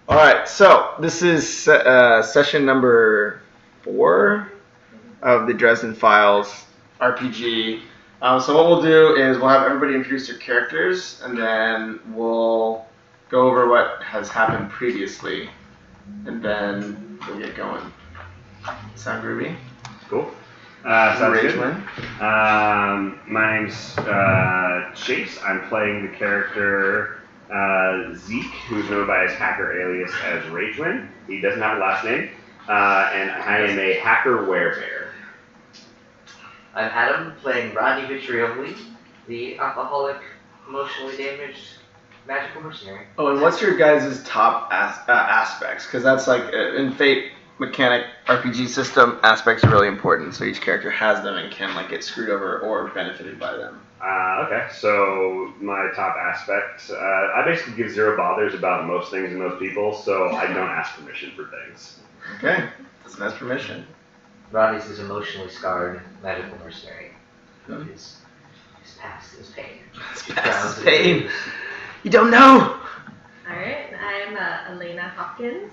All right, so this is session number 4 of the Dresden Files RPG. So what we'll do is we'll have everybody introduce their characters, and then we'll go over what has happened previously, and then we'll get going. Sound groovy? Cool. Sounds good. My name's Chase. I'm playing the character Zeke, who's known by his hacker alias as Rageman. He doesn't have a last name. And I am a hacker werebear. I'm Adam, playing Rodney Vitrioli, the alcoholic, emotionally damaged magical mercenary. Oh, and what's your guys' top aspects? Because that's like in Fate mechanic RPG system, aspects are really important. So each character has them and can like get screwed over or benefited by them. Okay, so my top aspect, I basically give zero bothers about most things and most people, so I don't ask permission for things. Okay, doesn't ask permission. Rodney's is emotionally scarred magical mercenary. His past is pain. His past is pain. You don't know. Alright, I'm Elena Hopkins.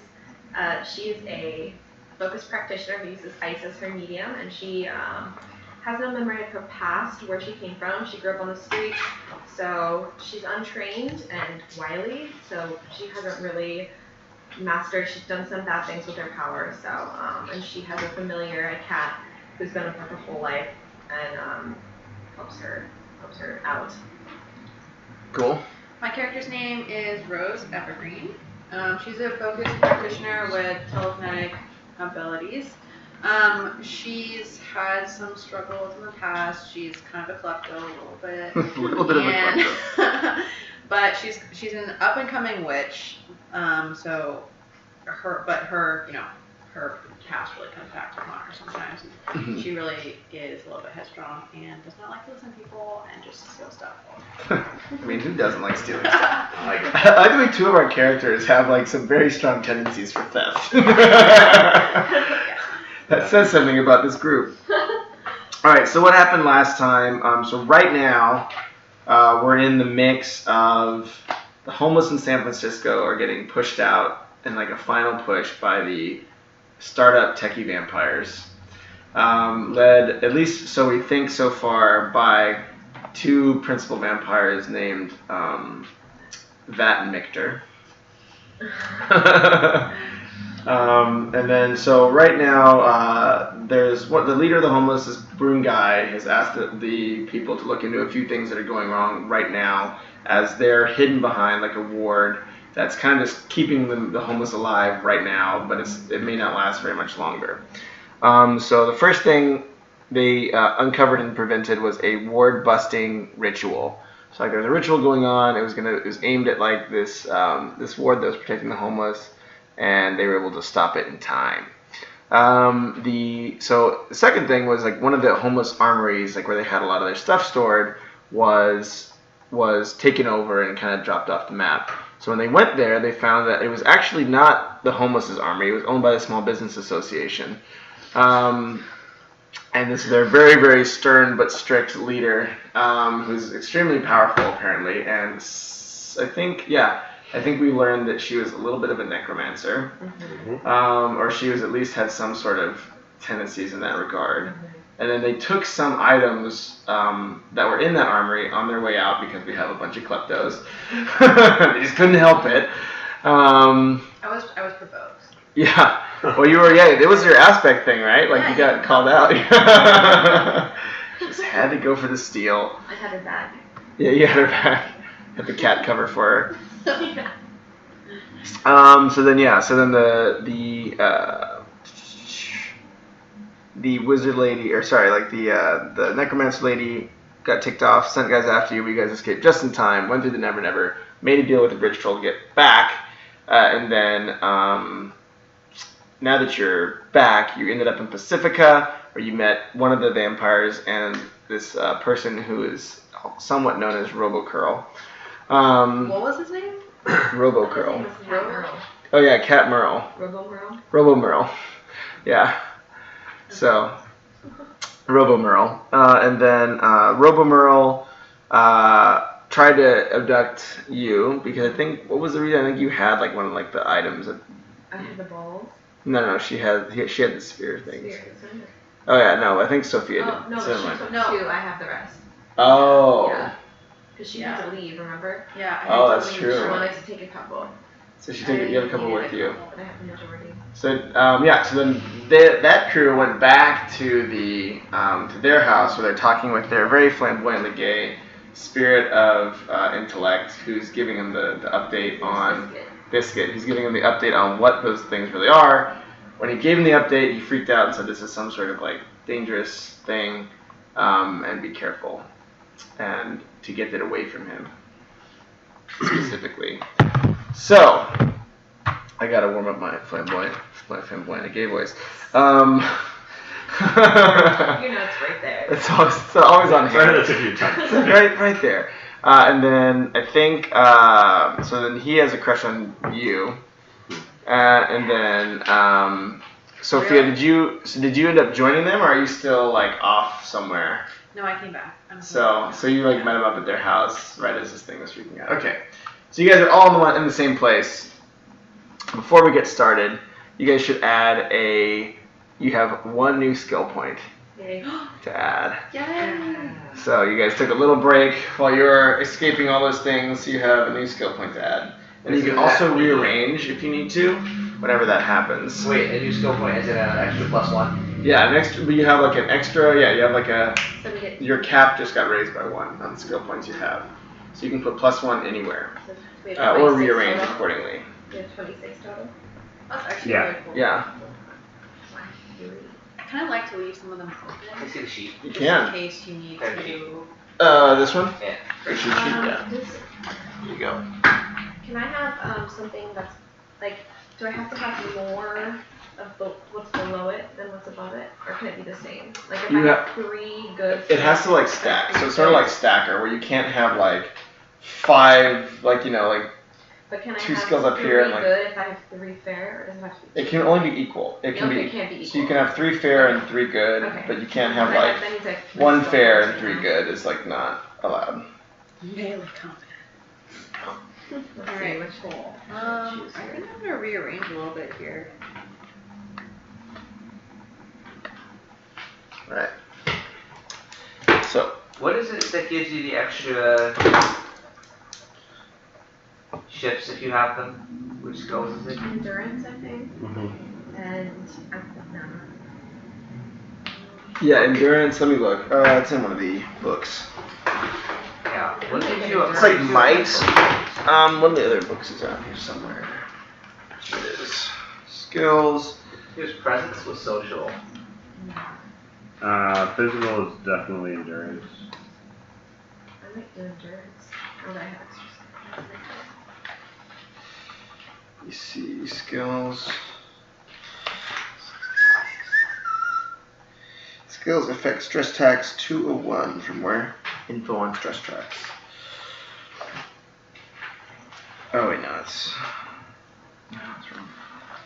She's a focused practitioner who uses ice as her medium, and she has no memory of her past, where she came from. She grew up on the street, so she's untrained and wily, so she hasn't really mastered. She's done some bad things with her power, so and she has a familiar, a cat, who's been with her her whole life and helps her out. Cool. My character's name is Rose Evergreen. She's a focused practitioner with telekinetic abilities. She's had some struggles in the past. She's kind of a klepto a little bit. A little bit of a klepto. But she's an up and coming witch. So her cast really comes back to haunt her sometimes. Mm-hmm. She really is a little bit headstrong and does not like to listen to people and just steal stuff. I mean, who doesn't like stealing stuff? I like the way 2 of our characters have like some very strong tendencies for theft. That says something about this group. All right, so what happened last time? So right now, we're in the mix of the homeless in San Francisco are getting pushed out in like a final push by the startup techie vampires, led, at least so we think so far, by 2 principal vampires named Vat and Mictor. And then, so right now, there's the leader of the homeless, this Broom guy, has asked the people to look into a few things that are going wrong right now, as they're hidden behind like a ward that's kind of just keeping the homeless alive right now, but it may not last very much longer. So the first thing they uncovered and prevented was a ward busting ritual. So like there was a ritual going on. It was aimed at like this ward that was protecting the homeless, and they were able to stop it in time. The second thing was like one of the homeless armories, like where they had a lot of their stuff stored, was taken over and kind of dropped off the map. So when they went there, they found that it was actually not the homeless' armory. It was owned by the Small Business Association. And this is their very, very stern but strict leader, who's extremely powerful apparently. And I think we learned that she was a little bit of a necromancer, or she was at least had some sort of tendencies in that regard. And then they took some items that were in that armory on their way out, because we have a bunch of kleptos. They just couldn't help it. I was provoked. Yeah. Well, you were. Yeah. It was your aspect thing, right? Like you got called out. Just had to go for the steal. I had her back. Yeah, you had her back. Had the cat cover for her. Yeah. So then the wizard lady, or sorry, like the necromancer lady got ticked off, sent guys after you, but you guys escaped just in time, went through the Never Never, made a deal with the bridge troll to get back, and then now that you're back, you ended up in Pacifica, where you met one of the vampires and this person who is somewhat known as Robo-Curl. What was his name? Robo-Curl. Cat Merle. Oh yeah, Cat Merle. Robo-Merle. Robo-Merle. Yeah. So, Robo-Merle. And then Robo-Merle tried to abduct you because I think what was the reason? I think you had like one of like the items. I have the balls. No, she had the spear things. Spear, isn't it? Oh yeah, no, I think Sophia Oh, did. no, So but never she mind. took 2, I have the rest. Oh. Yeah. Because she had to leave, remember? Yeah. Oh, I that's had to true. leave. She wanted to take a couple. So you have a couple with you. But I have the majority. So so then that crew went back to to their house where they're talking with their very flamboyantly gay spirit of intellect, who's giving them the update on Biscuit. He's giving them the update on what those things really are. When he gave him the update, he freaked out and said, "This is some sort of like dangerous thing, and be careful, and to get it away from him specifically." So. I gotta warm up my flamboyant gay voice. You know it's right there. It's always on hand. That's a few times. right there. And then I think so. Then he has a crush on you, and then Sophia, Really? did you end up joining them, or are you still like off somewhere? No, I came back. So you like met him up at their house right as this thing was freaking out. Okay, so you guys are all in the same place. Before we get started, you guys should add you have 1 new skill point Yay. to add. Yay! So you guys took a little break while you were escaping all those things, so you have a new skill point to add. And you can also rearrange if you need to, whenever that happens. Wait, a new skill point is it an extra +1? Yeah, but you have like an extra, you have like So we get your cap just got raised by 1 on the skill points you have. So you can put +1 anywhere, so we have or 26 rearrange total. accordingly. We have 26 total. That's actually Yeah. really cool. Yeah, I kind of like to leave some of them Can I open, see the sheet? you just can. in case you need Okay. to. This one? Yeah. Or should yeah. This, Here you go. can I have something that's like? Do I have to have more of what's below it than what's above it, or can it be the same? Like if You I have 3 good. It has to like stack. So it's sort of like stacker, where you can't have like 5, like But can I 2 have skills up 3 here and, like- good if I have 3 fair, or does it have to be? it can only be equal. It can Okay, be. it can't be So you equal. can have 3 fair and 3 good, Okay. but you can't have That- like that means I have 1 skill fair points and 3 now. good is like not allowed. Melee combat. Let's Alright, see which cool. one to choose I here. think I'm gonna rearrange a little bit here. Right. So What is it that gives you the extra shifts if you have them? Which skills is it? Endurance, I think, Mm-hmm. and no. yeah, endurance. Let me look. It's in one of the books. Yeah. What gives you a It's like might. One of the other books is out here somewhere. Here it is. Skills. Here's presence with social. Physical is definitely endurance. I might do endurance. Oh, I have extra. You see skills. Skills affect stress tax 201 from where? Info on stress tracks. Oh wait, no, it's wrong.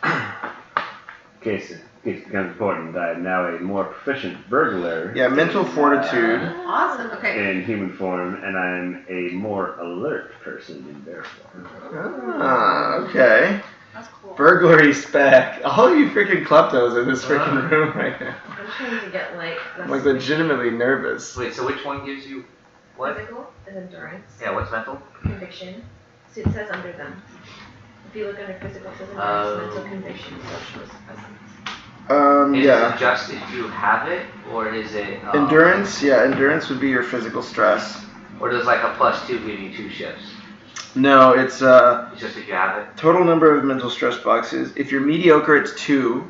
In case it becomes important, I am now a more proficient burglar Yeah, mental fortitude. Awesome. Okay. in human form, and I'm a more alert person in bear form. Ah, okay. That's cool. Burglary spec. All you freaking kleptos in this freaking room right now. I'm trying to get like. I'm like legitimately nervous. Wait, so which one gives you what? Physical is endurance. Yeah, what's mental? Conviction. So it says under them. If you look under physical, it says endurance, mental, conviction, social is presence. Is Yeah. it just if you have it, or is it Endurance, yeah, endurance would be your physical stress. Or does like a +2 give you 2 shifts? No, it's It's just if you have it. total number of mental stress boxes. If you're mediocre, it's 2.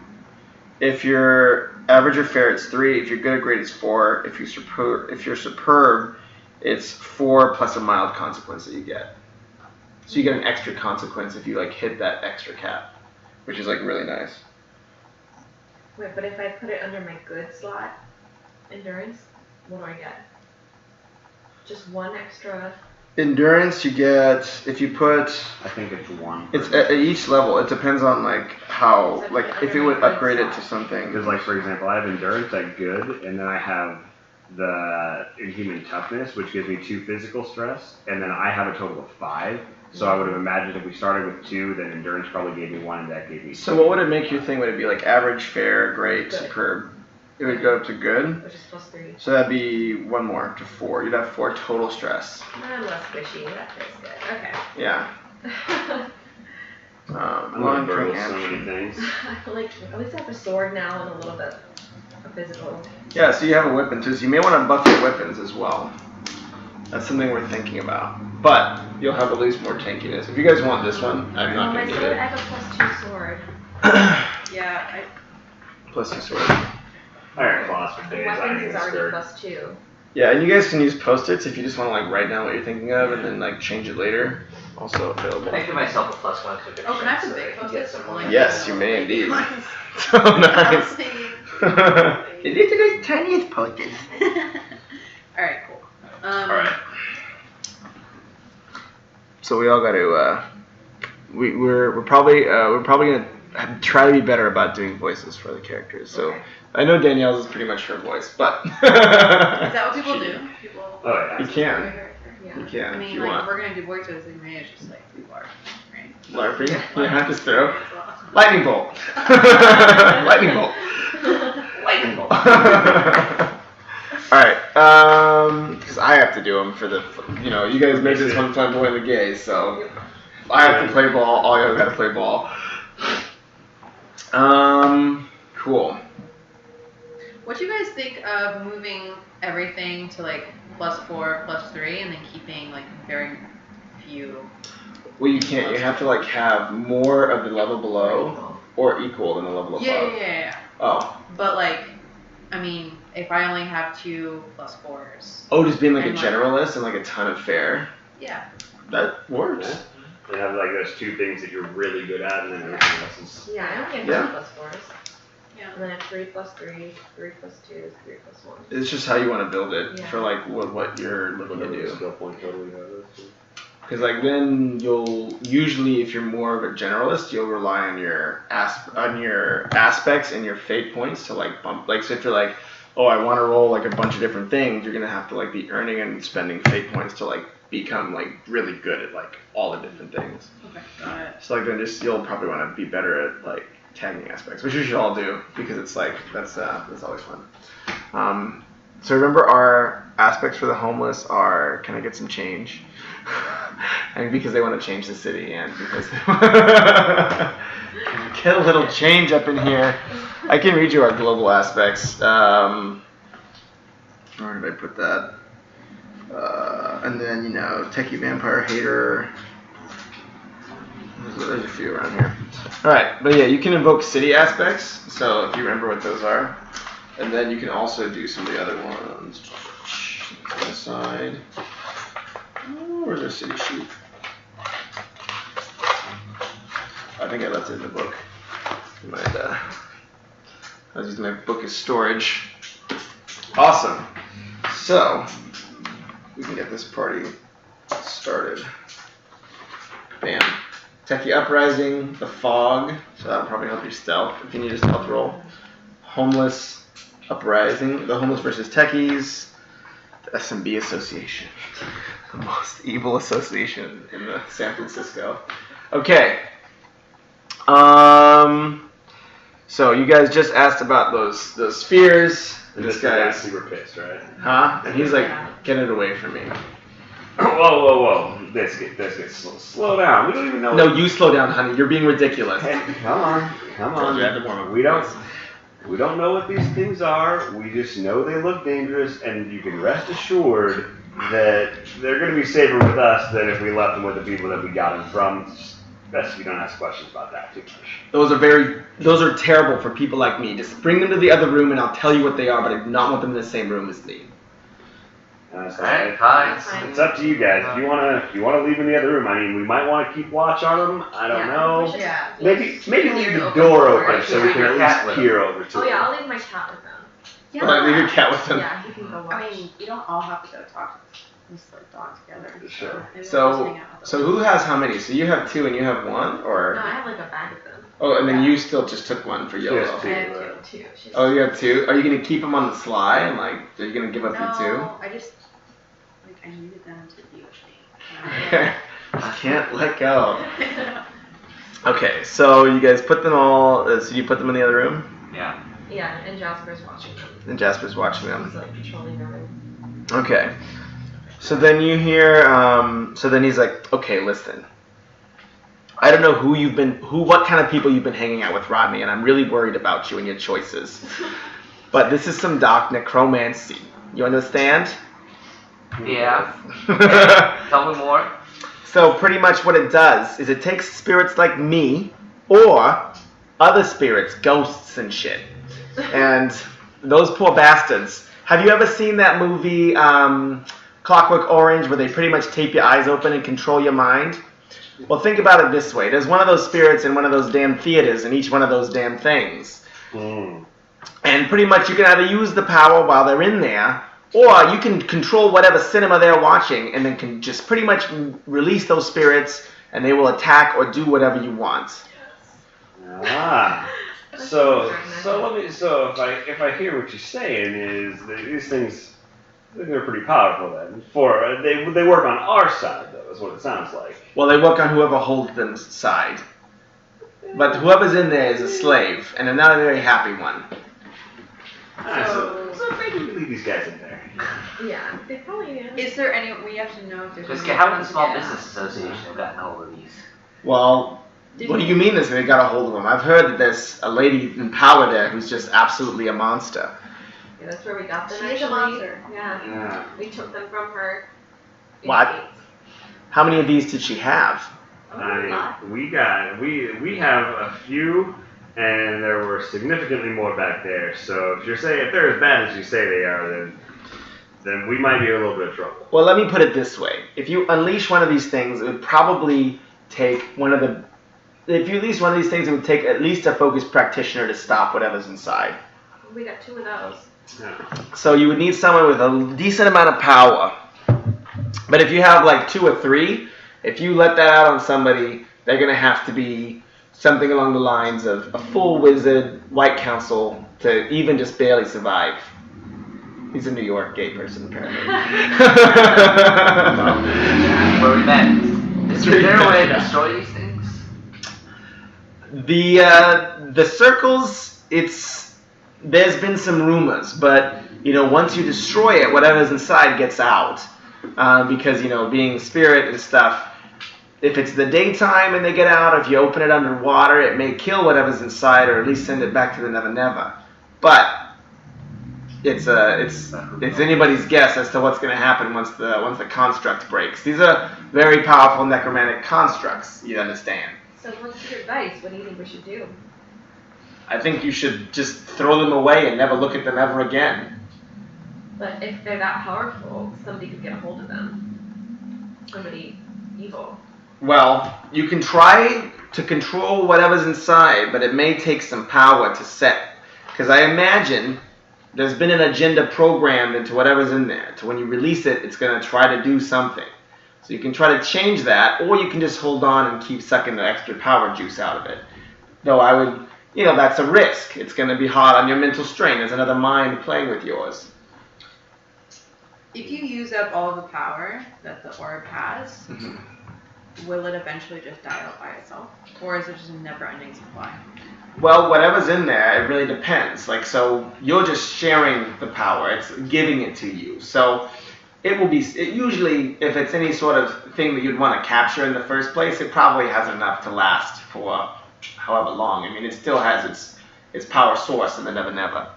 If you're average or fair, it's 3. If you're good or great, it's 4. If you're superb, it's 4 plus a mild consequence that you get. So you get an extra consequence if you like hit that extra cap, which is like really nice. Wait, but if I put it under my good slot, endurance, what do I get? Just 1 extra. Endurance, you get if you put. I think it's 1. It's at each level. It depends on like how, like if it would upgrade it to something. Because, like, for example, I have endurance at good, and then I have the Inhuman Toughness, which gives me 2 physical stress, and then I have a total of 5. So I would have imagined if we started with 2, then Endurance probably gave me 1, and that gave me 2. So what would it make your thing? Would it be like average, fair, great, Good. superb? It would go up to good? Which is +3. So that'd be 1 more to 4. You'd have 4 total stress. I'm less squishy. That feels good. Okay. Yeah. I'm Long gonna burn so action. many things. I feel like at least I have a sword now and a little bit of physical. Yeah, so you have a weapon too, so you may want to buff your weapons as well. That's something we're thinking about. But you'll have at least more tankiness. If you guys want this one, I'm not my going to need sword, it. I have a +2 sword. Yeah, Plus your sword. Iron Claws for days. Weapons is already Skirt. +2. Yeah, and you guys can use post-its if you just want to like write down what you're thinking of and then like change it later. Also available. I give myself a +1 to Oh, can I have so some that big I can get post-its? some more. Yes, you may indeed. Nice. So nice. Alright, It is the tiniest post-its. cool. Alright. So we all got to we're probably gonna try to be better about doing voices for the characters. So Okay. I know Danielle's is pretty much her voice, but Is that what people do? People. Oh, yeah. you can. Yeah. You can I if mean, you like, want. we're gonna do voices, and it's just like we are, right? LARPing? Yeah, just throw. As well. Lightning bolt. Lightning bolt. Lightning bolt. Alright, because I have to do them for the, you guys made this one flamboyantly gay, so I have to play ball, all y'all gotta play ball. Cool. What do you guys think of moving everything to like +4, +3, and then keeping like very few? Well, you can't, you have to like have more of the level below, or equal than the level above. Yeah. Oh. But like, I mean, if I only have 2 +4s. Oh, just being like a And, like- generalist and like a ton of fair? Yeah. That works. They have like those 2 things that you're really good at, and then everything else is. Yeah, I only have Yeah. 2 +4s. Yeah. And then I have 3 +3s, 3 +2s, 3 +1s. It's just how you want to build it Yeah. for like what you're looking to Whatever the do. skill point total you have is. Because like then you'll usually, if you're more of a generalist, you'll rely on your aspects and your fate points to like bump. Like so if you're like, oh, I want to roll like a bunch of different things, you're gonna have to like be earning and spending fate points to like become like really good at like all the different things. Okay, got it. So like then just you'll probably want to be better at like tagging aspects, which you should all do because it's like that's always fun. So remember our aspects for the homeless are, can I get some change? And because they want to change the city and because get a little change up in here. I can read you our global aspects. Where did I put that? And then, techie vampire hater. There's a few around here. Alright, but yeah, you can invoke city aspects, so if you remember what those are. And then you can also do some of the other ones. To the side. Oh, where's our city sheet? I think I left it in the book. I was using my book as storage. Awesome. So, we can get this party started. Bam. Techie Uprising, the Fog, so that'll probably help your stealth if you need a stealth roll. Homeless Uprising, the Homeless versus Techies, the SMB Association, the most evil association in the San Francisco. Okay. So you guys just asked about those spheres. And This this guy's guy's, super pissed, right? huh? And he's like, get it away from me. Whoa. Biscuit, slow down. We don't even know. No, you slow down, honey. You're being ridiculous. Hey, come on. You had to warm up. We don't know what these things are. We just know they look dangerous, and you can rest assured that they're going to be safer with us than if we left them with the people that we got them from. Just best if you don't ask questions about that too much. Those are terrible for people like me. Just bring them to the other room and I'll tell you what they are, but I do not want them in the same room as me. Alright, fine. It's up to you guys. If you want to leave in the other room, I mean, we might want to keep watch on them. I don't know. Yeah. Maybe leave the Open door door. open so we can at least peer over to Oh it. yeah, I'll leave my cat with them. But I leave your cat with them. Yeah, he can go watch. I mean, you don't all have to go talk to just like dog together. Sure. Maybe we'll just So, hang out with so them. who has how many? So you have 2 and you have 1, No, or I have like a bag of them. oh, and then you still just took 1 for She YOLO. has I have two. She's Oh, you have 2. Are you gonna keep them on the sly and like are you gonna give up your No, I just like I needed them to be with me. 2? Just can't let go. Okay, so you guys put them all. So you put them in the other room, Yeah. Yeah, and Jasper's watching them. and Jasper's watching them. He's like patrolling the room. Okay. So then you hear. So then he's like, "Okay, listen. I don't know what kind of people you've been hanging out with, Rodney, and I'm really worried about you and your choices. But this is some dark necromancy. You understand?" Yeah. Tell me more. So pretty much what it does is it takes spirits like me or other spirits, ghosts and shit. And those poor bastards. Have you ever seen that movie Clockwork Orange where they pretty much tape your eyes open and control your mind? Well, think about it this way. There's one of those spirits in one of those damn theaters in each one of those damn things. Mm. And pretty much you can either use the power while they're in there, or you can control whatever cinema they're watching and then can just pretty much release those spirits and they will attack or do whatever you want. Ah. So if I hear what you're saying is that these things, they're pretty powerful then. They work on our side though, is what it sounds like. Well, they work on whoever holds them side. But whoever's in there is a slave, and they're not a very happy one. So maybe we leave these guys in there. Yeah, they probably do. Is there any? We have to know if there's. Just any how would the ones Small to get Business Association have gotten hold of these? Well, what do you mean they got a hold of them? I've heard that there's a lady in power there who's just absolutely a monster. Yeah, that's where we got them. She's a actually. monster. Yeah. Yeah. We took them from her. in What? States. How many of these did she have? Oh, a lot. We have a few, and there were significantly more back there. So if they're as bad as you say they are, then we might be in a little bit of trouble. Well, let me put it this way. If you unleash one of these things, it would probably take if you release one of these things, it would take at least a focused practitioner to stop whatever's inside. We got 2 of those. Yeah. So you would need someone with a decent amount of power. But if you have like 2 or 3, if you let that out on somebody, they're going to have to be something along the lines of a full wizard, white council, to even just barely survive. He's a New York gay person, apparently. Where we met. Is there a way to destroy these things? The circles, there's been some rumors, but once you destroy it, whatever's inside gets out. Because being spirit and stuff, if it's the daytime and they get out, if you open it underwater, it may kill whatever's inside, or at least send it back to the Never Never. But it's anybody's guess as to what's going to happen once the construct breaks. These are very powerful necromantic constructs. You understand? So what's your advice? What do you think we should do? I think you should just throw them away and never look at them ever again. But if they're that powerful, somebody could get a hold of them. Somebody evil. Well, you can try to control whatever's inside, but it may take some power to set. Because I imagine there's been an agenda programmed into whatever's in there. So when you release it, it's going to try to do something. So you can try to change that, or you can just hold on and keep sucking the extra power juice out of it. Though I would, that's a risk. It's going to be hard on your mental strain. There's another mind playing with yours. If you use up all the power that the orb has, will it eventually just die out by itself? Or is it just a never-ending supply? Well, whatever's in there, it really depends. So you're just sharing the power. It's giving it to you. So it will be, usually, if it's any sort of thing that you'd want to capture in the first place, it probably has enough to last for however long. I mean, it still has its power source in the Never Never.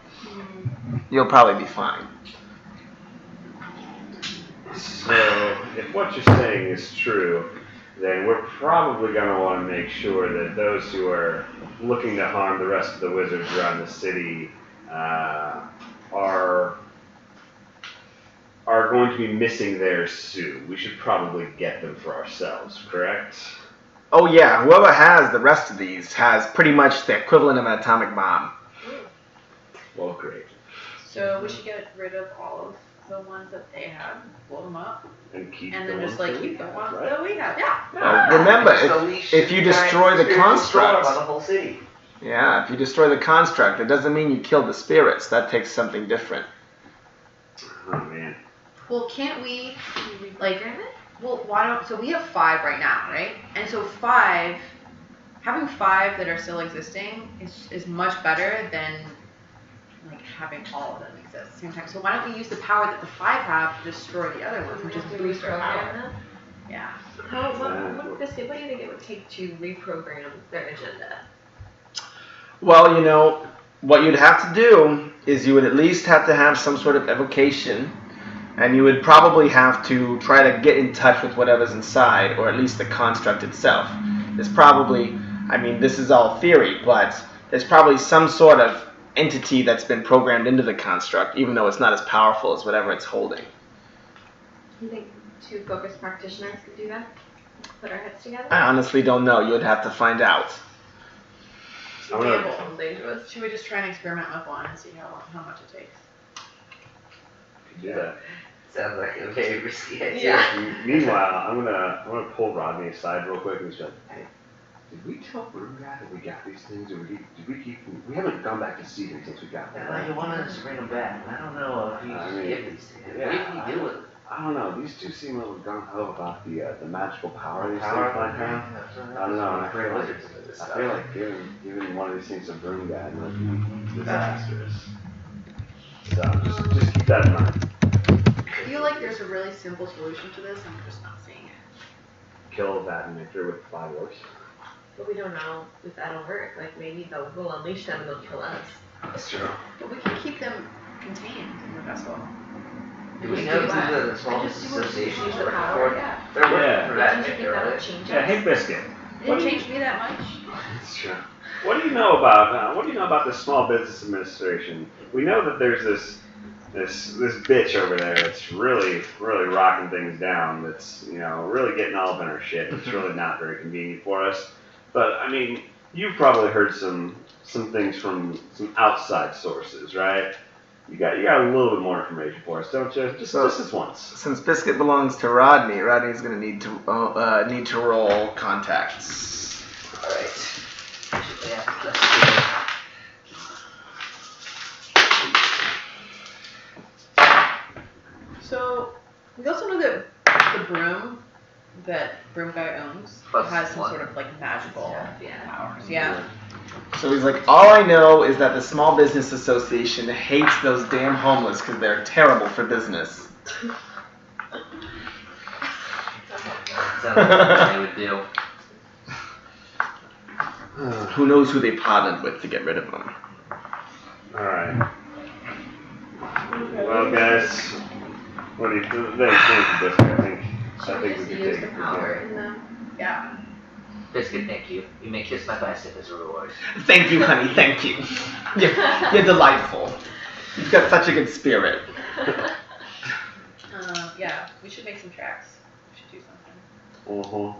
You'll probably be fine. So, if what you're saying is true, then we're probably going to want to make sure that those who are looking to harm the rest of the wizards around the city are going to be missing theirs soon. We should probably get them for ourselves, correct? Oh yeah, whoever has the rest of these has pretty much the equivalent of an atomic bomb. Well, great. So we should get rid of all of the ones that they have, blow them up, And keep and the then just ones like that we keep the have, ones right? that we have. Yeah. Remember, Just unleash if you destroy the spiritual construct, storm on the whole city. yeah, if you destroy the construct, it doesn't mean you kill the spirits. That takes something different. Oh man. Well, can't we Like, Well, why don't? So we have 5 right now, right? And so having 5 that are still existing is much better than like having all of them exist at the same time. So why don't we use the power that the 5 have to destroy the other ones, which is boost our power? Yeah. What do you think it would take to reprogram their agenda? Well, you know, what you'd have to do is you would at least have to have some sort of evocation, and you would probably have to try to get in touch with whatever's inside, or at least the construct itself. There's probably, I mean, this is all theory, but there's probably some sort of entity that's been programmed into the construct, even though it's not as powerful as whatever it's holding. You think 2 focused practitioners could do that? Put our heads together? I honestly don't know. You would have to find out. I'm gonna- Sounds dangerous. Should we just try and experiment with one and see how much it takes? Do that. Sounds like a very risky idea. Yeah. Meanwhile, I'm gonna pull Rodney aside real quick and just be like, hey, did we tell Broom Guy that we got these things, or did we keep them? We haven't gone back to see them since we got them. Yeah, Right? you wanted us to bring them back, and I don't know if you I just mean, give these to him. yeah, What can you do with them? I don't know. These two seem a little gung ho about the magical power these Power things might have. I I don't know. I Bring feel like, wizards into this I stuff. feel like giving one of these things to Broom Guy might be disastrous. So just keep that in mind. I feel like there's a really simple solution to this, and we're just not seeing it. Kill that nectar with 5 orcs. But we don't know if that'll work. Like, maybe we'll unleash them and they'll kill us. That's true. But we can keep them contained in the vessel. Do we Just know do who that. the small I just business see what association you is use the working power, for? yeah. They're working Yeah. for Don't that you think nectar, that would right? change Yeah, us? hey Biscuit. It changed me that much. That's true. What do you know about the Small Business Administration? We know that there's this bitch over there that's really rocking things down. That's really getting all up in our shit. It's really not very convenient for us. But I mean, you've probably heard some things from some outside sources, right? You got a little bit more information for us, don't you? Just this once. Since Biscuit belongs to Rodney, Rodney's going to need to roll contacts. Alright. Yeah, let's do it. So we also know that the broom that Broom Guy owns Plus has some one. sort of like magical Yeah. powers. Yeah. So he's like, all I know is that the Small Business Association hates those damn homeless because they're terrible for business. Sounds like what they would do. Who knows who they partnered with to get rid of them? Alright. Well, guys, what do you think? Thank you, Biscuit. Should we we just could use take the it. power in them? Yeah. Biscuit, thank you. You may kiss my bicep as a reward. Thank you, honey, thank you. You're delightful. You've got such a good spirit. Yeah. We should make some tracks. We should do something. Uh-huh.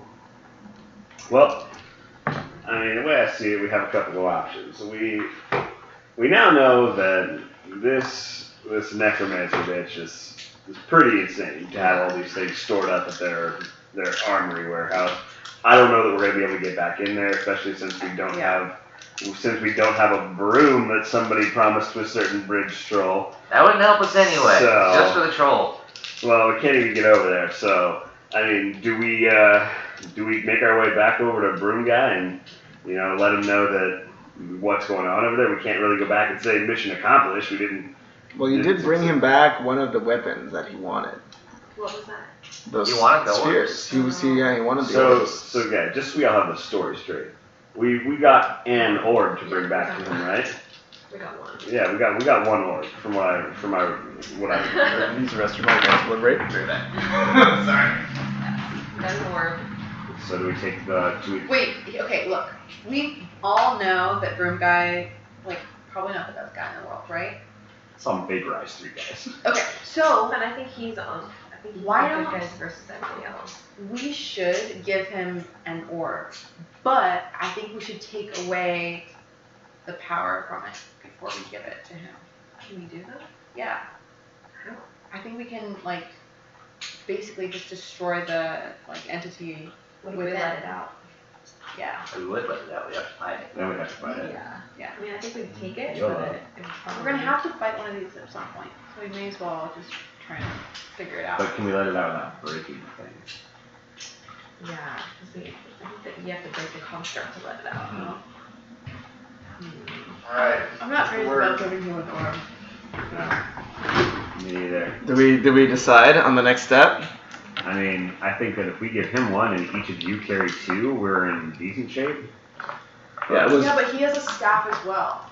Well, I mean, the way I see it, we have a couple of options. We now know that this necromancer bitch is pretty insane to have all these things stored up at their armory warehouse. I don't know that we're gonna be able to get back in there, especially since we don't have a broom that somebody promised to a certain bridge troll. That wouldn't help us anyway. So- Just for the troll. Well, we can't even get over there. So, I mean, do we make our way back over to Broom Guy and let him know that what's going on over there? We can't really go back and say mission accomplished. We didn't. Well, you did bring him back one of the weapons that he wanted. What was that? Those You wanted the spheres. He wanted the So, orbs. so yeah, just so we all have the story straight. We got an orb to bring back to him, right? We got one. Yeah, we got one orb from what I remember. Use the restroom. I can't deliberate. Sorry. Got an orb. So do we take the Wait. Okay. Look. We all know that Broom Guy, like, probably not the best guy in the world, right? some vaporized 3 guys? Okay. So But I think he's on. I think he's Why the good don't- guys versus everybody else. we should give him an orb, but I think we should take away the power from it before we give it to him. Can we do that? Yeah. How? I think we can like basically just destroy the like entity What if we let it out? Yeah. We would let it out. We have to fight it. Then we have to fight it. Yeah. I mean, I think we can take it, Sure. but it was We're gonna have to fight one of these at some point, so we may as well just try and figure it out. But can we let it out without breaking things? Yeah, because I think that you have to break the construct to let it out. Alright. I'm not crazy about giving you an orb. Me neither. Did we decide on the next step? I mean, I think that if we give him one and each of you carry two, we're in decent shape. Yeah, it was. Yeah, but he has a staff as well.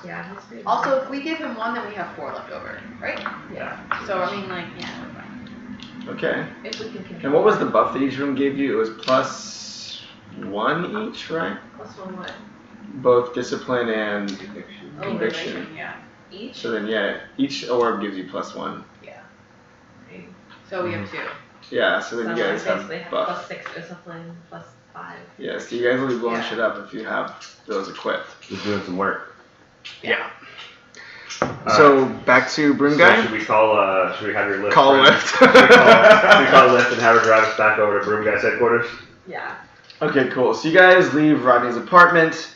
Yeah, he's pretty Also, if we give him one, then we have 4 left over, right? Yeah. So I mean, like, yeah, we're fine. Okay. If we can control. And what was the buff that each room gave you? It was +1 each, right? +1 what? Both discipline and Conviction. conviction. Yeah. Each? So then, yeah, each orb gives you +1. Okay. So we have 2. Yeah, so then you guys basically have have buff. +6 discipline, +5. Yeah, so you guys will be blowing Yeah. shit up if you have those equipped. Just doing some work. Yeah. Alright. So back to Broom So Guy. should we call? Should we have your lift? Call a friend? lift. Should we call a lift and have her drive us back over to Broom Guy's headquarters? Yeah. Okay, cool. So you guys leave Rodney's apartment.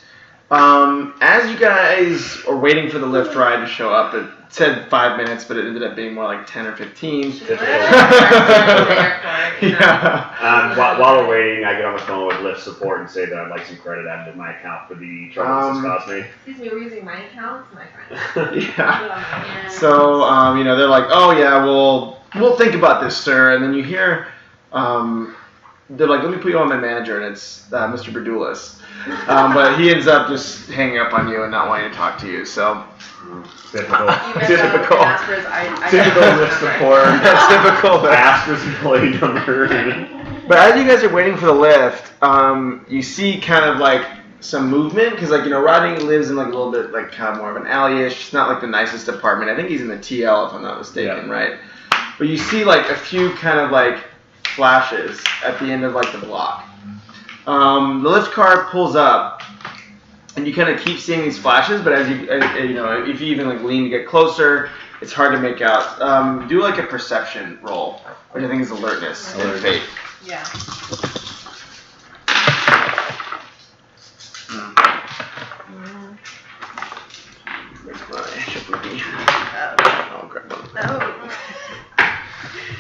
As you guys are waiting for the lift ride to show up, it said 5 minutes, but it ended up being more like 10 or 15. She Typical. literally started at the airport, you know? Yeah. While we're waiting, I get on the phone with Lyft support and say that I'd like some credit added to my account for the trouble this has caused me. Excuse me, we're using my account, my friend. Yeah. So, they're like, oh yeah, we'll think about this, sir. And then you hear, they're like, let me put you on my manager, and it's Mr. Berdulis. But he ends up just hanging up on you and not wanting to talk to you. So, Typical. Typical. Typical Lyft support. That's typical. I asked for his employee number. But as you guys are waiting for the lift, you see kind of like some movement because Rodney lives in like a little bit like kind of more of an alley-ish. It's not like the nicest apartment. I think he's in the TL if I'm not mistaken, Yeah. right? But you see like a few kind of like flashes at the end of like the block. The lift car pulls up, and you kind of keep seeing these flashes. But as if you even like lean to get closer, it's hard to make out. Do like a perception roll, which I think is alertness and faith. Yeah. Where's my triple B? Oh. I'll grab one. Oh.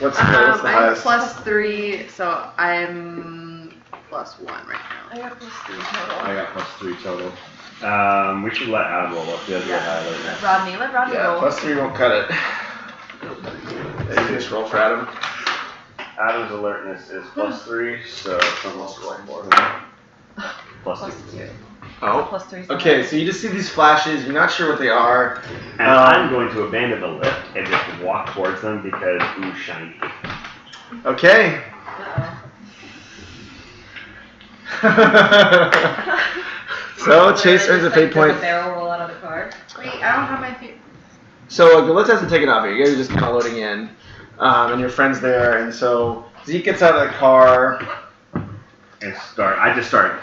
What's the I'm highest? +3, so I'm +1 right now. I got +3 total. I got +3 total. We should let Adam roll up. He has a high alert. Rodney, let Rodney Yeah, roll. +3 won't cut it. Yeah, you just roll for Adam. Adam's alertness is +3, so it's almost roll for him. +2. Oh. +3. Okay, so you just see these flashes. You're not sure what they are. And I'm going to abandon the lift and just walk towards them because ooh, shiny. Okay. So Chase earns a fate point. Barrel roll out of the car. Wait, I don't have my feet. So the lift hasn't taken off yet. You guys are just kind of loading in, and your friend's there. And so Zeke gets out of the car. And I just start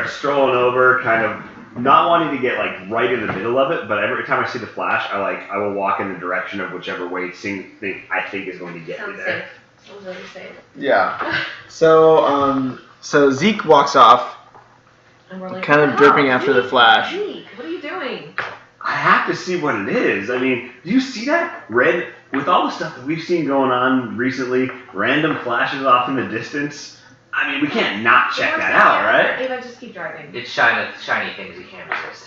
strolling over, kind of not wanting to get like right in the middle of it, but every time I see the flash, I will walk in the direction of whichever way I think is going to get me Sounds there. safe. Sounds really safe. Yeah. So Zeke walks off, And we're like, kind of what the hell? dripping after the flash. Zeke, what are you doing? I have to see what it is. I mean, do you see that? Red, with all the stuff that we've seen going on recently, random flashes off in the distance. I mean, we can't not check that out, right? Ava, just keep driving. It's shiny things you can't resist.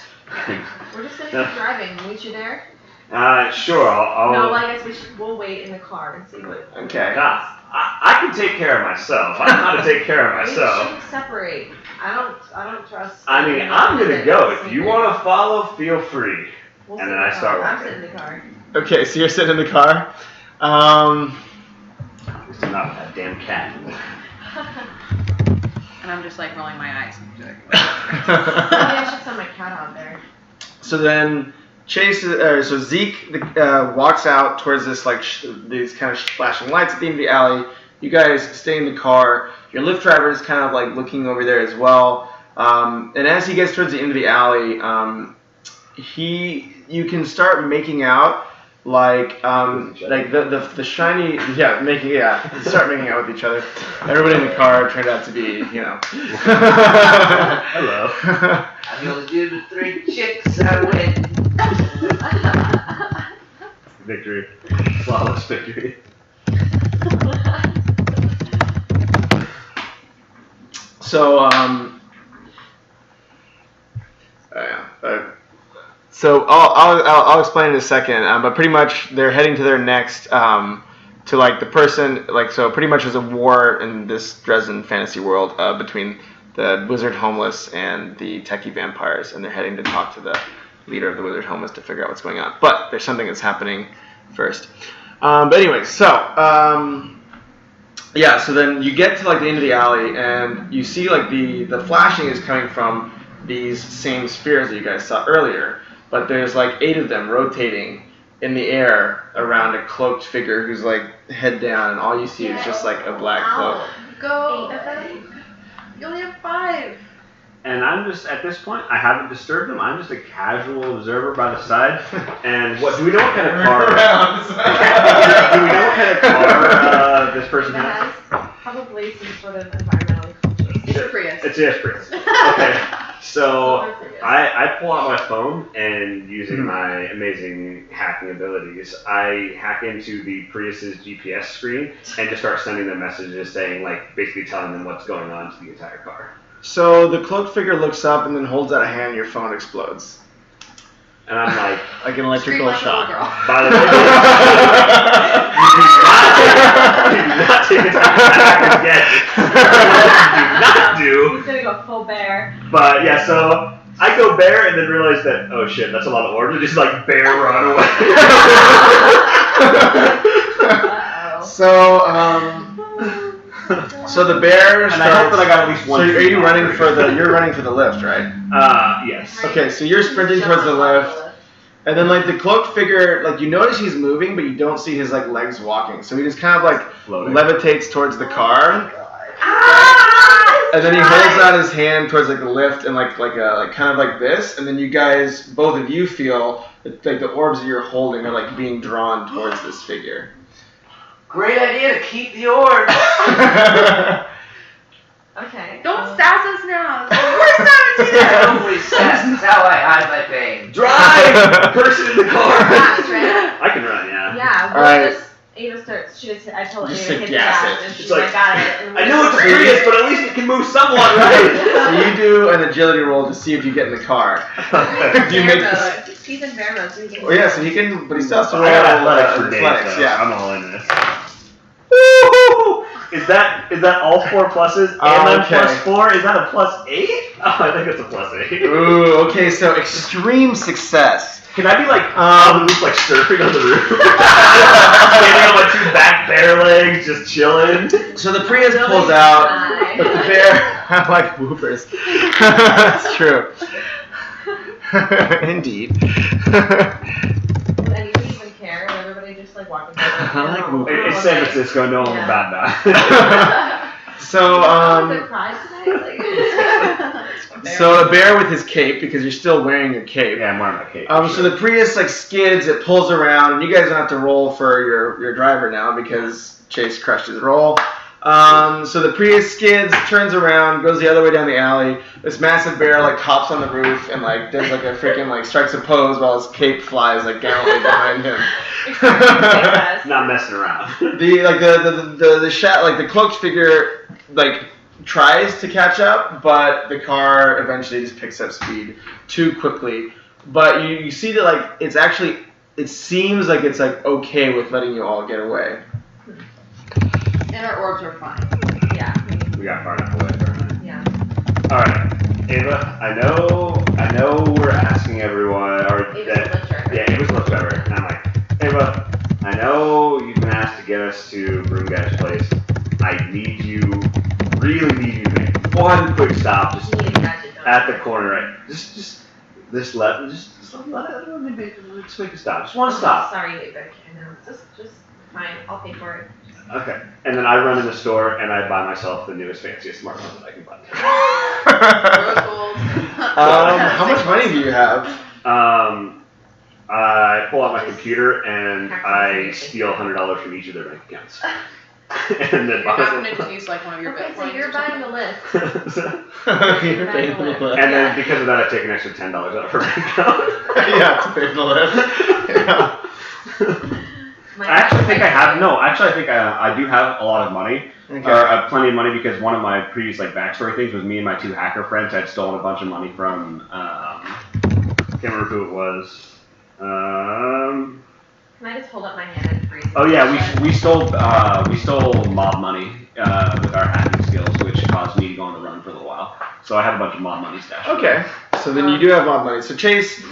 We're just gonna keep driving. We'll meet you there. Sure, I'll No, I guess we'll wait in the car and see what. Okay. I can take care of myself. I know how to take care of We myself. should separate. I don't trust. I mean, I'm gonna go. If you want to follow, feel free. We'll and sit then in I the start car. I'm walking. sitting in the car. Okay, so you're sitting in the car. This is not that damn cat. And I'm just like rolling my eyes. Maybe I should send my cat out there. So then so Zeke walks out towards this these kind of flashing lights at the end of the alley. You guys stay in the car. Your Lyft driver is kind of like looking over there as well. And as he gets towards the end of the alley, you can start making out like the shiny start making out with each other. Everybody in the car turned out to be Hello. I'm the only dude with 3 chicks. I win. Victory. Flawless victory. So so I'll explain in a second. But pretty much they're heading to their next to like the person so pretty much there's a war in this Dresden fantasy world between the wizard homeless and the techie vampires, and they're heading to talk to the leader of the wizard homeless to figure out what's going on. But there's something that's happening first. But anyway, so then you get to like the end of the alley, and you see like the flashing is coming from these same spheres that you guys saw earlier, but there's like 8 of them rotating in the air around a cloaked figure who's like head down, and all you see is just like a black cloak. Go. 8 of them? You only have 5. And I'm just, at this point, I haven't disturbed them. I'm just a casual observer by the side. And do we know what kind of car? Do we know what kind of car this person has? Probably some sort of environmental conscious. It's a Prius. It's a Prius. Okay. So I pull out my phone, and using my amazing hacking abilities, I hack into the Prius's GPS screen and just start sending them messages saying, like, basically telling them what's going on to the entire car. So the cloaked figure looks up and then holds out a hand, and your phone explodes. And I'm like an electrical shock. By the way, you do not take it to again. Do not do. He's gonna go full bear. But yeah, so I go bear and then realize that, oh shit, that's a lot of orbs. Just like bear run away. So the bear and I hope that I got at least one. So you're running for the lift, right? Yes. Okay, so you're sprinting towards the lift, and then like the cloaked figure, like you notice he's moving, but you don't see his like legs walking. So he just kind of like levitates towards the car. And then he holds out his hand towards like the lift and like kind of like this, and then you guys, both of you feel that, like the orbs that you're holding are like being drawn towards this figure. Great idea to keep the orb. Okay. Don't sass us now. We're savage here. Always sass. That's how I hide my pain. Drive! Person in the car! Fast, right? I can run, yeah. Yeah, All right. Ada starts, I told Just Ada to to hit the gas gas, it. and she's It's like, like, got it. And I know it's a Prius, but at least it can move somewhat, right? So you do an agility roll to see if you get in the car. Do you make this? He's in bear mode, so he can. Oh yeah, so he can, but he still has to roll I got athletics for days, athletics, so yeah. I'm all in this. Woo! Is that all 4 pluses? And then Okay. +4? Is that a +8? Oh, I think it's a +8. Ooh, okay, so extreme success. Can I be like on the roof, like surfing on the roof? Standing on my 2 back bare legs, just chilling. So the Prius pulls out, but the bear, I like whoopers. That's true. Indeed. Does anybody even care? Or everybody just like walking by? I like whoopers. It's San Francisco, no one will Yeah. bad die. So, The pride tonight? Like, so a bear with his cape, because you're still wearing your cape. Yeah, I'm wearing my cape. So the Prius like skids, it pulls around, and you guys don't have to roll for your driver now because Chase crushed his roll. So the Prius skids, turns around, goes the other way down the alley. This massive bear like hops on the roof and like does like a freaking like strikes a pose while his cape flies like gallantly behind him. Not messing around. The cloaked figure like tries to catch up, but the car eventually just picks up speed too quickly. But you see that like it seems like it's like okay with letting you all get away. And our orbs are fine. Yeah. We got far enough away for a minute. Yeah. Alright, Ava, I know we're asking everyone, Ava's lift driver. And I'm like, Ava, I know you've been asked to get us to Broomguy's place. I really need you to make one quick stop, just at the corner, right? Just let it make a stop. Just one stop. Sorry, Ava. I know. Just fine. I'll pay for it. Okay. And then I run in the store and I buy myself the newest, fanciest smartphone that I can buy. Rose gold. How much money do you have? I pull out my Just computer and hack I information. steal $100 from each of their bank accounts. And then You're not gonna use like one of your Okay, so bitcoins you're or buying the something? list. You're paying the lift. And then because of that, I take an extra $10 out of her bank account. Yeah, to pay for the lift. Yeah. I think I do have a lot of money, Okay. or plenty of money, because one of my previous like backstory things was me and my 2 hacker friends had stolen a bunch of money from, can't remember who it was. Can I just hold up my hand and freeze? Oh yeah, we stole mob money with our hacking skills, which caused me to go on the run for a little while. So I have a bunch of mob money stashed. Okay. So then you do have mob money. So Chase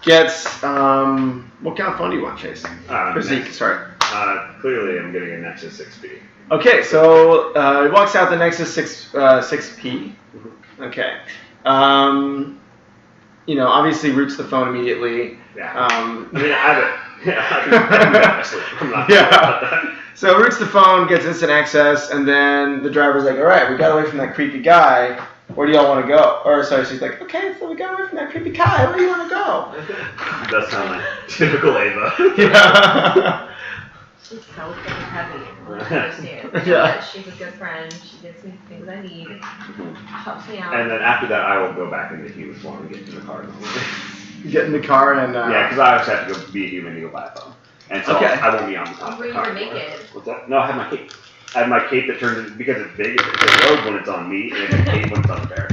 gets what kind of phone do you want, Chase? Or Zeke, sorry. Clearly, I'm getting a Nexus 6P. Okay, so he walks out the Nexus 6P. Okay. Obviously roots the phone immediately. Yeah. Um, I mean, I have it. Yeah, I'm not Yeah. about that. So roots the phone, gets instant access, and then the driver's like, all right, we got away from that creepy guy. Where do y'all want to go? Or sorry, she's like, okay, so we got away from that creepy guy. Where do you want to go? It does sound like typical Ava. Yeah. She's so fucking heavy. I understand. Yeah. But she's a good friend. She gives me things I need. Helps me out. And then after that, I will go back into human form and get into the car. Get in the car and Yeah, because I always have to go be a human to go buy a phone. And so Okay. I won't be on the top of Were the you car. naked? What's that? No, I have my cape. I have my cape that turns into, because it's big, it's a robe when it's on me, and it's a cape when it's on the bear.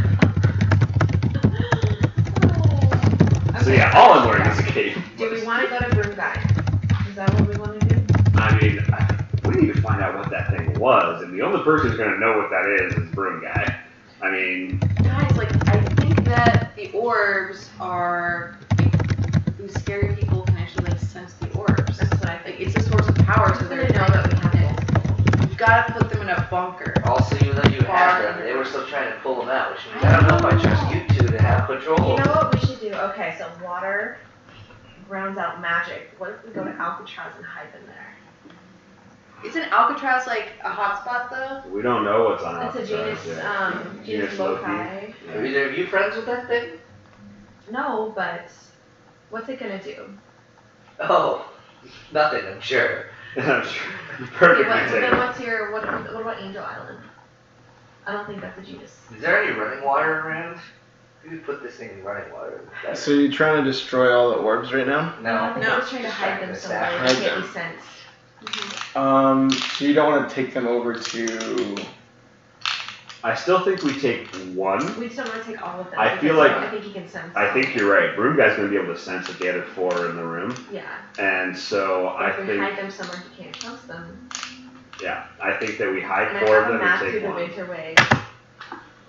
So Okay. yeah, all I'm wearing is a cape. Do we want to go to Broom Guy? Is that what we want to do? I mean, we need to find out what that thing was, and the only person who's going to know what that is Broom Guy. I mean... Guys, like, I think that the orbs are, like, these scary people can actually, like, sense the orbs. That's what I think. Like, it's a source of power, so So they're they know that we have multiple. You gotta put them in a bunker. Also, even though you had them, they were still trying to pull them out, which means I don't know if I trust you two to have control. You know what we should do? Okay, so water rounds out magic. What if we go to Alcatraz and hide them there? Isn't Alcatraz like a hotspot though? We don't know what's on That's a Alcatraz genus, yet. genus Loki. loci. Are either of you friends with that thing? No, but what's it gonna do? Oh, nothing, I'm sure. Perfectly Then taken. what's your, what about Angel Island? I don't think that's a genus. Is there any running water around? We could put this thing in running water. So you're trying to destroy all the orbs right now? I think No. I was trying to hide them Just somewhere hide where they can't them. be sensed. So you don't want to take them over to... I still think we take one. We just don't want to take all of them. I feel because like- I think he can sense. I think you're right. Broom Guy's going to be able to sense that the other 4 are in the room. Yeah. And so But I if we think, hide them somewhere he can't trust them. yeah, I think that we hide And I 4 of have a them map and through take the one. winter way.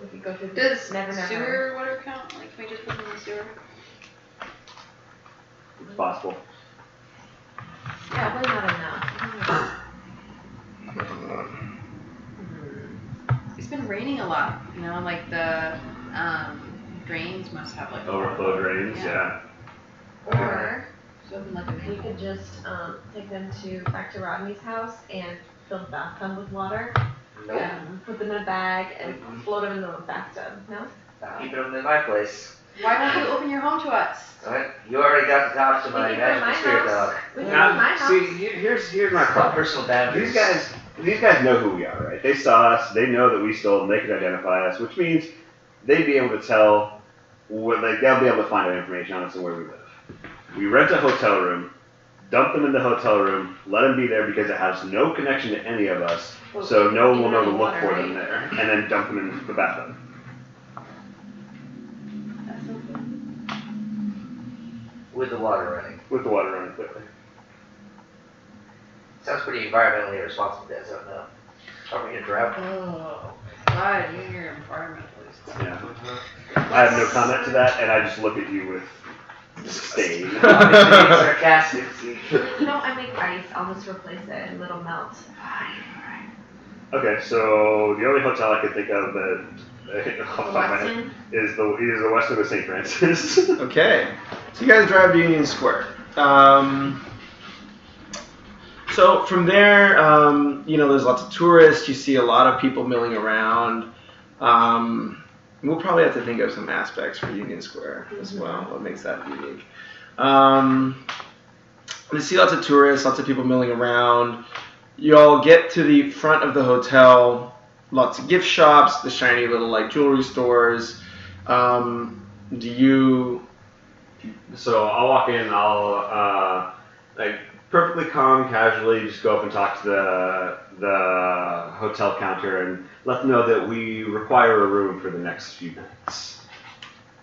We could go through the Does never. sewer water count? Like, can we just put them in the sewer? It's possible. Yeah, probably not enough. It's been raining a lot, you know, and like the drains must have like Overflow drains, yeah. Or So open like a we could just take them back to Rodney's house and fill the bathtub with water. Nope. Put them in a bag and float them in the bathtub. No? I'm keeping them in my place. Why won't you open your home to us? Alright, you already got to talk to my We can go to my magical spirit house. dog. We can go to my house. See, here's my It's called problem. personal boundaries. These guys know who we are, right? They saw us, they know that we stole them, they can identify us, which means they'd be able to tell, they'll be able to find out information on us and where we live. We rent a hotel room, dump them in the hotel room, let them be there because it has no connection to any of us, so no one will know to look Water, for them right? there, and then dump them in the bathtub. That sounds good. With the water running. With the water running quickly. Sounds pretty environmentally irresponsible, guys. I don't know. Are we in a drought? Oh, God, you and your environmentalists. Yeah. I have no comment to that, and I just look at you with disdain. Being sarcastic. See. You know, I make ice. I'll just replace it and it'll melt. Okay, so the only hotel I can think of that off the top of my head Weston? is the Westin of St. Francis. Okay. So you guys drive to Union Square. So from there, there's lots of tourists. You see a lot of people milling around. We'll probably have to think of some aspects for Union Square as well. What makes that unique? You see lots of tourists, lots of people milling around. You all get to the front of the hotel. Lots of gift shops, the shiny little like jewelry stores. Do you? So I'll walk in. I'll like perfectly calm, casually, just go up and talk to the hotel counter and let them know that we require a room for the next few nights.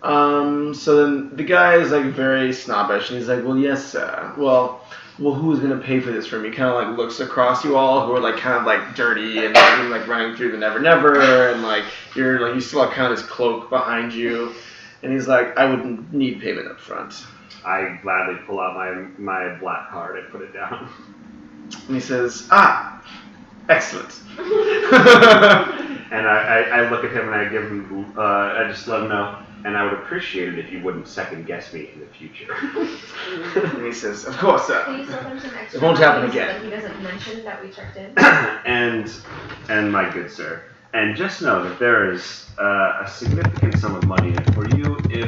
So then the guy is like very snobbish, and he's like, "Well, yes, sir. Well, who's gonna pay for this room?" He kind of like looks across you all, who are like kind of like dirty and like running through the Never Never, and like you're like you still have kind of this cloak behind you, and he's like, "I would need payment up front." I gladly pull out my black card and put it down. And he says, "Ah, excellent." And I look at him and I give him, I just let him know, and I would appreciate it if you wouldn't second guess me in the future. And he says, "Of course, sir." Can you sell them some extra It won't happen money so again. that he doesn't mention that we checked in? and my good sir, and just know that there is a significant sum of money in it for you if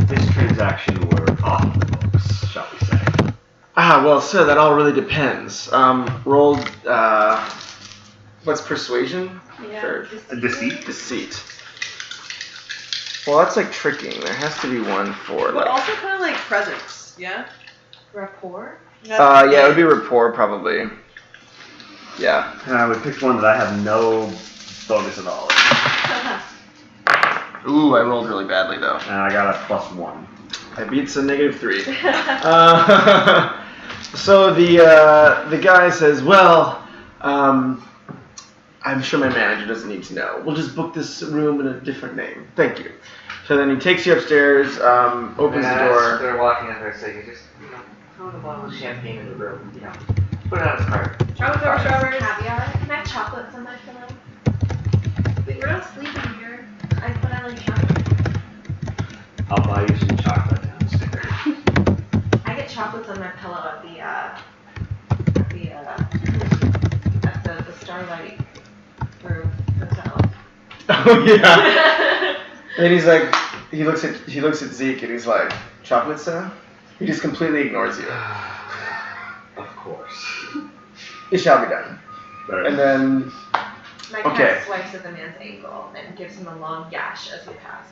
this transaction were off the books, shall we say. Ah, well, sir, that all really depends. Roll, what's persuasion? Yeah. For A deceit? deceit. Well, that's like tricking. There has to be one for But like. also kind of like presence, yeah? Rapport? Yeah, it would be rapport probably. Yeah. We picked one that I have no bonus at all. Ooh, I rolled really badly though. And I got a +1. I beats a -3. So the guy says, "Well, I'm sure my manager doesn't need to know. We'll just book this room in a different name. Thank you." So then he takes you upstairs, opens the door. They're walking in there, so you just, throw the bottle of champagne in the room, put it on his cart. Strawberries. Caviar? Can I have chocolates on my pillow? We're not sleeping here. I put on like chocolate. I'll buy you some chocolate downstairs. I get chocolates on my pillow at the Starlight Room Hotel. Oh yeah. And he's like, he looks at Zeke and he's like, "Chocolate, sir?" He just completely ignores you. Of course. It shall be done. And then, My Okay. cat swipes at the man's ankle and gives him a long gash as we pass.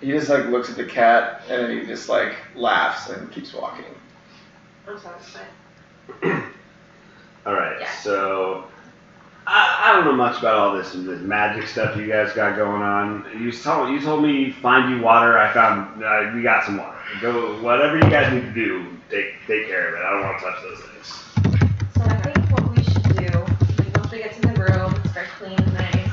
he just like looks at the cat and then he just like laughs and keeps walking. I'm satisfied. Alright, Yeah. so I don't know much about all this magic stuff you guys got going on. You told me find you water. I found we got some water. Go whatever you guys need to do. Take care of it. I don't want to touch those things. So I think what we should do, once we get to the room, start cleaning nice,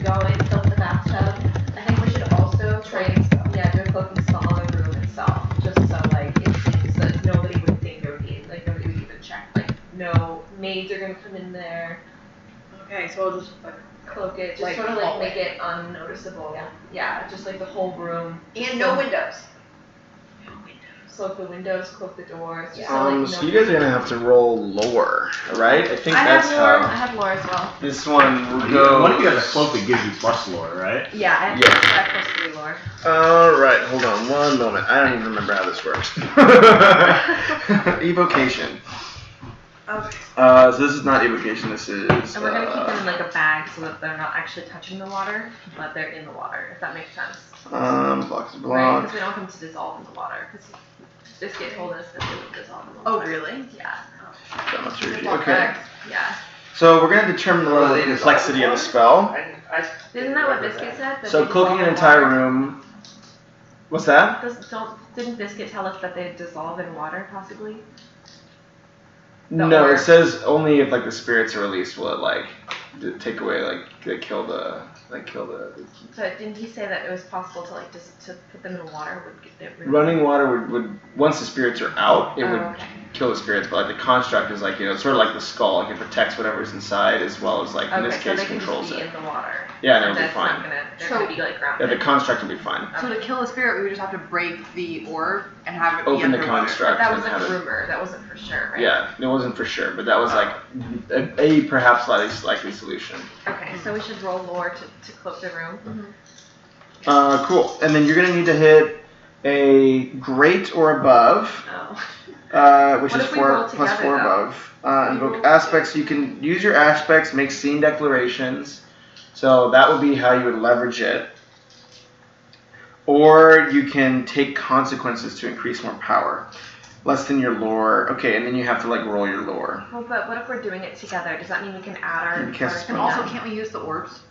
go in, fill the bathtub. I think we should also try and do a cloaking spell on the room itself, just so like it seems that nobody would think there would be nobody would even check. Like no maids are gonna come in there. Okay, so we'll just like Cloak it, just Like sort of like hallway. make it unnoticeable. Yeah, just like the whole room. and no windows. Cloak the windows, cloak the doors. Just So you guys are gonna have to roll lore, right? I think I that's have lore. I how have lore as well. this one will One go. of you has a cloak that gives you plus lore, right? Yeah, I have Yeah. +3 lore. Alright, hold on one moment. I don't even remember how this works. Evocation. Okay. So this is not evocation, this is. And we're gonna keep them in like a bag so that they're not actually touching the water, but they're in the water, if that makes sense. Blocks of Right, block. because we don't want them to dissolve in the water. Because Biscuit told us that they would dissolve in the Oh, water. really? Yeah. Dramaturgy. Block Okay. bags. Yeah. So we're gonna determine the level of complexity of the spell. Isn't that what Biscuit said? That So they cloaking dissolve an in entire water? room. What's that? Didn't Biscuit tell us that they dissolve in water, possibly? The No, orb. it says only if like the spirits are released will it like take away kill the. But didn't he say that it was possible to like just to put them in water would get rid of Running water would once the spirits are out, it would okay. kill the spirits. But like the construct is like it's sort of like the skull, like it protects whatever's inside as well as like in this so case they can controls just be it. in the water. Yeah, and So it'll be that's fine. not gonna, they're So- gonna be like Yeah, grounded. the construct will be fine. So to kill a spirit, we would just have to break the orb and have it be Open the underwater. construct But that and was have like it. rumor. That wasn't for sure, right? Yeah, it wasn't for sure, but that was like a perhaps likely solution. Okay, so we should roll lore to cloak the room. Cool. And then you're gonna need to hit a great or above, Oh. which What is if we roll plus together, 4 though? above. We Invoke roll aspects. You can use your aspects, make scene declarations. So that would be how you would leverage it. Or you can take consequences to increase more power. Less than your lore. Okay, and then you have to like roll your lore. Well, but what if we're doing it together? Does that mean we can add our? You can cast a spell. And also, can't we use the orbs?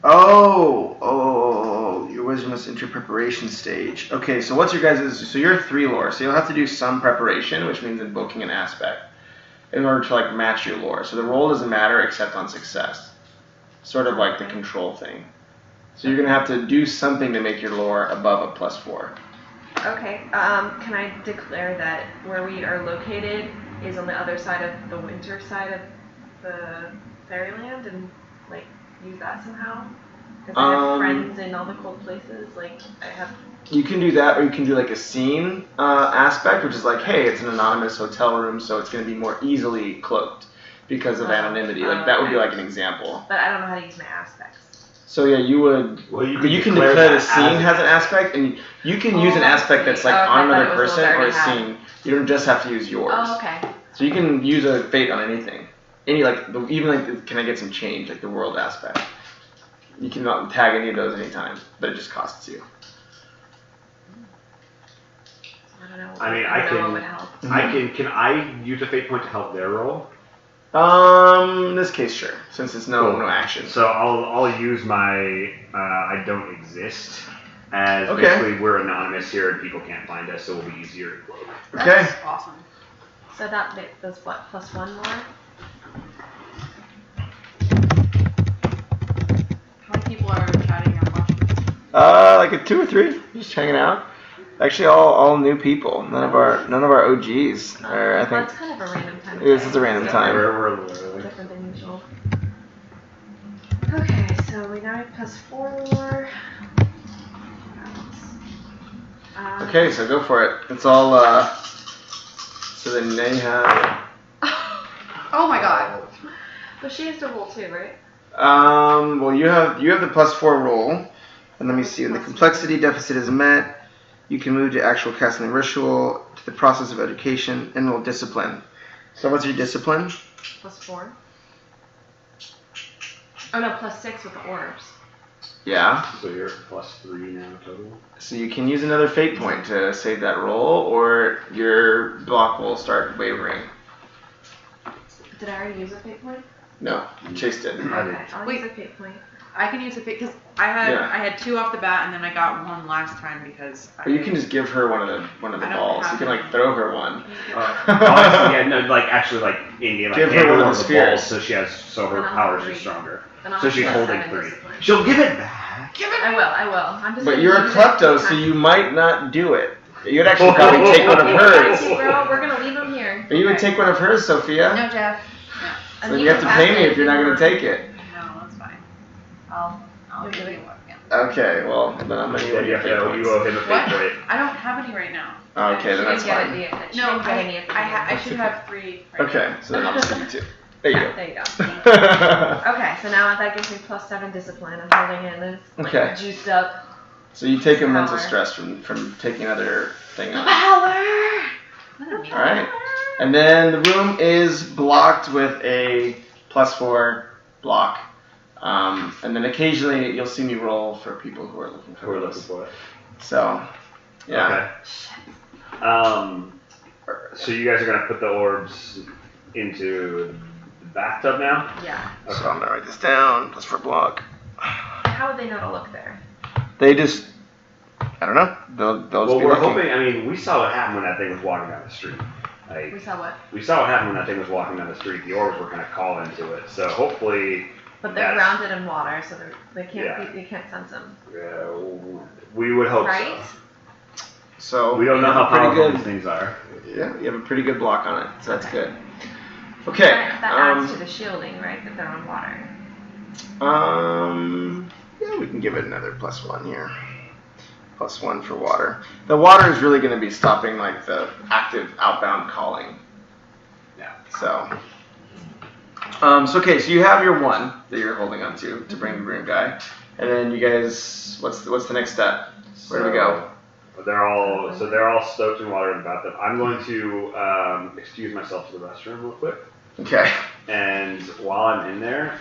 Oh, your wisdom must enter preparation stage. Okay, so what's your guys', so you're 3 lore, so you'll have to do some preparation, which means invoking an aspect, in order to like match your lore. So the roll doesn't matter except on success. Sort of like the control thing. So you're gonna have to do something to make your lore above a plus 4. Okay. Can I declare that where we are located is on the other side of the winter side of the fairyland, and like use that somehow? Because I have friends in all the cold places. Like I have. You can do that, or you can do like a scene aspect, which is like, hey, it's an anonymous hotel room, so it's going to be more easily cloaked because of anonymity. Like that would be like an example. But I don't know how to use my aspects. So yeah, you would. Well, You can declare the scene has an aspect, and you can use an aspect that's like on another person or a scene. You don't just have to use yours. Oh, okay. So you can use a fate on anything. Any like even like can I get some change, like the world aspect. You can not tag any of those anytime, but it just costs you. I don't know. I mean, I don't know what would help. Can I use a fate point to help their roll? In this case, sure, since it's no action. So I'll use my I don't exist as Okay. basically we're anonymous here and people can't find us, so it'll be easier to cloak. Okay. That's awesome. So that does what, +1 more? How many people are chatting or watching? Like a 2 or 3, just hanging out. Actually, all new people. None of our OGs. Or I Well, think it's kind of a random time. this is a random time. We're Different than usual. Okay, so we now have +4 more. Okay, so go for it. It's all. So then now you have. Oh my god. But she has to roll too, right? Well, you have the +4 roll, and let me see. When the complexity deficit is met, you can move to actual casting the ritual, to the process of education, and roll discipline. So what's your discipline? +4. Oh no, +6 with the orbs. Yeah. So you're +3 now total. So you can use another fate point to save that roll, or your block will start wavering. Did I already use a fate point? No, Chase didn't. Okay, I'll Wait. use a fate point. I can use a fate because I had 2 off the bat and then I got 1 last time because. Or you can just give her one of the I don't balls. You have can it. like throw her one. Yeah, no, like actually, like in game, like Give her hand one her of the the spheres. balls, so her Then I'll powers have are 3. stronger. Then I'll So have she's holding +7 3. discipline. She'll give it back. Give it. I will. I'm just. But gonna you're a use it klepto, so time. you might not do it. You'd actually probably take one of hers. Girl, we're gonna leave them here. But you would take one of hers, Sophia. No, Jeff. So you have to pay me if you're not going to take it. No, that's fine. I'll You'll give do you it. one. Yeah. Okay, well, then I'm going to Yeah, need you have to. You owe him a fate What? point. I don't have any right now. Okay, then that's She didn't fine. get it. She No, didn't get any at the I beginning. should have 3. Right Okay, so then I'll just give you 2. There you There you go. go. Okay, so now that gives me +7 discipline. I'm holding it and it's like Okay. juiced up. So you take a mental Power. stress from taking another thing on. Power! Alright. And then the room is blocked with a +4 block. And then occasionally you'll see me roll for people who are looking for We're looking those. for it. So, yeah. Okay. So you guys are gonna put the orbs into the bathtub now? Yeah. So I'm gonna write this down. +4 block. How would they know to look there? They just, I don't know. They'll just Well, be we're looking. hoping. I mean, we saw what happened when that thing was walking down the street. We Like, saw what? we saw what happened when that thing was walking down the street. The orbs were gonna call into it. So hopefully, But they're That's- grounded in water, so they can't Yeah. they can't sense them. we would hope Right? So so. We don't know you how have a pretty powerful good. these things are. Yeah, you have a pretty good block on it, so that's Okay. good. Okay. That adds to the shielding, right? That they're on water. Yeah, we can give it another +1 here. +1 for water. The water is really going to be stopping like the active outbound calling. Yeah. So. So okay, so you have your 1 that you're holding on to bring the room guy. And then you guys, what's the next step? Where do we go? They're all soaked in water in the bathtub. I'm going to excuse myself to the restroom real quick. Okay. And while I'm in there,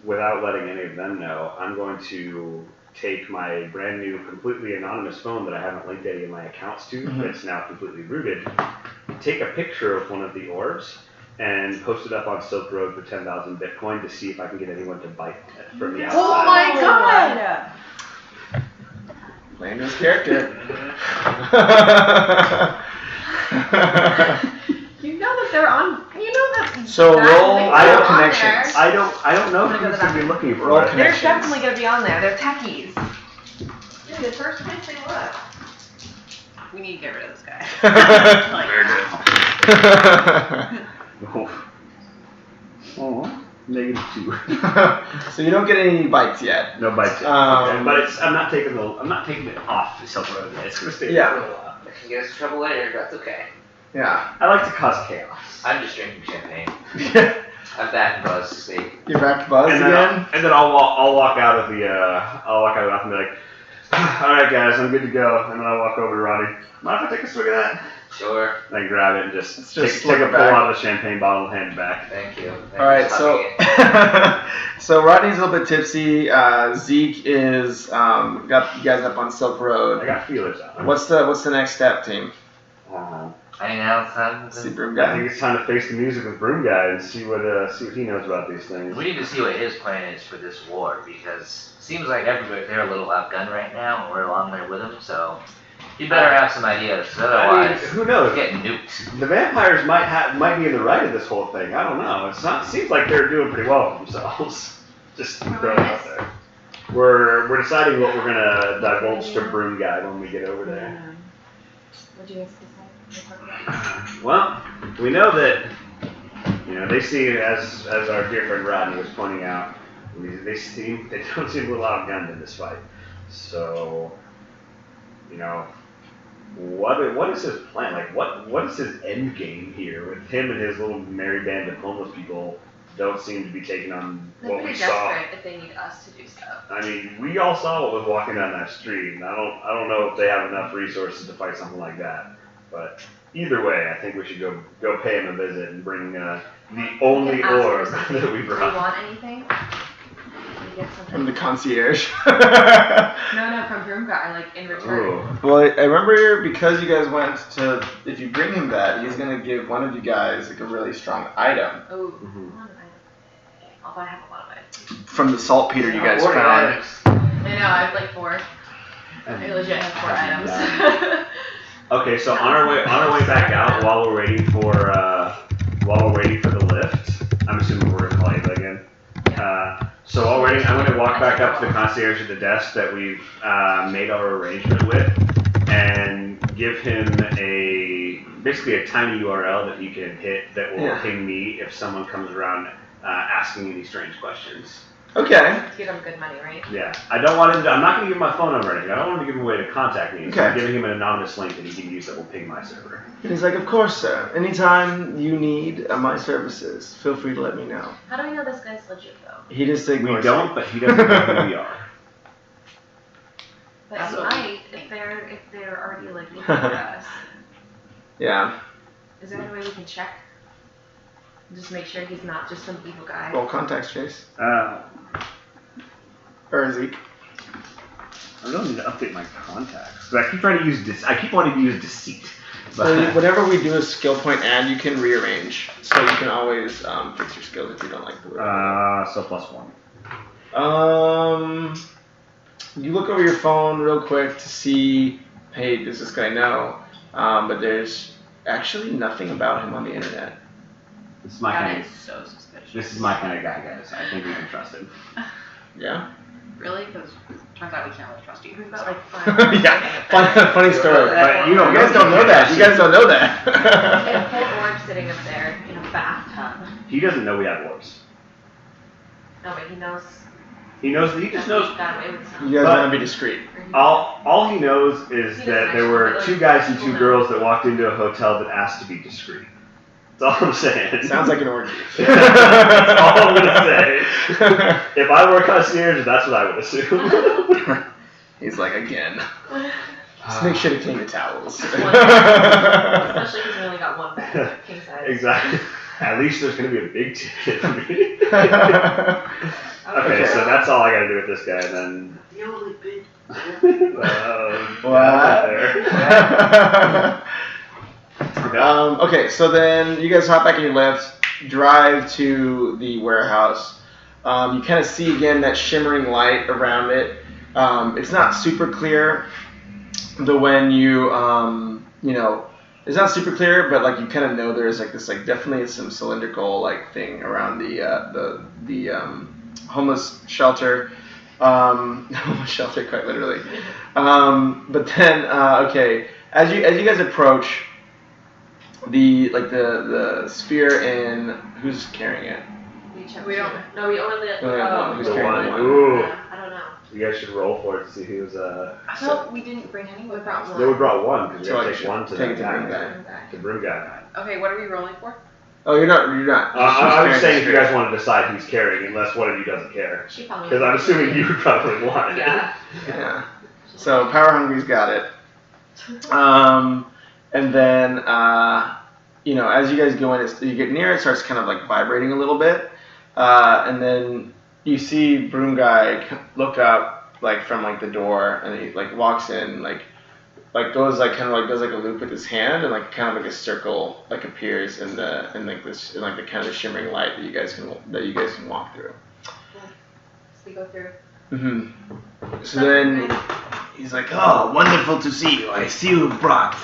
without letting any of them know, I'm going to take my brand new, completely anonymous phone that I haven't linked any of my accounts to, that's now completely rooted, take a picture of one of the orbs, and post it up on Silk Road for 10,000 Bitcoin to see if I can get anyone to bite it from the outside. Oh my god! Landon's character. You know that they're on. You know that. So that roll they're on connections. there. I don't know who's going to be looking for Roll it. They're connections. definitely gonna be on there. They're techies. Yeah, the first place they look. We need to get rid of this guy. Oh, -2. So you don't get any bites yet. No bites yet. Okay. But I'm not taking it off the Silk Road. It's going to stay there for a while. That can get us in trouble later, that's okay. Yeah. I like to cause chaos. I'm just drinking champagne. I'm back in Buzz State. You're back to Buzz again? And then I'll walk out of the bathroom and be like, all right guys, I'm good to go. And then I'll walk over to Roddy. Mind if I take a swig of that? Sure. And I grab it and just take slip a it pull back. out of the champagne bottle and hand it back. Thank you. All right, so so Rodney's a little bit tipsy. Zeke is got you guys up on Silk I Road. got feelers out. What's the next step, team? I think now it's time See to... Broom I Guy. think it's time to face the music with Broom Guy and see what he knows about these things. We need to see what his plan is for this war, because it seems like everybody, they're a little outgunned right now, and we're along there with them, so you better have some ideas, 'cause otherwise, who knows? we're getting nuked. The vampires might be in the right of this whole thing. I don't know. Seems like they're doing pretty well for themselves. Just throwing it out there. We're deciding what we're gonna divulge to Broom Guy when we get over there. What do you guys decide? Well, we know that they see, as our dear friend Rodney was pointing out, they don't seem a little outgunned in this fight. So, what is his plan? Like, what is his end game here with him and his little merry band of homeless people? Don't seem to be taking on They're what we pretty saw. desperate if they need us to do stuff. I mean, we all saw what was walking down that street, and I don't know if they have enough resources to fight something like that. But either way, I think we should go pay him a visit and bring the only orb that we Do you brought. want anything? Can you get something? From the concierge. No, from Broom Guy, like in return. Oh. Well, I remember because you guys went to. If you bring him that, he's gonna give one of you guys like a really strong item Oh, Mhm. Although I have a lot of it. from the saltpeter you guys 40 found. items. I know, I have like 4. I legit have 4 items. Okay, so on our way back out, while we're waiting for the lift, I'm assuming we're gonna call you again. So while waiting, I'm gonna walk back up to the concierge at the desk that we've made our arrangement with, and give him basically a tiny URL that he can hit that will ping me if someone comes around asking any strange questions. Okay. Give him good money, right? Yeah, I don't want him to, I'm not going to give him my phone number or anything. I don't want to give him a way to contact me. So Okay. I'm giving him an anonymous link that he can use that will ping my server. And he's like, of course, sir. Anytime you need my services, feel free to let me know. How do we know this guy's legit though? He just We ignores don't, but he doesn't know who we are. But That's he what we might think. if they're already like looking at us. Yeah. Is there any way we can check? Just make sure he's not just some evil guy. Roll contacts, Chase. Or Zeke. I really need to update my contacts. Because I keep trying to use I keep wanting to use deceit. So whenever we do a skill point add, you can rearrange. So you can always fix your skills if you don't like the way. So +1. You look over your phone real quick to see, hey, does this guy know? But there's actually nothing about him on the internet. This is my That kind is so suspicious. This is my kind of guy, guys. I think we can trust him. Yeah? Really? Because turns out we can't really trust you. We've got like 5. Yeah. Funny story. But You guys don't know that. You guys don't know that. A whole orb sitting up there in a bathtub. He doesn't know we have orbs. No, but he knows. He just knows. Got away with something. You guys But- want to be discreet. Or he- All he knows is He that doesn't there were actually 2 know. guys and 2 People girls that walked into a hotel that asked to be discreet. That's all I'm saying. Sounds like an orgy. That's all I'm gonna say. If I were a concierge, that's what I would assume. He's like, again. Just make sure to clean the towels. Especially because we only got one bed, king size. Exactly. At least there's gonna be a big ticket for me. Okay, so that's all I gotta do with this guy, and then. The only big. Okay, so then you guys hop back in your lift, drive to the warehouse. You kind of see again that shimmering light around it. It's not super clear, but when you it's not super clear, but like you kind of know there's like this like definitely some cylindrical like thing around the homeless shelter. Homeless shelter, quite literally. But then okay, as you guys approach the sphere in who's carrying it? We don't. No, we only. Who's carrying the one? Ooh. I don't know. You guys should roll for it to see who's No, we didn't bring any. We brought one. No, we brought one because we So gotta I take one to take the it to guy. bring guy. The broom guy. Okay, what are we rolling for? Oh, you're not. I was saying if you guys want to decide who's carrying, unless one of you doesn't care. She probably. Because I'm assuming you would probably want it. Yeah. Yeah. So Power Hungry's got it. And then as you guys go in, you get near, it starts kind of like vibrating a little bit, and then you see Broom Guy look up like from like the door, and he like walks in, like goes like kind of like does like a loop with his hand, and like kind of like a circle like appears in the kind of the shimmering light that you guys can walk through. So we go through. Mm-hmm. So then he's like, "Oh, wonderful to see you. I see you brought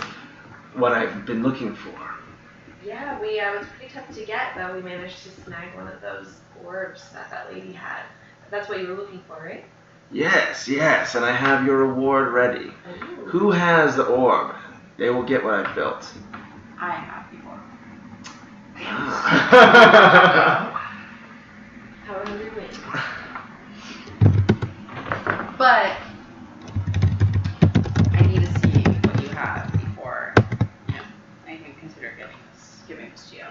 what I've been looking for." Yeah, we it was pretty tough to get, but we managed to snag one of those orbs that lady had. That's what you were looking for, right? Yes, and I have your reward ready. Ooh. Who has the orb? They will get what I've built. I have before. Power Hungry wins. But I need to see what you have before I can consider giving this to you.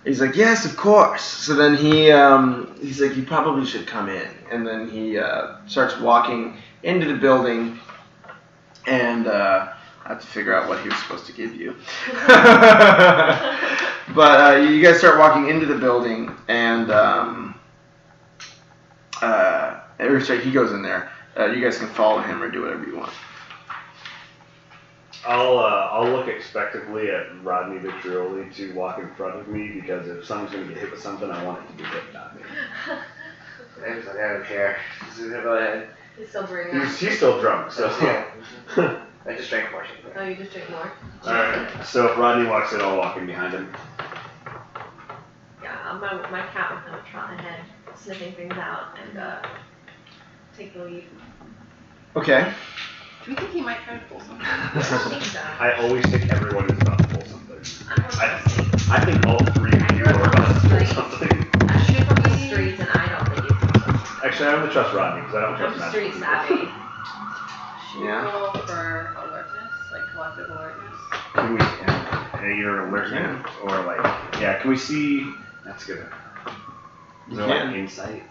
He's like, yes, of course. So then he's like, you probably should come in. And then he starts walking into the building, and I have to figure out what he was supposed to give you. But you guys start walking into the building, and he goes in there. You guys can follow him or do whatever you want. I'll look expectantly at Rodney Vitrioli to walk in front of me, because if someone's going to get hit with something, I want it to be hit, not me. I don't care. Go ahead. He's still bringing up. He's still drunk, so Yeah. I just drank more. Oh, you just drink more? Alright, so if Rodney walks in, I'll walk in behind him. Yeah, my cat will kind of trot ahead, sniffing things out, and take the lead. Okay. Do we think he might try to pull something? I think so. I always think everyone is about to pull something. I I think all three of you are about to pull something. shoot from the streets, and I don't think he's Actually, I don't trust Rodney, because I don't trust I'm magic street people. savvy. Should we roll for alertness, like collective alertness? Can we either alertness or like, can we see? That's good. Is there like insight?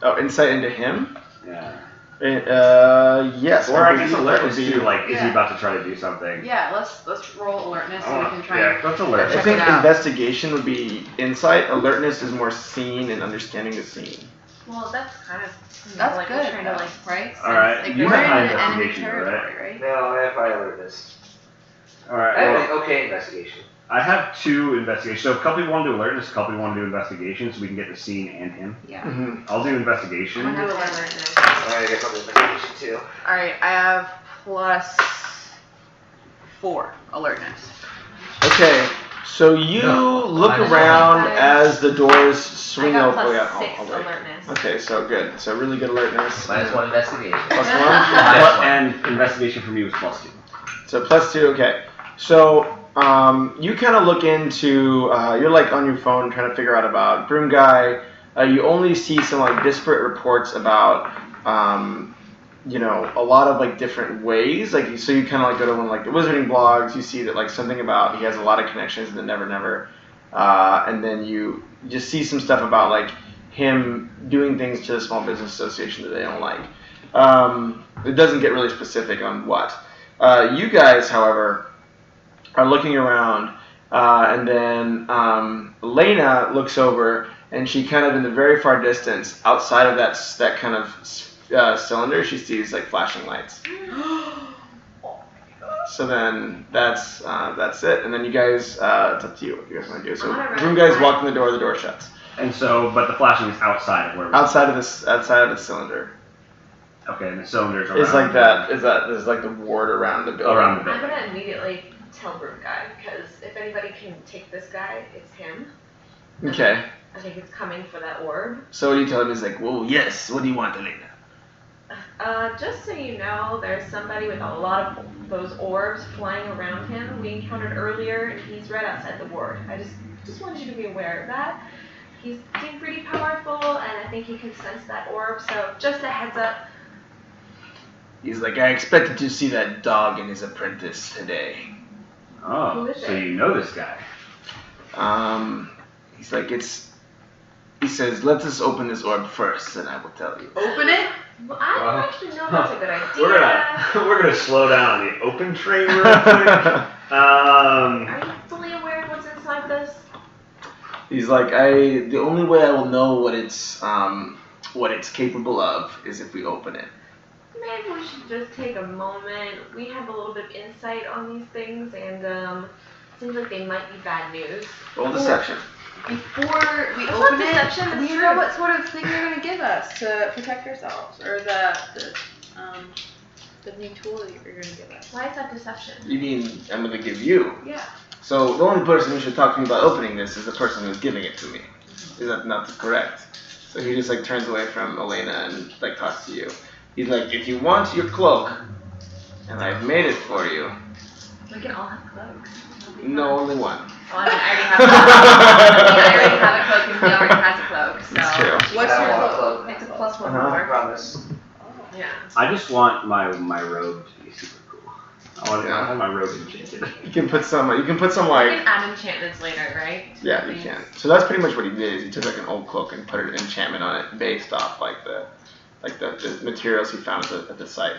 Oh, insight into him? Yeah. Yes. Or I guess alertness would be too, like, is he about to try to do something? Yeah, let's roll alertness so we can try Yeah, let's alert. I check think it out. investigation would be insight. Alertness is more seeing and understanding the scene. Well, that's kind of That's like good, we're trying to like right? Alright, Like, you we're have in high an enemy investigation, territory, right? No, if I alert this. Alright, I have well, an okay investigation. I have 2 investigations. So a couple people want to do alertness, a couple people want to do investigation, so we can get the scene and him. Yeah. Mm-hmm. I'll do investigation. I'm gonna do alertness. Alright, I guess I'll do investigation too. Alright, I have +4 alertness. Okay, so you look minus around one. as the doors I swing got open. +6 I'll wait. alertness. Okay, so good. So really good alertness. -1 investigation. Plus one? Minus one. And investigation from you is +2. So +2, okay. So you kind of look into, you're like on your phone trying to figure out about Broom Guy. You only see some like disparate reports about a lot of like different ways. Like so you kind of like go to one of like the wizarding blogs. You see that like something about he has a lot of connections in the Never Never, and then you just see some stuff about like him doing things to the Small Business Association that they don't like. It doesn't get really specific on what. You guys, however, are looking around, and then Elena looks over, and she kind of in the very far distance, outside of that kind of cylinder, she sees like flashing lights. So then that's it, and then you guys, it's up to you what you guys want to do. So room guys walk in the door shuts. And so, but the flashing is outside of where we're outside of the cylinder. Okay, and the cylinders around. It's like that. There's like the ward around the building. Around the building. I'm gonna immediately tell Broom Guy, because if anybody can take this guy, it's him. Okay. I think it's coming for that orb. So what do you tell him? He's like, whoa, yes. What do you want, Elena? Just so you know, there's somebody with a lot of those orbs flying around him we encountered earlier, and he's right outside the ward. I just wanted you to be aware of that. He's seemed pretty powerful, and I think he can sense that orb, so just a heads up. He's like, I expected to see that dog and his apprentice today. Oh, Who is so it? you know this guy. He's like, he says, let us open this orb first, and I will tell you. Open it? Well, I don't actually know if that's a good idea. We're gonna slow down on the open train real quick. Are you fully aware of what's inside this? He's like, the only way I will know what it's capable of is if we open it. Maybe we should just take a moment. We have a little bit of insight on these things, and it seems like they might be bad news. Roll deception. Before we That's open not deception, it, that's we true. know what sort of thing they're gonna give us to protect ourselves, or the new tool that you're gonna give us. Why is that deception? You mean I'm going to give you? Yeah. So the only person who should talk to me about opening this is the person who's giving it to me. Is that not correct? So he just like turns away from Elena and like talks to you. He's like, if you want your cloak, and I've made it for you. We can all have cloaks. No, only one. Well, I already have a cloak, and he already has a cloak, so. That's true. What's I your want a cloak? cloak. It's a plus one Uh-huh. I more. promise. Yeah. I just want my robe to be super cool. I want Yeah. my robe enchanted. You can put some We like, can add enchantments later, right? yeah, you can. So that's pretty much what he did. Is he took like an old cloak and put an enchantment on it based off like the materials he found at the site.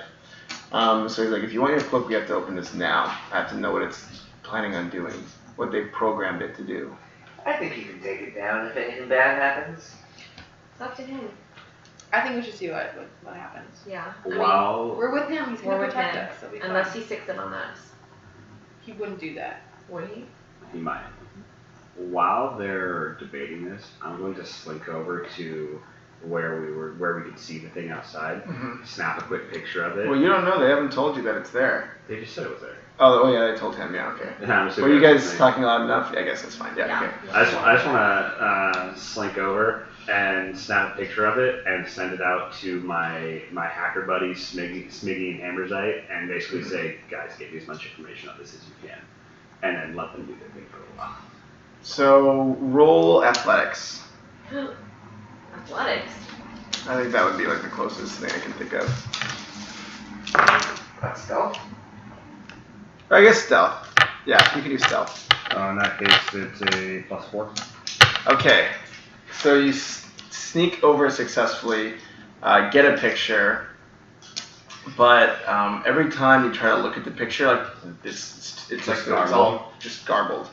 So he's like, if you want your cloak, we have to open this now. I have to know what it's planning on doing, what they programmed it to do. I think you can take it down if anything bad happens. It's up to him. I think we should see what happens. Yeah. Wow. We're with him. He's We're gonna with protect him. us. It'll be Unless fine. he sicks it on us. He wouldn't do that. Would he? He might. While they're debating this, I'm going to slink over to where we could see the thing outside. Mm-hmm. Snap a quick picture of it. Well, you don't know. They haven't told you that it's there. They just said it was there. Oh yeah, they told him. Yeah, okay. And I'm Were assuming you that's guys the thing. talking loud enough? Yeah, I guess that's fine. Yeah, okay. I just want to slink over and snap a picture of it and send it out to my hacker buddies, Smiggy and Hammerzite, and basically say, guys, get me as much information on this as you can, and then let them do their thing for a while. So roll athletics. Athletics. I think that would be like the closest thing I can think of. That's stealth. Or I guess stealth. Yeah, you can do stealth. In that case, it's a +4. Okay, so you sneak over successfully, get a picture, but every time you try to look at the picture, like it's like it's all just garbled.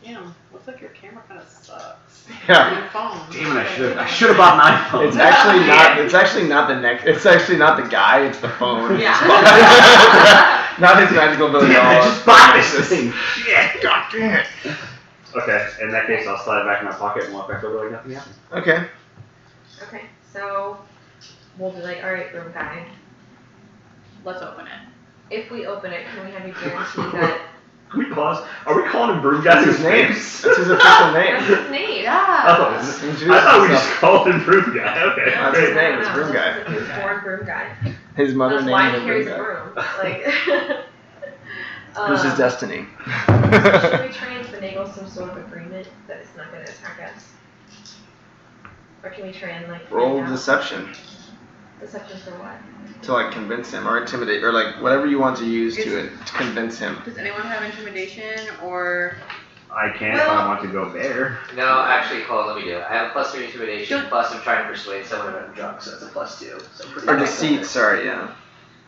Damn, looks like your camera kind of sucks. Yeah. Your phone. Damn it! I should have bought an iPhone. It's actually not. It's actually not the neck. It's actually not the guy. It's the phone. Yeah. Not his magical ability. Damn, at all. I just bought this thing. Shit! God damn it! Okay, in that case, I'll slide it back in my pocket and walk back over like nothing happened. Okay. Okay, so we'll be like, alright, Broom Guy. Let's open it. If we open it, can we have you guarantee that Are we calling him Broom Guy? That's his name. That's his official name. that's his name? Yeah. Oh, Introduce I thought we yourself. just called him Broom Guy. Okay. That's his name. It's No, Broom this Guy. is- He was born Broom Guy. His mother That's named why he him carries Broom a Guy. broom. Like, It was his destiny. should we try and finagle some sort of agreement that it's not going to attack us? Or can we try and like Roll find out? deception. Deception for what? To like convince him or intimidate or like whatever you want to use to convince him. Does anyone have intimidation or? I can if I want to go there. No, actually, hold on, let me do it. I have a +3 intimidation, plus I'm trying to persuade someone I'm drunk, so that's a +2. So pretty Or nice. deceit, sorry, yeah.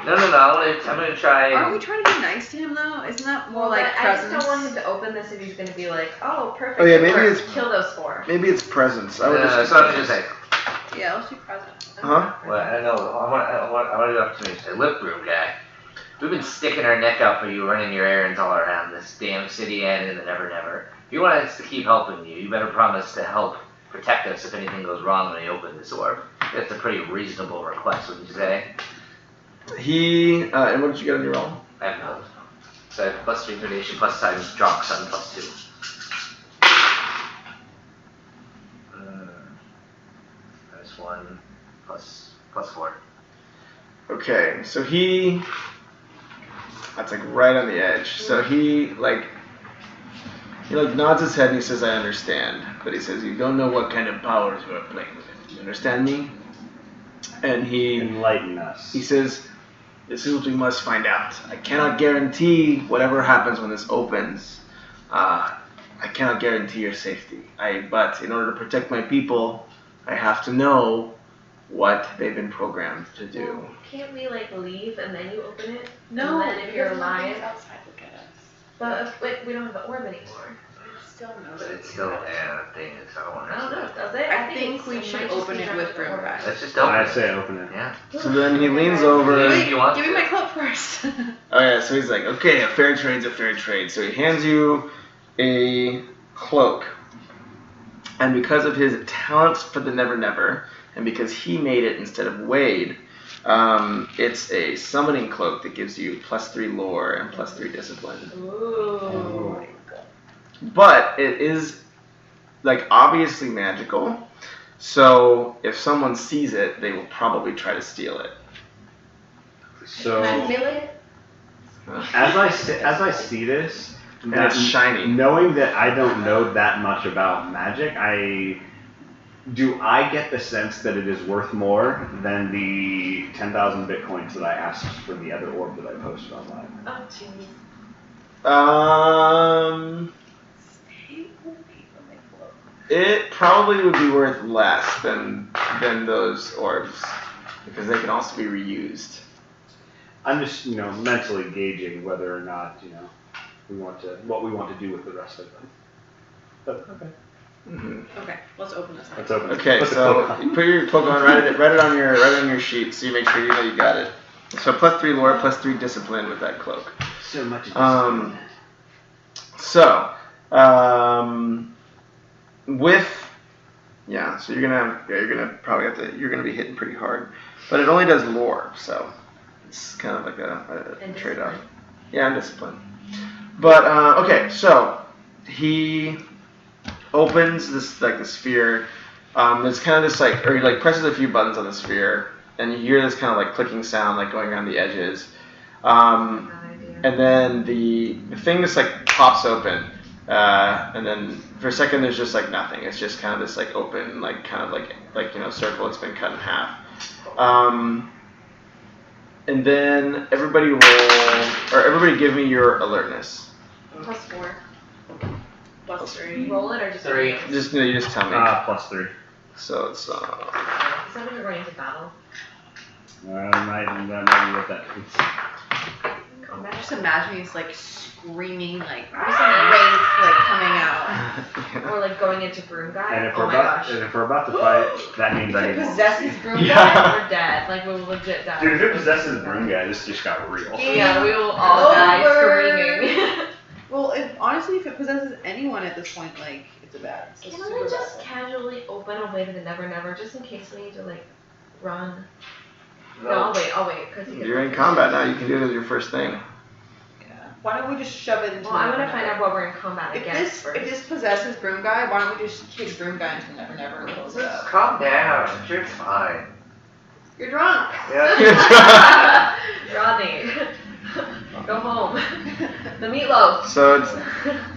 No, I'm gonna try. Aren't we trying to be nice to him though? Isn't that more like I presence? just don't want him to open this if he's gonna be like, oh, perfect. Oh, yeah, maybe or it's- kill those 4. Maybe it's presence. I would No, just so I'm gonna say. Yeah, let's do present. Huh? Well, I know. I want to go up to me and say, look, Broom Guy, we've been sticking our neck out for you, running your errands all around this damn city and in the Never Never. If you want us to keep helping you, you better promise to help protect us if anything goes wrong when you open this orb. That's a pretty reasonable request, wouldn't you say? He, and what did you get on your roll? I have no. So I have +3 intimidation, plus times drunk, so I'm +2. -1, +4. Okay, so that's like right on the edge. So he nods his head and he says, I understand. But he says, you don't know what kind of powers you are playing with. You understand me? And he Enlighten us. says, this is what we must find out. I cannot guarantee whatever happens when this opens. I cannot guarantee your safety. But in order to protect my people, I have to know what they've been programmed to do. Well, can't we like leave and then you open it? No, And then if you're because alive. nothing's outside. Look at us. But if we don't have the orb anymore. Still no. But it's still that thing. I don't want I don't know. to. Does it? I think it's- we it should might just open be it done with the Broom orb. Guy. Let's just open I it. say open it. Yeah. So then he leans over. If you want Give to. me my cloak first. Oh yeah, so he's like, okay, a fair trade's a fair trade. So he hands you a cloak. And because of his talents for the Never Never, and because he made it instead of Wade, it's a summoning cloak that gives you +3 lore and +3 discipline. Ooh. But it is like obviously magical. So if someone sees it, they will probably try to steal it. So Can I feel it? as I see this, And it's shiny. knowing that I don't know that much about magic, I get the sense that it is worth more than the 10,000 bitcoins that I asked for the other orb that I posted online. Oh, jeez. It probably would be worth less than those orbs because they can also be reused. I'm just, mentally gauging whether or not, what we want to do with the rest of them. But okay. Mm-hmm. Okay, let's open this. Let's open it. Okay, Put the so cloak on. you put your cloak on, write it on your sheet, so you make sure you know you got it. So +3 lore, +3 discipline with that cloak. So much. So you're gonna be hitting pretty hard, but it only does lore, so it's kind of like a And trade-off. discipline. Yeah, and discipline. But okay, so he opens this the sphere. It's kind of just or he presses a few buttons on the sphere, and you hear this kind of clicking sound going around the edges. No idea. And then the thing just pops open, and then for a second there's just nothing. It's just kind of this open circle. It's been cut in half. And then everybody give me your alertness. +4. +3. Roll it or just 3. open it? You just tell me. +3. So it's Is that when you're going into battle? That might be what that means. Combat? Just imagine he's screaming wraith Or coming out. Or going into Broom Guy? And if Oh we're my about gosh. and if we're about to fight, that means I If need it more. possesses Broom Yeah. Guy. We're dead. We will legit die. Dude, if it possesses Broom Guy, this just got real. Yeah, we will all die Over. screaming. Well, honestly, if it possesses anyone at this point, it's a bad. It's a Can super we just bad. casually open a way to the Never Never just in case we need to run? No, I'll wait. Cause You're in combat now. You can do it as your first thing. Yeah. Why don't we just shove it into? Well, I'm the gonna Never find Never? out what we're in combat If against first. this possesses Broom Guy, why don't we just kick Broom Guy into the Never Never and close it Just up? calm down. I'm sure it's fine. You're drunk. Yeah. Rodney, go home. The meatloaf.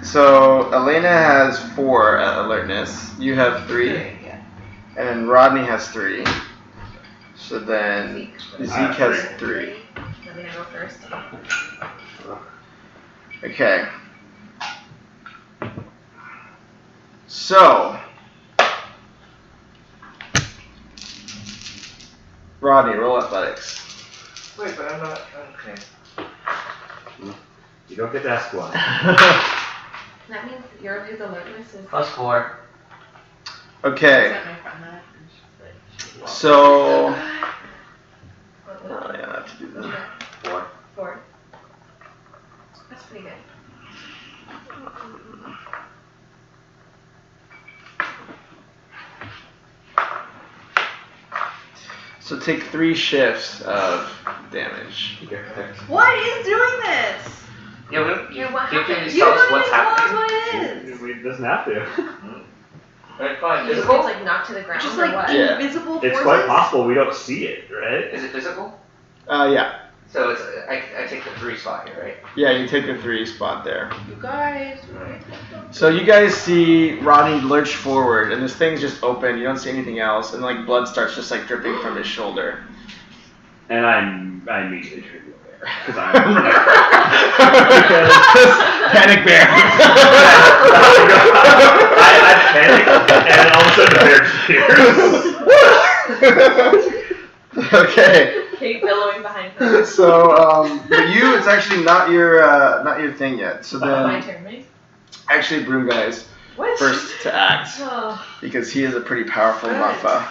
So Elena has 4 at alertness. You have 3, Yeah. and Rodney has 3. So then Zeke have has 3. Let me go first. Okay. So, Rodney, roll athletics. Wait, but I'm not. Okay. You don't get to ask why. That means your lose alertness is. +4. Okay. Sent my friend that. So, oh yeah, I have to do that. 4. 4. That's pretty good. So take 3 shifts of damage. What is doing this? Yeah, we don't. Yeah, what Can you happened? just You tell us don't what's even tell us happening? what it is. It doesn't have to. Alright, fine. You just Physical? get like knocked to the ground Just or like what? Yeah. invisible forces? It's quite possible we don't see it, right? Is it physical? Yeah. So it's I take the 3 spot here, right? Yeah, you take the 3 spot there. You guys. So you guys see Rodney lurch forward, and this thing's just open. You don't see anything else, and like blood starts just like dripping from his shoulder. And I immediately trigger there because I'm Panic bear. I panic, and all of a sudden the bear disappears. Okay. Kate billowing behind her. So, but you, it's actually not your thing yet. So My then, turn, right? actually, Broom Guy's What? first to act Oh, because he is a pretty powerful Good. muffa.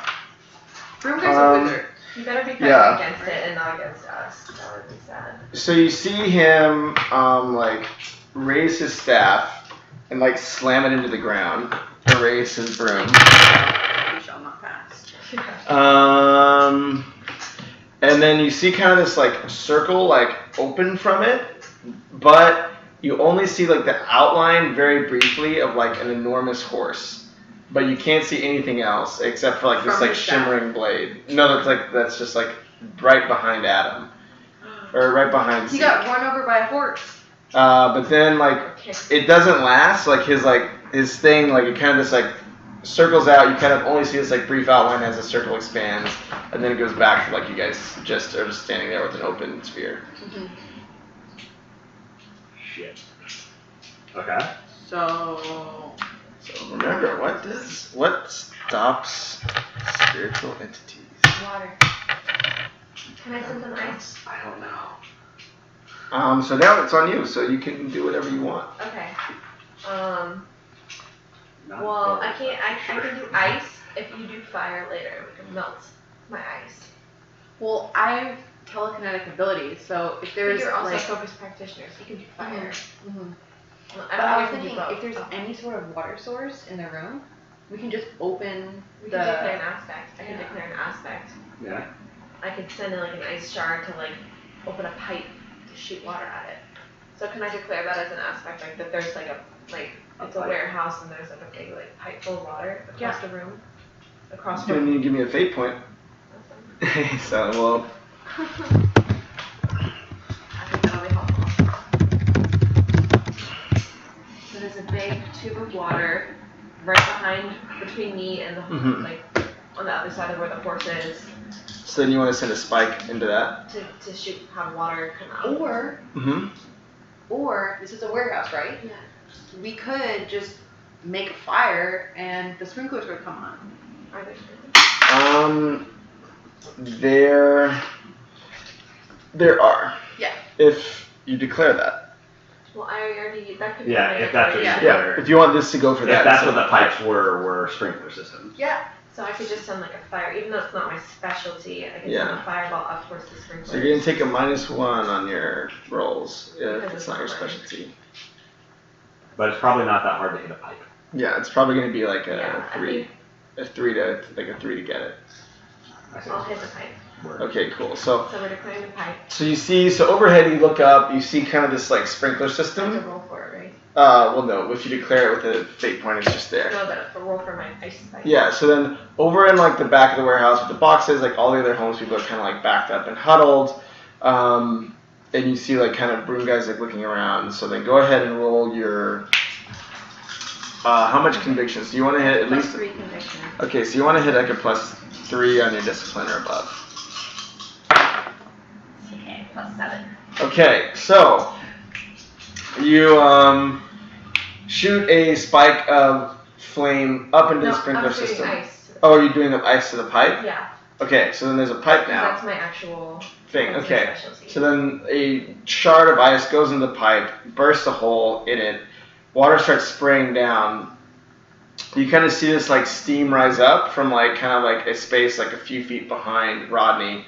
Broom guy's a wizard. you better be fighting Yeah. against it and not against us. That would be sad. So you see him like raise his staff and like slam it into the ground, erase his broom. You shall not pass. And then you see kind of this like circle like open from it, but you only see like the outline very briefly of like an enormous horse. But you can't see anything else except for like this From like his staff. shimmering blade. No, that's just like right behind Adam. Or right behind He Zeke. got run over by a horse. But then like it doesn't last. Like his thing like it kind of just like circles out. You kind of only see this like brief outline as the circle expands, and then it goes back to like you guys just are just standing there with an open sphere. Shit. Okay. So. So remember, what stops spiritual entities? Water. Can I send some ice? I don't know. So now it's on you. So you can do whatever you want. Okay. Not Well, I very can't. I can do ice if you do fire later. We can melt my ice. Well, I have telekinetic abilities, so if But there's you're also like. a focused practitioner, so you can do fire. Mhm. Well, But I know was if you can do thinking both. if there's any sort of water source in the room, we can just open We the. can declare an aspect. I can declare an aspect. Yeah. I could send in like an ice shard to like open a pipe to shoot water at it. So can I declare that as an aspect, like that there's like it's a pipe. warehouse and there's like a big like pipe full of water across the room, across You from. need to give me a fate point. So well, I think that'll be helpful. So there's a big tube of water right behind, between me and the Mhm. like on the other side of where the horse is, so then you want to send a spike into that. to shoot, have water come out. Or this is a warehouse, right? Yeah. We could just make a fire and the sprinklers would come on. Are there? There are. Yeah. If you declare that. Well, I already that could be. Yeah, my if that's what you declaration. declare. Yeah. If you want this to go for If that. that's so- what the pipes were sprinkler systems. Yeah. So I could just send like a fire, even though it's not my specialty. I could Yeah. send a fireball up towards the sprinklers. So you're gonna take a -1 on your rolls if Because it's it's not your not mine. specialty. But it's probably not that hard to hit a pipe. Yeah, it's probably gonna be like a Yeah, I 3, a 3 to get it. I say I'll hit the pipe. word. Okay, cool. So So we're declaring the pipe. so overhead you look up, you see kind of this like sprinkler I have to system. roll for it, right? Well no, if you declare it with a fate point, it's just there. No, but roll for my ice pipe. Yeah, so then over in like the back of the warehouse with the boxes, like all the other homeless people are kind of like backed up and huddled. And you see like kind of Broom Guys like looking around. So then go ahead and roll your, how much convictions? Do you want to hit at Plus least? 3 conviction. Okay, so you want to hit like a +3 on your discipline or above. Okay, so you shoot a spike of flame up into the sprinkler I'm shooting system. ice. Oh, are you doing the ice to the pipe? Yeah. Okay, so then there's a pipe now. That's my actual Thing. that's Okay, my specialty. so then a shard of ice goes in the pipe, bursts a hole in it, water starts spraying down. You kind of see this like steam rise up from like kind of like a space like a few feet behind Rodney,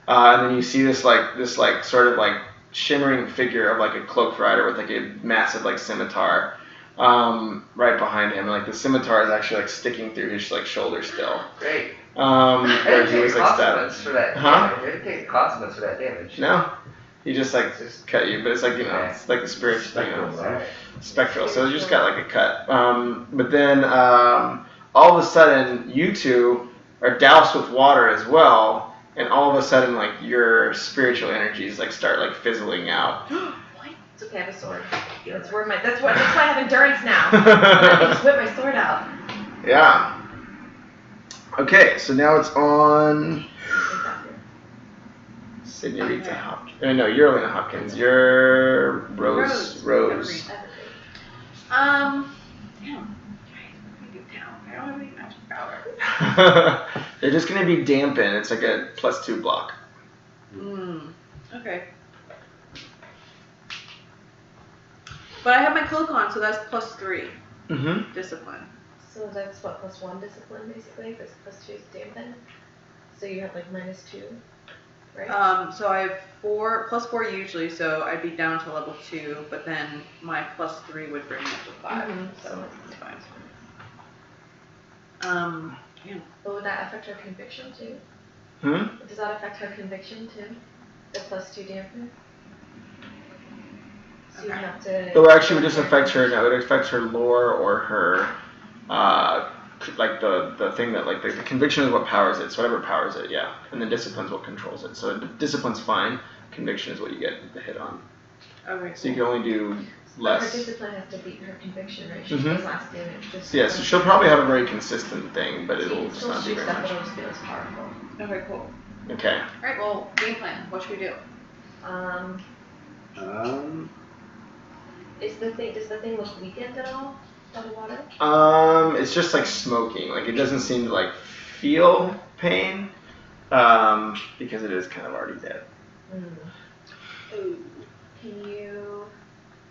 and then you see this sort of like shimmering figure of like a cloaked rider with like a massive like scimitar right behind him. Like the scimitar is actually like sticking through his like shoulder still. Great. Where he was like stabbed. For that Huh? damage. I didn't take the consequence for that damage. No, he just like cut you, but it's like it's like the spirit, Alright. spectral. So you just got like a cut. But then all of a sudden, you two are doused with water as well, and all of a sudden, like your spiritual energies like start like fizzling out. It's okay, I have a sword. That's why I have endurance now. I just whip my sword out. Yeah. Okay, so now it's on Senorita Hopkins. No, you're Elena Hopkins. You're Rose. Damn. I don't have any magic power. They're just gonna be dampened. It's like a +2 block. Okay. But I have my cloak on, so that's +3 Mm-hmm. discipline. So that's what, +1 discipline basically? If it's +2 is dampen. So you have like -2, right? So I have +4 usually, so I'd be down to level 2, but then my +3 would bring me up to 5. So it's fine. Yeah. But would that affect her conviction too? Does that affect her conviction too? The +2 dampen? So you have to. It actually would just affect her. No, it affects her lore or her, like the thing that like the conviction is what powers it. So whatever powers it, yeah. And then discipline's what controls it. So discipline's fine. Conviction is what you get the hit on. Okay. So you can only do But less. her discipline has to beat her conviction, right? She does last damage. Just Yeah, so she'll probably have a very consistent thing, but it'll just not do very much. It'll just be less powerful. Okay, cool. Okay. Alright, well, game plan. What should we do? Does the thing look weakened at all by the water? It's just like smoking. Like it doesn't seem to like feel pain, because it is kind of already dead. Ooh. Can you?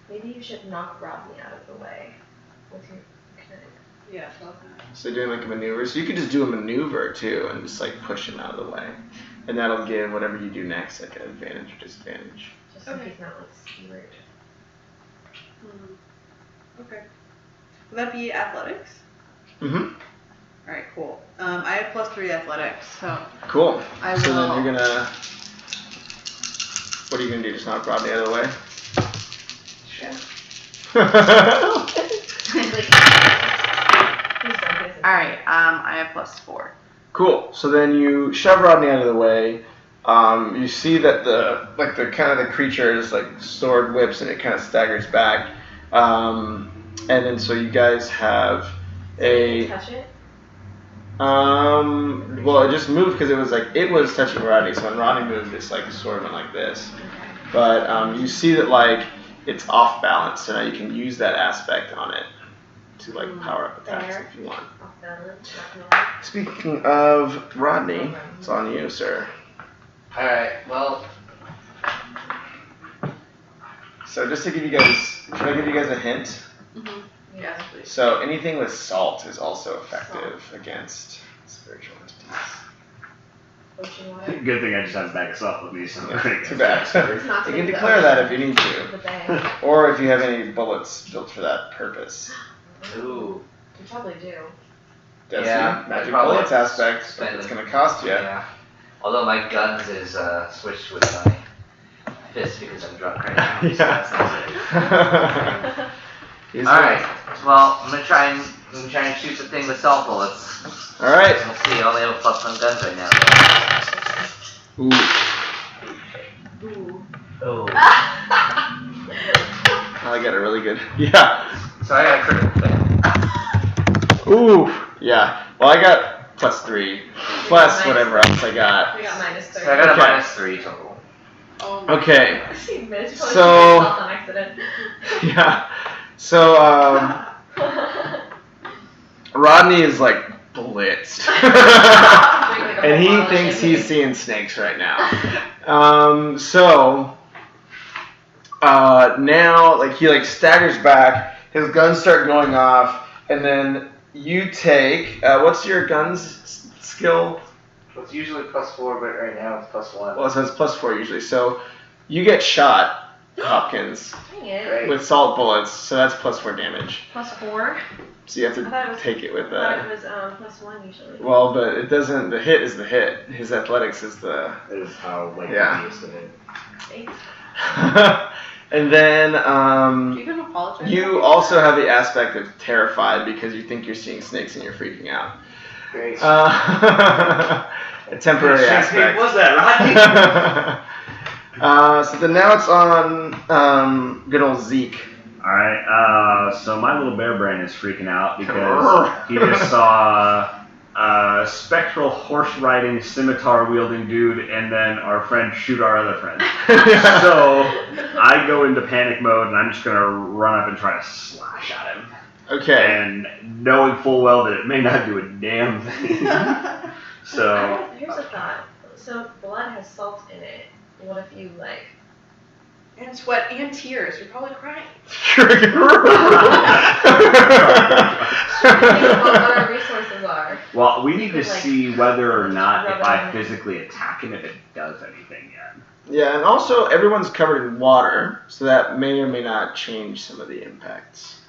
Maybe you should knock Rodney out of the way with your kinetic. Yeah, So doing like a maneuver. So you could just do a maneuver too and just like push him out of the way. And that'll give whatever you do next like an advantage or disadvantage. Just so he's not like skewered. Okay. Would that be athletics? Mm-hmm. Alright, cool. I have +3 athletics, so. Cool. I So will. then you're gonna. What are you gonna do? Just knock Rodney out of the way? Alright, I have +4. Cool. So then you shove Rodney out of the way. You see that the kind of the creature is like sword whips and it kind of staggers back. And then so you guys have a. Touch it? Well, it just moved because it was touching Rodney. So when Rodney moved, it's like sort of went like this. Okay. But you see that like it's off balance, so now you can use that aspect on it to like power up attacks There. if you want. Off balance. Not Speaking of Rodney, it's on you, sir. Alright, well, So just to give you guys, can I give you guys a hint? Yes, please. So anything with salt is also effective against spiritual entities. ocean water. Good thing I just have a bag of salt with me, so Too bad. It's not You to can the declare ocean. that if you need The to, bay. or if you have any bullets built for that purpose. ooh. You probably do. That's Yeah, the magic probably bullets aspect. spend It's it. going to cost you. Yeah. Although my guns is switched with my fist because I'm drunk right now. So that's not it. Alright, well, I'm gonna try and shoot the thing with salt bullets. All right. We'll see, I only have a +1 guns right now. Ooh, Ooh. Oh. I got a really good. Yeah. So I got a critical fail. Ooh, yeah. Well, I got +3, plus whatever else I got. We got -30. So I got a Okay. -3 total. Oh my Okay. She missed. So- Herself on accident. Yeah. So Rodney is like blitzed. And he thinks he's seeing snakes right now. Now, like, he, like, staggers back, his guns start going off, and then you take, what's your guns skill? It's usually +4, but right now it's +1. Well, so it's +4 usually, so you get shot, Hopkins, Dang it. Right. with salt bullets, so that's +4 damage. +4? So you have I thought it to was- take it with I thought that. it was +1 usually. Well, but it doesn't, the hit is the hit. His athletics is the... Is how like Yeah. he used to hit. Thanks. And then, You can apologize. you also have the aspect of terrified because you think you're seeing snakes and you're freaking out. Great. A temporary aspect. What's that, Rodney? So then now it's on good old Zeke. Alright, so my little bear brain is freaking out because he just saw a spectral horse riding, scimitar wielding dude and then our friend shoot our other friend. So I go into panic mode and I'm just gonna run up and try to slash at him. Okay. And knowing full well that it may not do a damn thing. So Here's a thought. So blood has salt in it. What if you like? And sweat and tears. You're probably crying. What our resources are. well, we need to Like, see whether or not rub if it I on. physically attack him if it does anything yet. Yeah, and also everyone's covered in water, so that may or may not change some of the impacts.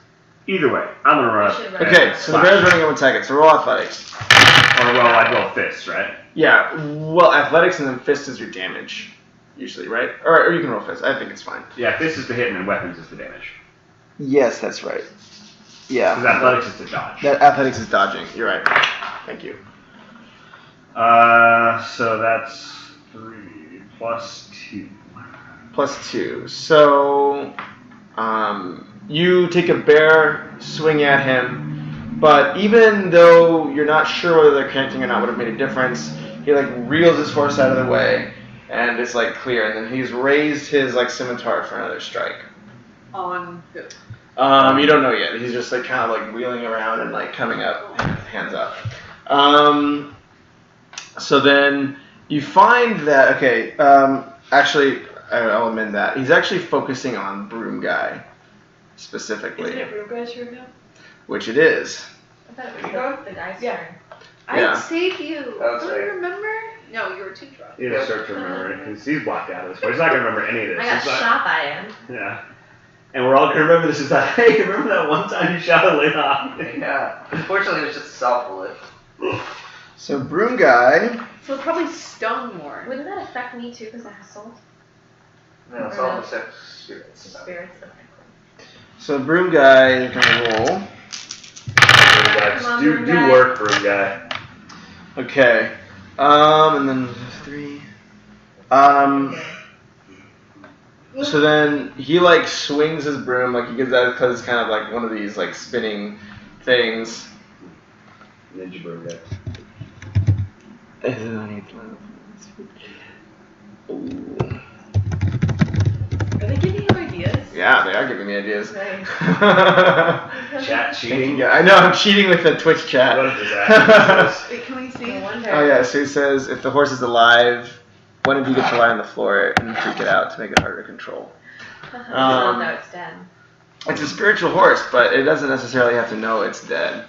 Either way, I'm gonna run We up. should run Okay, it. so the bear's running up and attack it, so roll athletics. Or well, I'd roll fists, right? Yeah, well, athletics and then fist is your damage, usually, right? Or you can roll fist. I think it's fine. Yeah, fist is the hit and then weapons is the damage. Yes, that's right. Yeah. Because athletics is the dodge. That athletics is dodging. You're right. Thank you. So that's 3 plus 2. +2. So, you take a bear swing at him, but even though you're not sure whether they're connecting or not would have made a difference, he like reels his horse out of the way, and it's like clear, and then he's raised his like scimitar for another strike. On who? You don't know yet. He's just like kind of like wheeling around and like coming up, hands up. So then you find that actually I'll amend that. He's actually focusing on Broom Guy specifically, Isn't it Broom Guy's turn now? which it is. I thought it was the guy's Yeah. turn. Yeah. I saved you. That's Don't you right. remember? No, you were too drunk. You have to start to remember it because he's blocked out of this. He's not gonna remember any of this. I got He's not- shot by him. Yeah. And we're all gonna remember this is that. Hey, remember that one time you shot a lid off? Yeah. Unfortunately, it was just a self bullet. So Broom Guy. So it probably stung more. Wouldn't that affect me too because I have salt? No, it's all the sex spirits. Spirits. Okay. So Broom Guy is gonna roll. Come on, do Broom do Guy. work, Broom Guy. Okay. And then 3. So then he like swings his broom, like he gives that because it's kind of like one of these like spinning things. Ninja Broom Guy. Ooh. Are they giving you ideas? Yeah, they are giving me ideas. Nice. Chat cheating. Yeah, I know, I'm cheating with the Twitch What chat. a disaster. Wait, can we see? No wonder. Oh yeah, so he says if the horse is alive, when did you get to lie on the floor and freak it out to make it harder to control? No, it's dead. It's a spiritual horse, but it doesn't necessarily have to know it's dead.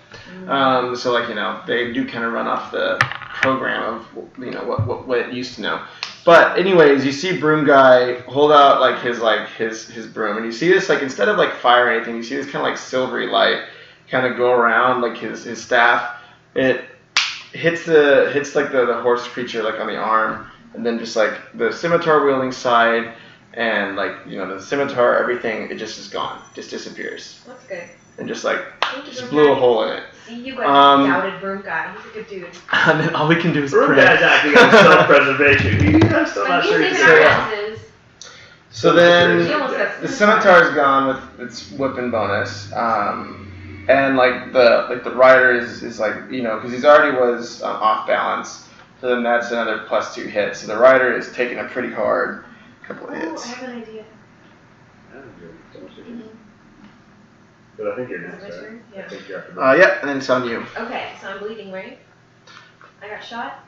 So like, they do kind of run off the program of, what it used to know. But anyways, you see Broom Guy hold out like his broom, and you see this like instead of like fire or anything, you see this kind of like silvery light kind of go around like his staff. It hits like the horse creature like on the arm, and then just like the scimitar wielding side, and like the scimitar, everything, it just is gone, just disappears, That's good. and just like Thank you, just Broom blew a Guy. hole in it. See, you guys doubted Broom Guy. He's a good dude. And then all we can do is Broom pray. Guy's acting on self-preservation. I'm still When not he's sure. taking he's our So- houses, So he then almost got the scimitar's gone with its whipping bonus, and like the rider is like because he's already was off balance, so then that's another +2 hit. So the rider is taking it pretty hard couple of Oh, hits. I have an idea. But I think you're Is it next, my right? turn? I Yeah. think you're after Yeah, and then it's on you. Okay, so I'm bleeding, right? I got shot.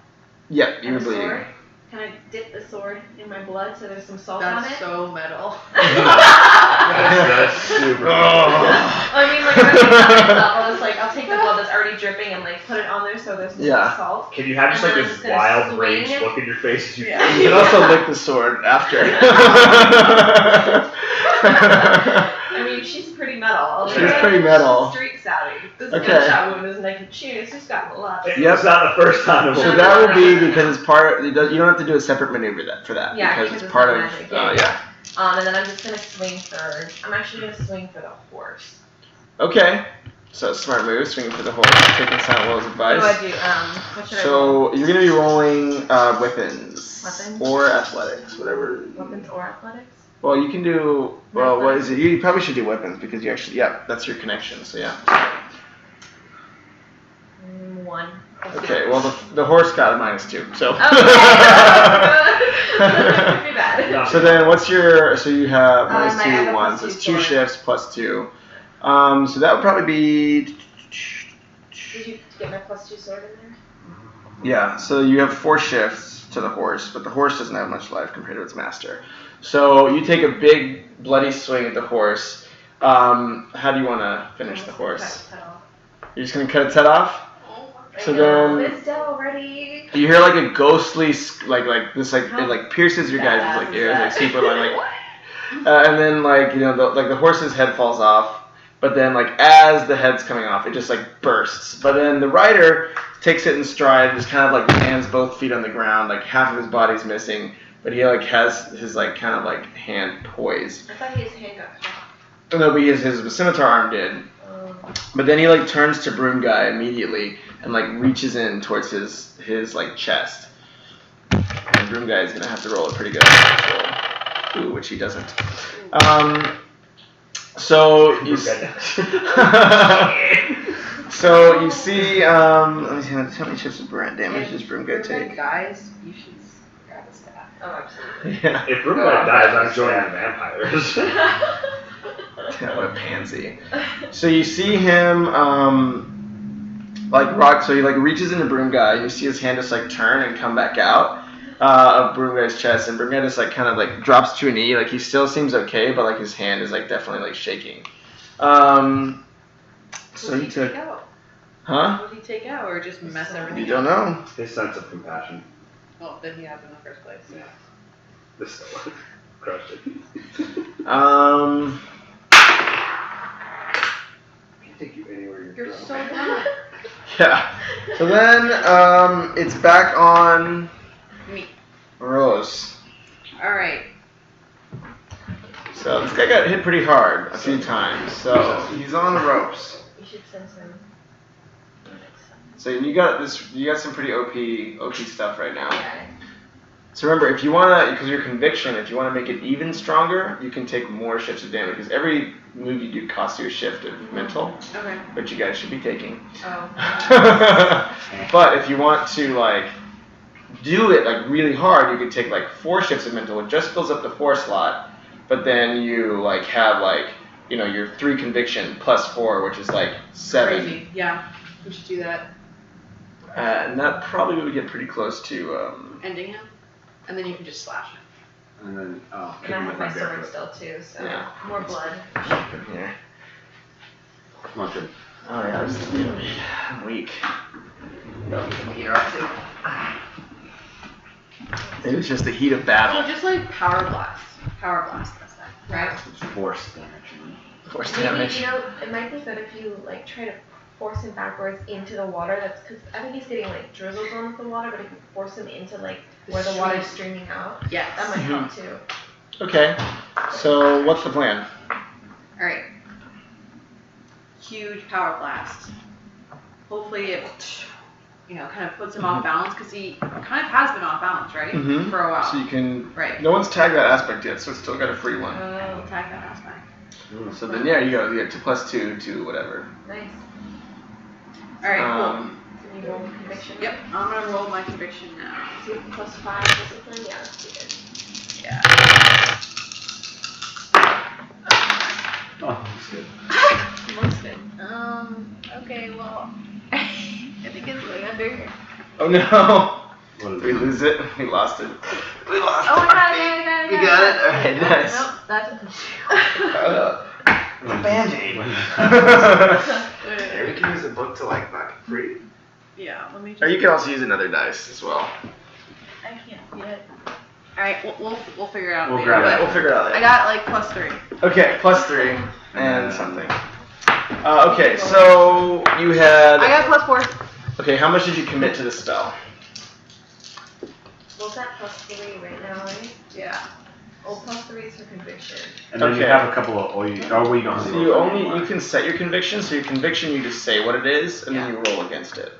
Yeah, you And were a bleeding. sword. Can I dip the sword in my blood so there's some salt on That's it? so metal. That's super. I mean, like, if I think about myself, I'll take the blood that's already dripping and, like, put it on there so there's no salt. Can you have just And like then I'm this just gonna wild swing rage it. look in your face as you Yeah. You can also lick the sword after. I mean, she's pretty metal. She's pretty metal. She's street savvy. This Okay. gunshot wound isn't like a chin, it's just got blood. Yep. It's not the first time. So that will be because it's part. You don't have to do a separate maneuver for that Yeah, because because it's part of. not magic. And then I'm just gonna swing for. I'm actually gonna swing for the horse. Okay. So smart move, swinging for the horse, taking Silent Will's advice. What do I do? What should I roll? So you're gonna be rolling weapons. Weapons? Or athletics, whatever. Weapons or athletics? Well, you can do. Well, what is it? You probably should do weapons because you actually. Yeah, that's your connection. So yeah. 1. Okay. Well, the horse got a -2. So. Okay. Could be bad. So then, what's your? So you have I have -2, a 1. So +2 it's 2 sword. shifts +2. So that would probably be. Did you get my +2 sword in there? Yeah. So you have 4 shifts to the horse, but the horse doesn't have much life compared to its master. So you take a big bloody swing at the horse. How do you want to finish the horse? You're just gonna cut its head off. So then it's dead already. you hear like a ghostly like this like it like pierces your guys' like ears like super like and then like the horse's head falls off, but then like as the head's coming off it just like bursts. But then the rider takes it in stride, just kind of like lands both feet on the ground, like half of his body's missing, but he like has his like kind of like hand poised. I thought his hand got cut. No, but his scimitar arm did. But then he like turns to Broom Guy immediately and like reaches in towards his like chest. And Broom Guy is gonna have to roll a pretty good roll. Ooh, which he doesn't. So you so you see let me see how many shifts of damage does Broom Guy take? Guys, you should grab a staff. Oh, absolutely. Yeah. If Broom Guy dies, I'm joining the vampires. Yeah, what a pansy. So you see him like rock. So he like reaches into Broom Guy. And you see his hand just like turn and come back out of Broom Guy's chest, and Broom Guy just like kind of like drops to a knee. Like he still seems okay, but like his hand is like definitely like shaking. So he took. Huh? What did he take out, or just mess everything You don't know. His sense of compassion. Well, then he has in the first place. Yeah. This still crushed it. Can't take you anywhere you're You're drunk. so bad. Yeah. So then it's back on Me. Rose. All right. So this guy got hit pretty hard a few times. So he's on the ropes. You should send some. So you got some pretty OP stuff right now. Yeah. So remember, if you wanna, because your conviction, if you wanna make it even stronger, you can take more shifts of damage. Because every move you do costs you a shift of mental, Okay. which you guys should be taking. Oh. But if you want to like do it like really hard, you could take like 4 shifts of mental. It just fills up the 4 slot, but then you like have like your 3 conviction plus 4, which is like 7. Crazy. Yeah. We should do that. And that probably would get pretty close to. Ending him, and then you can just slash him. And then, And I have my sword still too, so Yeah. more blood. Here. Come on, Tim. Oh yeah, I'm weak. You're up to. It was just the heat of So battle. just like power blast this time, right? It's force damage. Force Maybe, damage. it might be good if you like try to force him backwards into the water. That's because I think he's getting like drizzled on with the water, but if you force him into like where the water's streaming out, Yes. that might help too. Okay. So what's the plan? All right. Huge power blast. Hopefully it, kind of puts him off balance because he kind of has been off balance, right? Mhm. For a while. So you can. Right. No one's tagged that aspect yet, so it's still got a free one. We'll tag that aspect. So then yeah, you got 2+2 to whatever. Nice. All right. Um, Can you roll conviction? Cool. Yep. I'm gonna roll my conviction now. +5 discipline. Yeah, that's pretty good. Yeah. surrender. Oh no! What is We it? lose it. We lost it. We lost Oh, I it. got it. You got it? Alright, nice. Nope, that's It's a band-aid. Wait. We can use the book to like knock it free. Yeah, let me just. Or you can also use another dice as well. I can't see it. Alright, we'll figure it out. We'll later, grab but it. We'll figure it out I later. got like +3. Okay, +3 and something. Okay, so you had. I got +4. Okay, how much did you commit to the spell? What's that +3 right now, right? Yeah. Oh, +3 is for conviction. And then you Okay. have a couple of well, you don't have So to you roll only anymore. you can set your conviction. So your conviction, you just say what it is, and then Yeah. you roll against it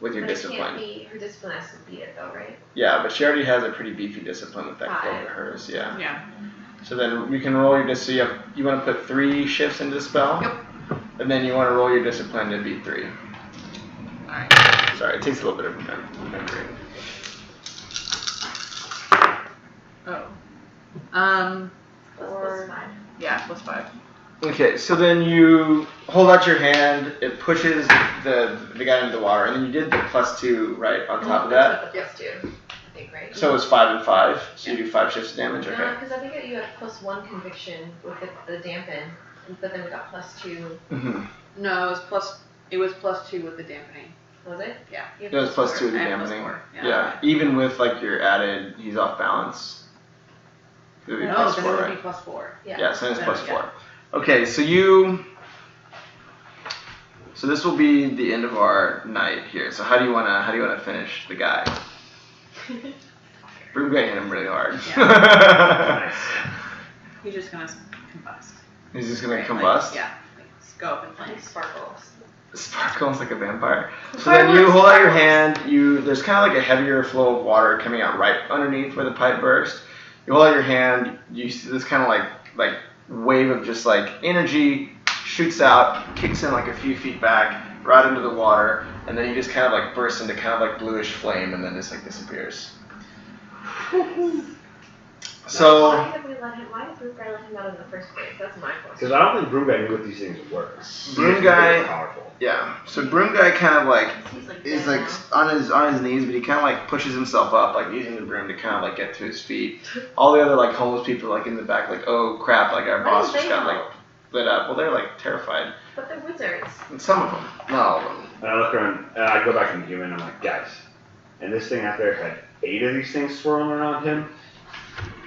with your But it discipline. can't be, her discipline has to beat it though, right? Yeah, but she already has a pretty beefy discipline with that cloak of 5. hers. Yeah. Yeah. So then you can roll your so you want to put 3 shifts into the spell. Yep. And then you want to roll your discipline to beat 3. Alright. Sorry, it takes a little bit of remembering. Oh. Plus Or 5. yeah, +5. Okay, so then you hold out your hand. It pushes the guy into the water, and then you did the +2 right on top of that. That's what the +2, I think, right? So it's 5 and 5. So you do 5 shifts of damage. Okay. Because I think you had +1 conviction with the dampen, but then we got +2. Mm-hmm. No, it was +2 with the dampening. Was it? Yeah. You It had was +2 with the I have dampening. +4, Yeah. yeah. Even with like your added, he's off balance. It would be No, +4, then it would right? be +4. Yeah, so it's Yeah. +4. Okay, so so this will be the end of our night here. So how do you wanna finish the guy? Broom guy hit him really hard. Nice. He's just gonna combust. He's just gonna Right, combust. Like, yeah. Like, go up in Like flames. sparkles. Sparkles like a vampire. So then you hold out your hand. There's kind of like a heavier flow of water coming out right underneath where the pipe burst. You hold out your hand. You see this kind of like wave of just like energy shoots out, kicks in like a few feet back, right into the water, and then he just kind of like bursts into kind of like bluish flame, and then just like disappears. So. Why did we let him? Why did Broom Guy let him out in the first place? That's my Because question. I don't think Broom Guy knew what these things were. Broom He Guy- was powerful. Yeah. So Broom Guy kind of like He's like, is dead like now. on his knees, but he kind of like pushes himself up, like using the broom to kind of like get to his feet. All the other like homeless people like in the back, like oh crap, like our Why boss did just they got know? like lit up. Well, they're like terrified. But they're wizards. And some of them, not all of them. And I look around, and I go back to the human, and I'm like, guys, and this thing out there had 8 of these things swirling around him.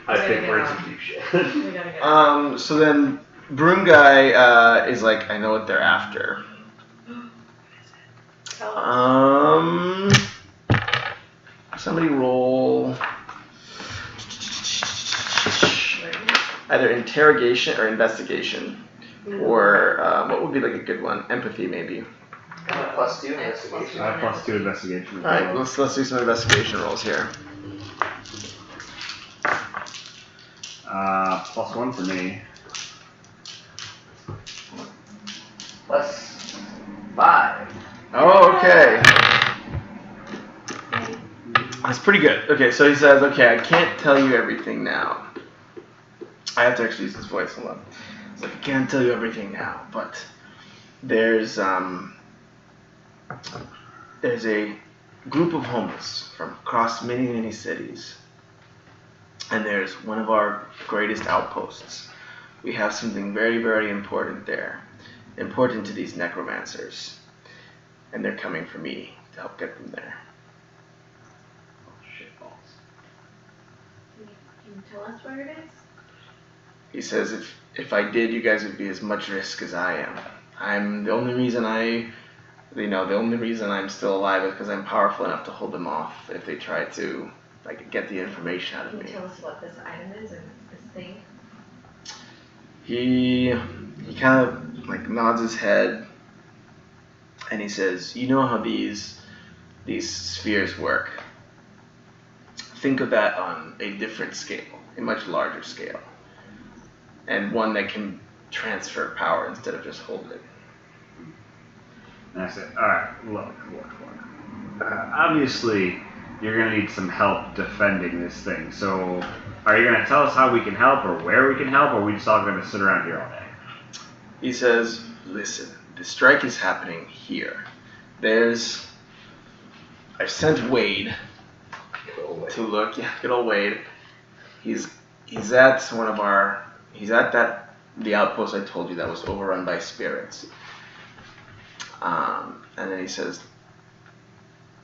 I We gotta think get we're in out. some deep shit. We gotta get So then Broom Guy is like, I know what they're after. Tell us. Somebody roll either interrogation or investigation, or what would be like a good one? Empathy maybe. +2 investigation. I have +2 investigation. All right, let's do some investigation rolls here. +1 for me. +5. Oh, okay. That's pretty good. Okay, so he says, okay, I can't tell you everything now. I have to actually use his voice. Hold on. It's like, I can't tell you everything now, but there's a group of homeless from across many, many cities. And there's one of our greatest outposts. We have something very, very important there. Important to these necromancers. And they're coming for me to help get them there. Oh, shit balls. Can you tell us where it is? He says if I did, you guys would be as much risk as I am. I'm the only reason the only reason I'm still alive is because I'm powerful enough to hold them off if they try to like get the information out of Can you me. tell us what this item is or this thing? He kind of like nods his head and he says, you know how these spheres work. Think of that on a different scale, a much larger scale. And one that can transfer power instead of just hold it. And I said, alright, look. Obviously, you're going to need some help defending this thing. So, are you going to tell us how we can help or where we can help, or are we just all going to sit around here all day? He says, listen, the strike is happening here. There's I've sent Wade to look. Yeah, good old Wade. He's at the outpost I told you that was overrun by spirits. And then he says,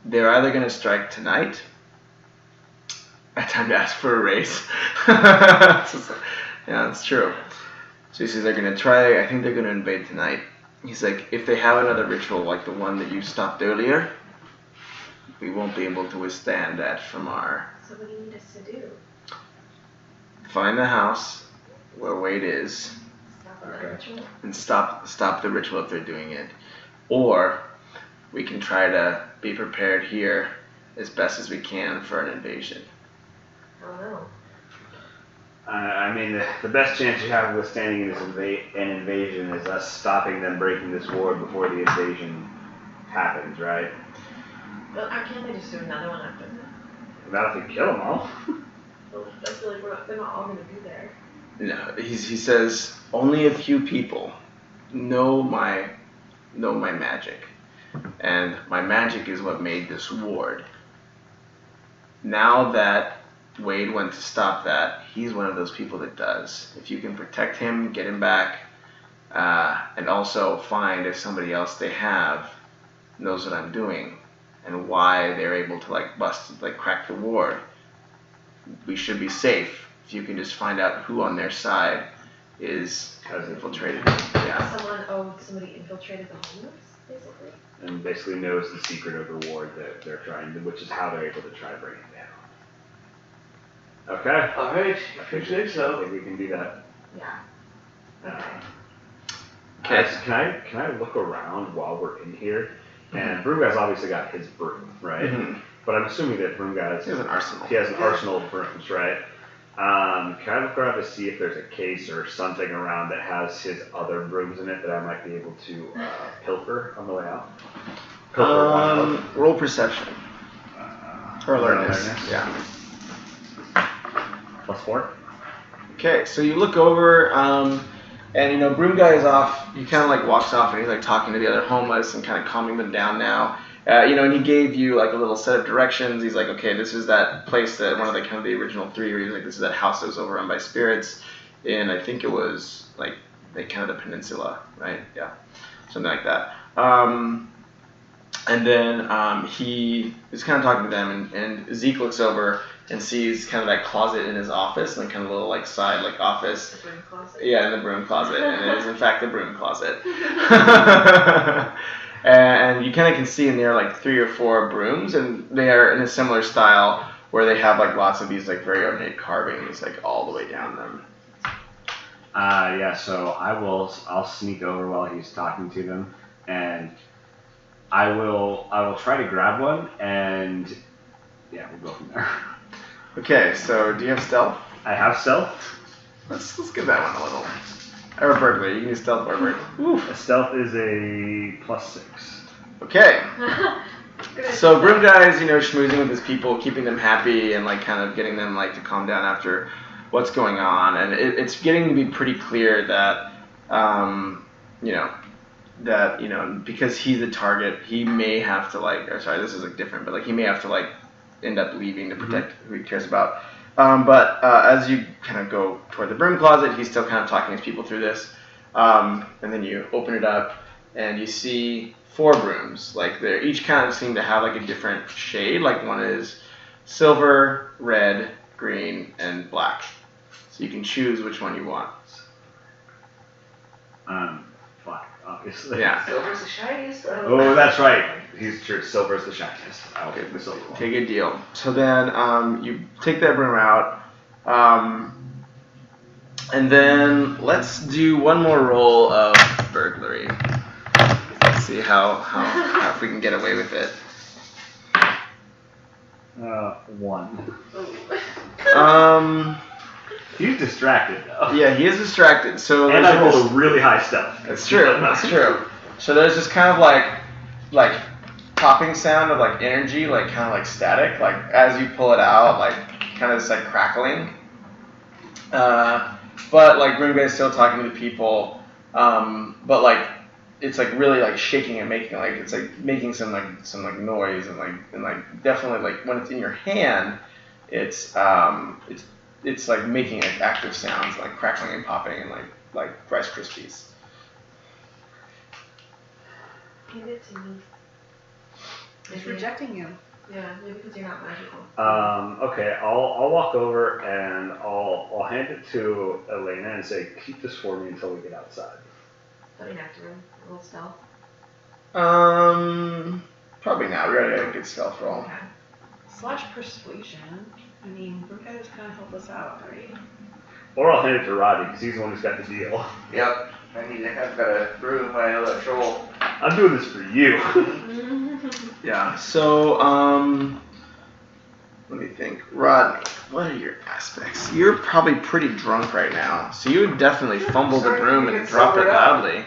they're either going to strike tonight. I had time to ask for a raise. Yeah, it's true. So he says they're going to try, I think they're going to invade tonight. He's like, if they have another ritual like the one that you stopped earlier, we won't be able to withstand that from our... So what do you need us to do? Find the house where Wade is. Stop the ritual? And stop the ritual if they're doing it. Or we can try to be prepared here as best as we can for an invasion. I don't know. I mean, the best chance you have of withstanding an invasion is us stopping them breaking this ward before the invasion happens, right? Well, can't they just do another one after that? Not if we kill them all. Well, that's really, they're not all going to be there. No, he says only a few people know my magic, and my magic is what made this ward. Now that Wade went to stop that, he's one of those people that does. If you can protect him, get him back, and also find if somebody else they have knows what I'm doing and why they're able to crack the ward, we should be safe if you can just find out who on their side has infiltrated. Yeah. Somebody infiltrated the homeless, basically. And basically knows the secret of the ward that they're trying to, which is how they're able to try to bring it down. Okay. Alright, if you say I so. think we can do that. Yeah. Okay. Can I look around while we're in here? And Broom Guy's obviously got his broom, right? Mm-hmm. But I'm assuming that Broom Guy's... He has an arsenal. He has an arsenal of brooms, right? Can I look around to see if there's a case or something around that has his other brooms in it that I might be able to pilfer on the way out? Roll perception. Or alertness. Yeah. +4. Okay, so you look over, and Broom Guy is off. He kind of walks off, and he's talking to the other homeless and kind of calming them down now. And he gave you a little set of directions. He's like, okay, this is that place that one of the original three. Where he's like, this is that house that was overrun by spirits, and I think it was the peninsula, right? Yeah, something like that. And then he is kind of talking to them, and Zeke looks over and sees kind of that closet in his office, and kind of a little side office. The broom closet. Yeah, in the broom closet, and it is in fact the broom closet. And you kind of can see in there 3 or 4 brooms, and they are in a similar style where they have lots of these very ornate carvings all the way down them. Yeah. So I'll sneak over while he's talking to them, and I will try to grab one, and yeah, we'll go from there. Okay, so do you have stealth? I have stealth. Let's give that one a little. Or burglary. You can use stealth or burglary. Stealth is a +6. Okay. So Broom Guy is, schmoozing with his people, keeping them happy, and kind of getting them to calm down after what's going on. And it's getting to be pretty clear that, because he's a target, he may have to this is different, but he may have to end up leaving to protect who he cares about. But as you kind of go toward the broom closet, he's still kind of talking his people through this. And then you open it up, and you see 4 brooms. They each kind of seem to have a different shade. One is silver, red, green, and black. So you can choose which one you want. Black, obviously. Yeah. Silver's the shiniest. Oh, that's right. He's true. Silver's the shiniest. I'll take the silver one. Okay, good deal. So then you take that broom out, and then let's do one more roll of burglary. Let's see how if we can get away with it. 1. Oh. He's distracted though. Yeah, he is distracted. So and I rolled a really high stealth. That's true. That's true. So there's this kind of like popping sound of energy, kind of static, as you pull it out, kind of this crackling. But Broom Guy's still talking to the people. But it's like really like shaking and making like it's like making some noise and definitely like when it's in your hand, it's like making like active sounds like crackling and popping and like Rice Krispies. Give it to me. It's rejecting you. Yeah, maybe because you're not magical. Okay, I'll walk over and I'll hand it to Elena and say, keep this for me until we get outside. Don't you have to roll stealth? Probably not. We already got a good stealth roll. Okay. / persuasion. I mean, Brooke guys kind of help us out, right? Or I'll hand it to Roddy because he's the one who's got the deal. Yep. I've got to brew my electoral. I'm doing this for you. Yeah. So let me think. Rodney, what are your aspects? You're probably pretty drunk right now, so you would definitely fumble the broom and drop it loudly,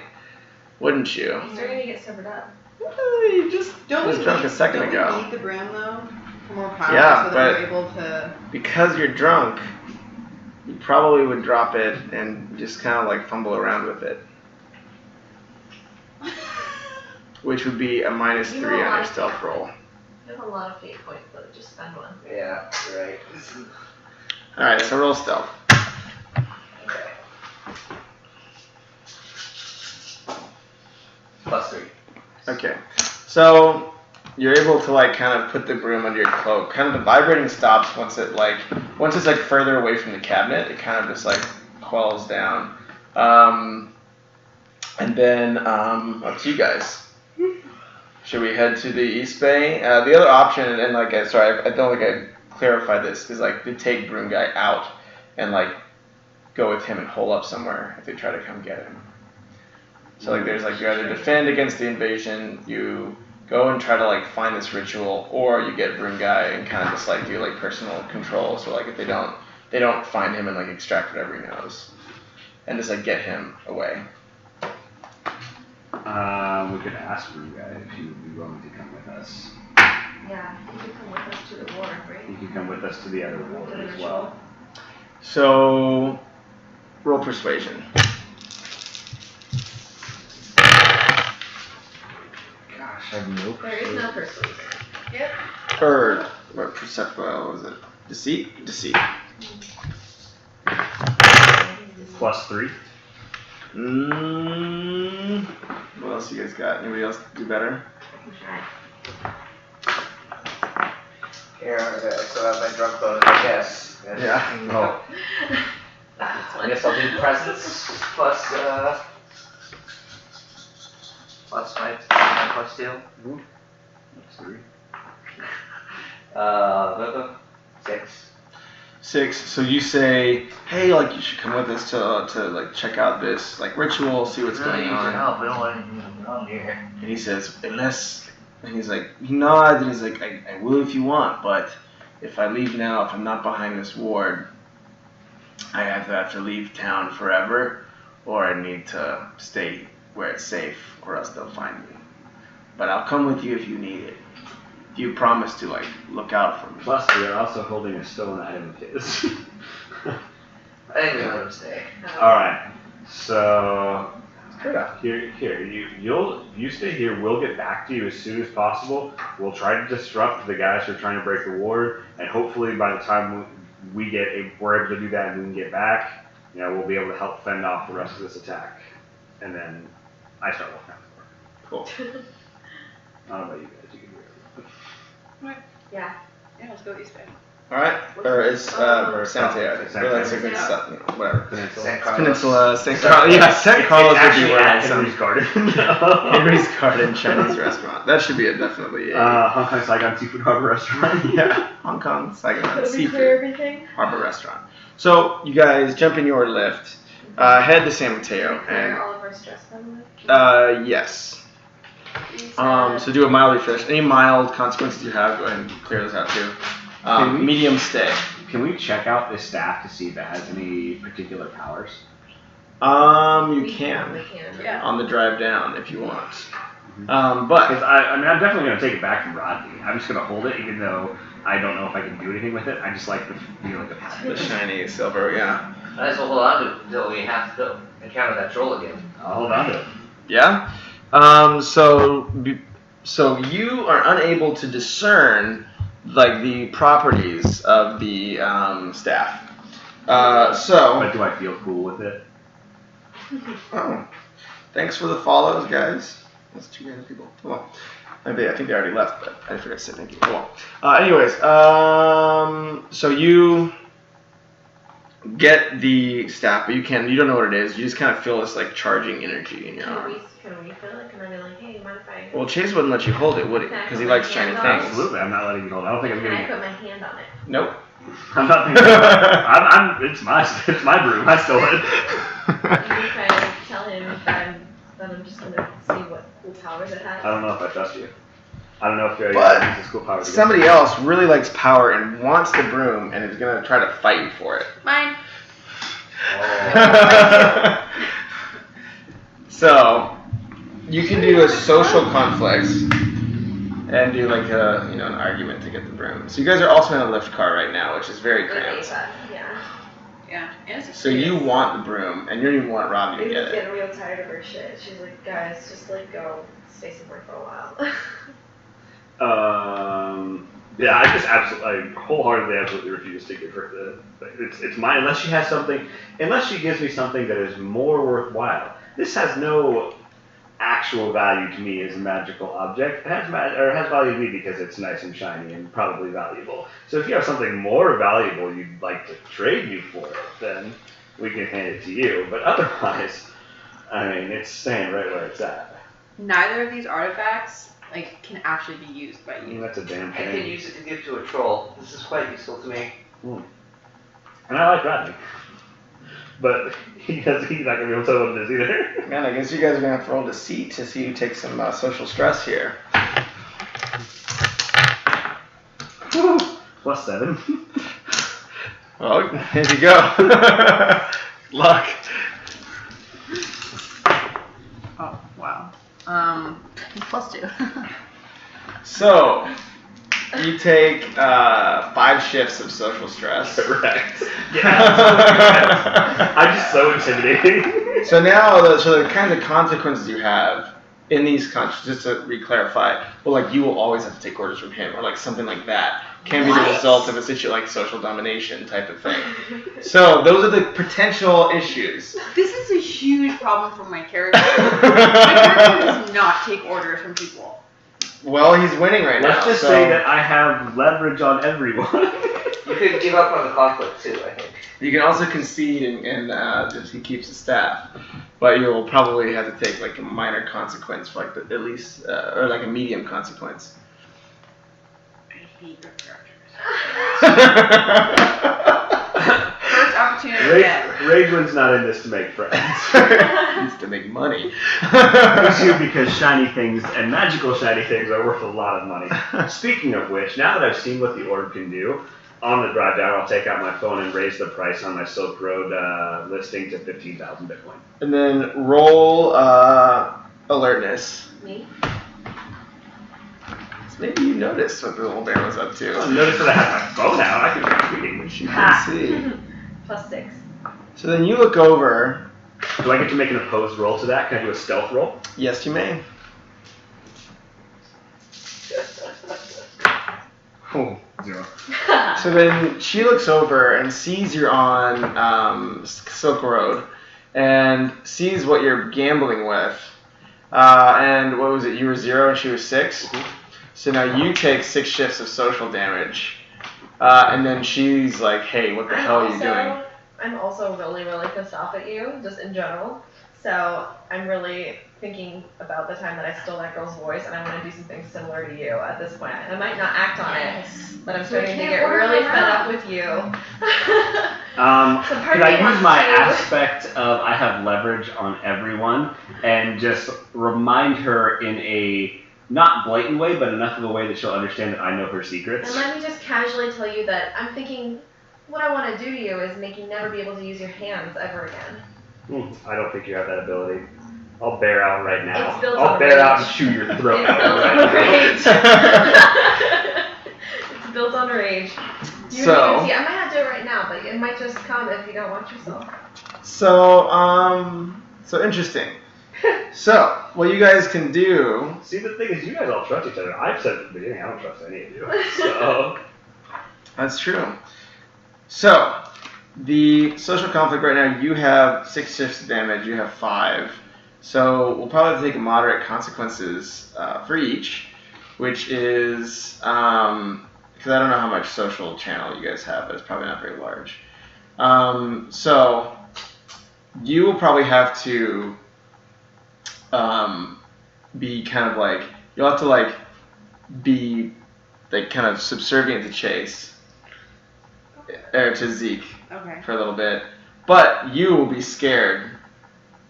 wouldn't you? I'm starting to get sobered up. You just was drunk a second ago. Don't we need the broom though for more power Yeah, so that but we're able to? Because you're drunk, you probably would drop it and just kind of like fumble around with it, which would be a -3 on your stealth roll. You have a lot of fate points, but just spend one. Yeah, you're right. All right, so roll stealth. Okay. +3. Okay, so you're able to like kind of put the broom under your cloak. Kind of the vibrating stops once it's like further away from the cabinet. It kind of just like quells down, and then up to you guys. Should we head to the East Bay? The other option, and like I don't think I clarified this, is like to take Broom Guy out and like go with him and hole up somewhere if they try to come get him. So like there's like you either defend against the invasion, you go and try to like find this ritual, or you get Broom Guy and kind of just like do like personal control. So like if they don't find him and like extract whatever he knows, and just like get him away. We could ask Broom Guy if he would be willing to come with us. Yeah, you can come with us to the war, right? He could come with us to the other war as well. So roll persuasion. Gosh, I have no clue. There is no persuasion. Yep. Or what perceptual was it? Deceit? Deceit. +3. What else you guys got? Anybody else do better? Here, I still have my drunk bonus, I guess. Yeah. Oh. I guess I'll do presence plus my +2. +3. 6. 6. So you say, hey, like you should come with us to like check out this like ritual, see what's Really going need your on. help. We don't want anything wrong here. And he says, unless, and he's like, he nods and he's like, I will if you want, but if I leave now, if I'm not behind this ward, I either have to leave town forever, or I need to stay where it's safe, or else they'll find me. But I'll come with you if you need it. If you promise to like look out for me. Plus, we are also holding a stolen item of his. I think we let him stay. All right. So here, you stay here. We'll get back to you as soon as possible. We'll try to disrupt the guys who are trying to break the ward, and hopefully by the time we're able to do that and we can get back, we'll be able to help fend off the rest of this attack. And then I start walking out the door. Cool. I don't know about you guys. You can do it. Yeah. Yeah, let's go East Bay. All right. Or it's or Santiago. Whatever. Peninsula, St. Carlos. Yeah, St. Carlos would be where at it's Henry's Garden. Henry's Garden Chinese restaurant. That should be definitely a Hong Kong Saigon Seafood Harbor Restaurant. yeah, Hong Kong Saigon Did we Seafood clear everything? Harbor Restaurant. So you guys jump in your lift, head to San Mateo, Clear all of our stress from it? and yes. So do a mild refresh. Any mild consequences you have, go ahead and clear those out too. Medium stay. Can we check out this staff to see if it has any particular powers? You We can Yeah. on the drive down if you want. Because But I'm definitely going to take it back from Rodney. I'm just going to hold it, even though I don't know if I can do anything with it. I just like the feeling of having the it. shiny silver, yeah. Might as well hold on to it until we have to encounter that troll again. I'll hold on to it. Yeah? So you are unable to discern like the properties of the staff. But do I feel cool with it? Oh, thanks for the follows, guys. That's 2 random people. Well, I think they already left, but I forgot to say thank you. Well, anyways, so you get the staff, but you don't know what it is. You just kind of feel this like charging energy in your arm. Can we feel it? Can I be like, hey, mind if I? Well, Chase wouldn't let you hold it, would he? Can I Because put he my likes shiny hand on it? things. Absolutely, I'm not letting you hold it. I don't think I'm Can I getting. put my hand on it? Nope. I'm not. It's my broom. I stole it. Even if I tell him that I'm just gonna see what cool powers it has. I don't know if I trust you. I don't know if you're But using this cool power. somebody else really likes power and wants the broom and is gonna try to fight you for it. Mine. So you can do a social conflict and do like an argument to get the broom. So you guys are also in a lift car right now, which is very cramped. Yeah. Yeah. And it's So you want the broom, and you don't even want Robbie to Baby's get it. getting real tired of her shit. She's like, guys, just like go stay somewhere for a while. Yeah, I wholeheartedly, absolutely refuse to give her it's mine unless she has something, unless she gives me something that is more worthwhile. This has no actual value to me as a magical object. It has value to me because it's nice and shiny and probably valuable. So if you have something more valuable you'd like to trade me for it, then we can hand it to you. But otherwise, I mean, it's staying right where it's at. Neither of these artifacts can actually be used by I mean, you. that's a damn I thing. can use it to give to a troll. This is quite useful to me. And I like Rodney. But he's not going to be able to tell what it is either. Man, I guess you guys are gonna have to roll deceit to see who takes some social stress here. +7. Well, here you go. Luck. Oh wow. +2. So you take 5 shifts of social stress. Correct. Yeah. I'm just so intimidating. So now, the kinds of consequences you have in these just to re-clarify, well, you will always have to take orders from him, or something like that, can be the result of a situation like social domination type of thing. So those are the potential issues. This is a huge problem for my character. My character does not take orders from people. Well, he's winning right now. Let's just say that I have leverage on everyone. You could give up on the conflict too, I think. You can also concede and just he keeps the staff, but you'll probably have to take a minor consequence for at least or a medium consequence. I hate your characters. First opportunity again. Rageman's not in this to make friends. He needs to make money. Because shiny things and magical shiny things are worth a lot of money. Speaking of which, now that I've seen what the orb can do, on the drive down, I'll take out my phone and raise the price on my Silk Road listing to 15,000 Bitcoin. And then roll alertness. Me? Maybe you noticed what the little bear was up to. Well, notice that I have my phone out. I can be reading. You can see. +6. So then you look over. Do I get to make an opposed roll to that? Can I do a stealth roll? Yes, you may. Cool. 0. So then she looks over and sees you're on Silk Road and sees what you're gambling with. And what was it? You were 0 and she was 6? Mm-hmm. So now you take 6 shifts of social damage. And then she's like, hey, what the hell are you doing? I'm also really, really pissed off at you, just in general. So I'm really thinking about the time that I stole that girl's voice, and I want to do something similar to you at this point. I might not act on it, but I'm starting to get really fed up with you. Could I use my aspect of I have leverage on everyone and just remind her in a not blatant way, but enough of a way that she'll understand that I know her secrets? And let me just casually tell you that I'm thinking what I want to do to you is make you never be able to use your hands ever again. I don't think you have that ability. I'll bear out right now. It's built I'll on bear out rage. and chew your throat It's out built right on now. rage. It's built on rage. See, I might not do it right now, but it might just come if you don't watch yourself. So interesting. So, what you guys can do... See, the thing is, you guys all trust each other. I've said at the beginning, I don't trust any of you. So... That's true. So, the social conflict right now, you have 6 shifts of damage, you have 5. So, we'll probably have to take moderate consequences for each, which is, because I don't know how much social channel you guys have, but it's probably not very large. So, you will probably have to be kind of like, you'll have to like be like kind of subservient to Chase. Or to Zeke for a little bit, but you will be scared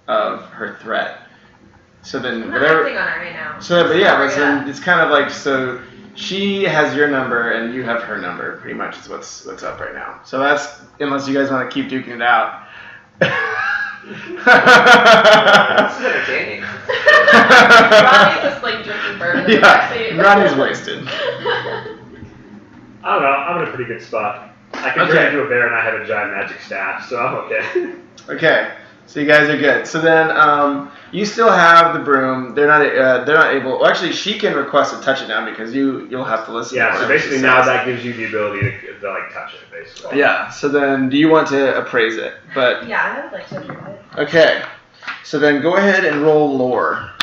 of her threat. So then, I'm not acting on it right now. So, but yeah, but so it's kind of like so she has your number and you have her number. Pretty much is what's up right now. So that's unless you guys want to keep duking it out. This is entertaining. Ronnie's just like drinking bourbon. Yeah, Ronnie's wasted. I don't know. I'm in a pretty good spot. I can turn into a bear and I have a giant magic staff, so I'm okay. Okay, so you guys are good. So then, you still have the broom. They're not able. Well, actually, she can request to touch it now because you'll have to listen. Yeah. To So basically, now that gives you the ability to like touch it, basically. Yeah. So then, do you want to appraise it? But yeah, I would like to appraise it. okay. So then, go ahead and roll lore.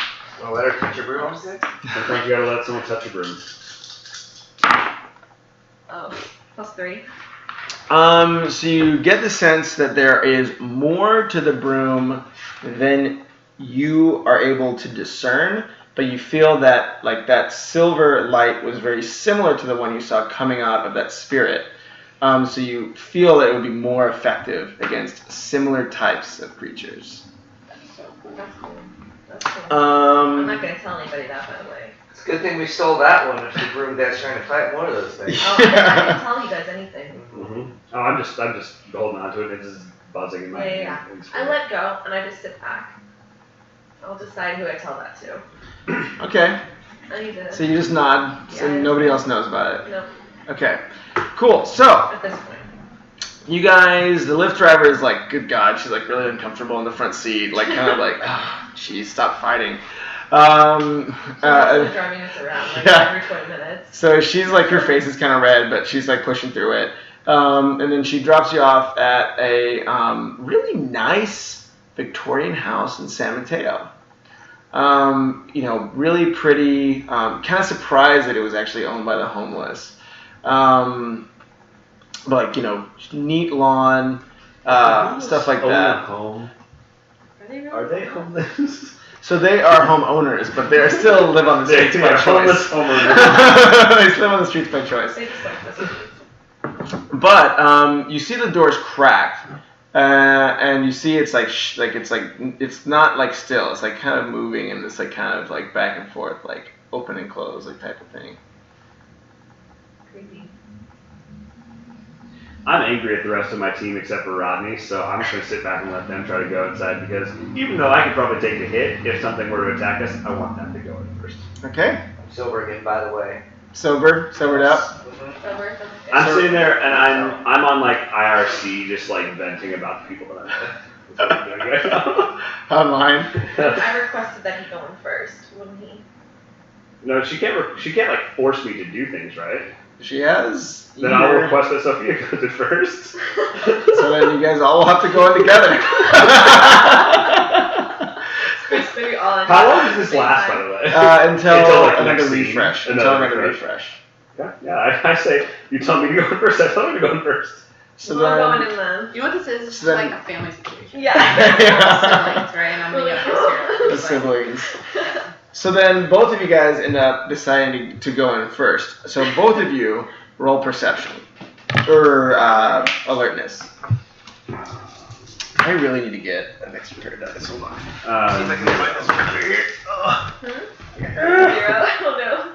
Well, let her touch your broom. Sometimes you gotta let someone touch a broom. Oh, +3. So you get the sense that there is more to the broom than you are able to discern, but you feel that like that silver light was very similar to the one you saw coming out of that spirit. So you feel that it would be more effective against similar types of creatures. That's cool. That's cool. I'm not gonna tell anybody that, by the way. It's a good thing we stole that one. If the broom dad's trying to fight one of those things. Oh, I can tell you guys anything. Mm-hmm. Oh, I'm just holding on to it. It's just buzzing in my Yeah. ears. I let go and I just sit back. I'll decide who I tell that to. Okay. I need to. So you just nod, so Yeah, nobody else knows about it. No, Okay. Cool. So at this point. you guys, the Lyft driver is like, good God, she's like really uncomfortable in the front seat, like kind of like, oh, geez, stop fighting. Driving us around like every 20 minutes. So she's like, her face is kind of red, but she's like pushing through it. And then she drops you off at a really nice Victorian house in San Mateo. Really pretty, kind of surprised that it was actually owned by the homeless. But, neat lawn, stuff like that. Home. Are they really? Are they homeless? So they are homeowners, but they still live on the streets by choice. They live on the streets by choice. They just like this. But you see the doors cracked, and you see it's it's not like still. It's like kind of moving in this like kind of like back and forth, like open and close, like type of thing. Creepy. I'm angry at the rest of my team except for Rodney, so I'm just going to sit back and let them try to go inside because even though I could probably take the hit if something were to attack us, I want them to go in first. Okay. I'm sober again, by the way. Sobered up. Mm-hmm. Over. I'm sitting there and I'm on like IRC just like venting about the people that I'm with. Online. I requested that he go in first, wouldn't he? No, she can't like force me to do things, right? She has. Then I'll request that Sophia goes in first. So then you guys all will have to go in together. Maybe all in. How long does this last, by the way? Until like, another next scene. refresh. Another Until another refresh. refresh. Yeah, I say, you tell me to go in first, I tell me to go in first. So We're then, going in then. You know what this is? It's So then- like a family situation. Yeah. Siblings, right? And I'm the youngest here. the siblings. So then both of you guys end up deciding to go in first. So both of you roll perception. Or alertness. I really need to get an extra pair of dice. Hold on. See if I can find this picture here. 0.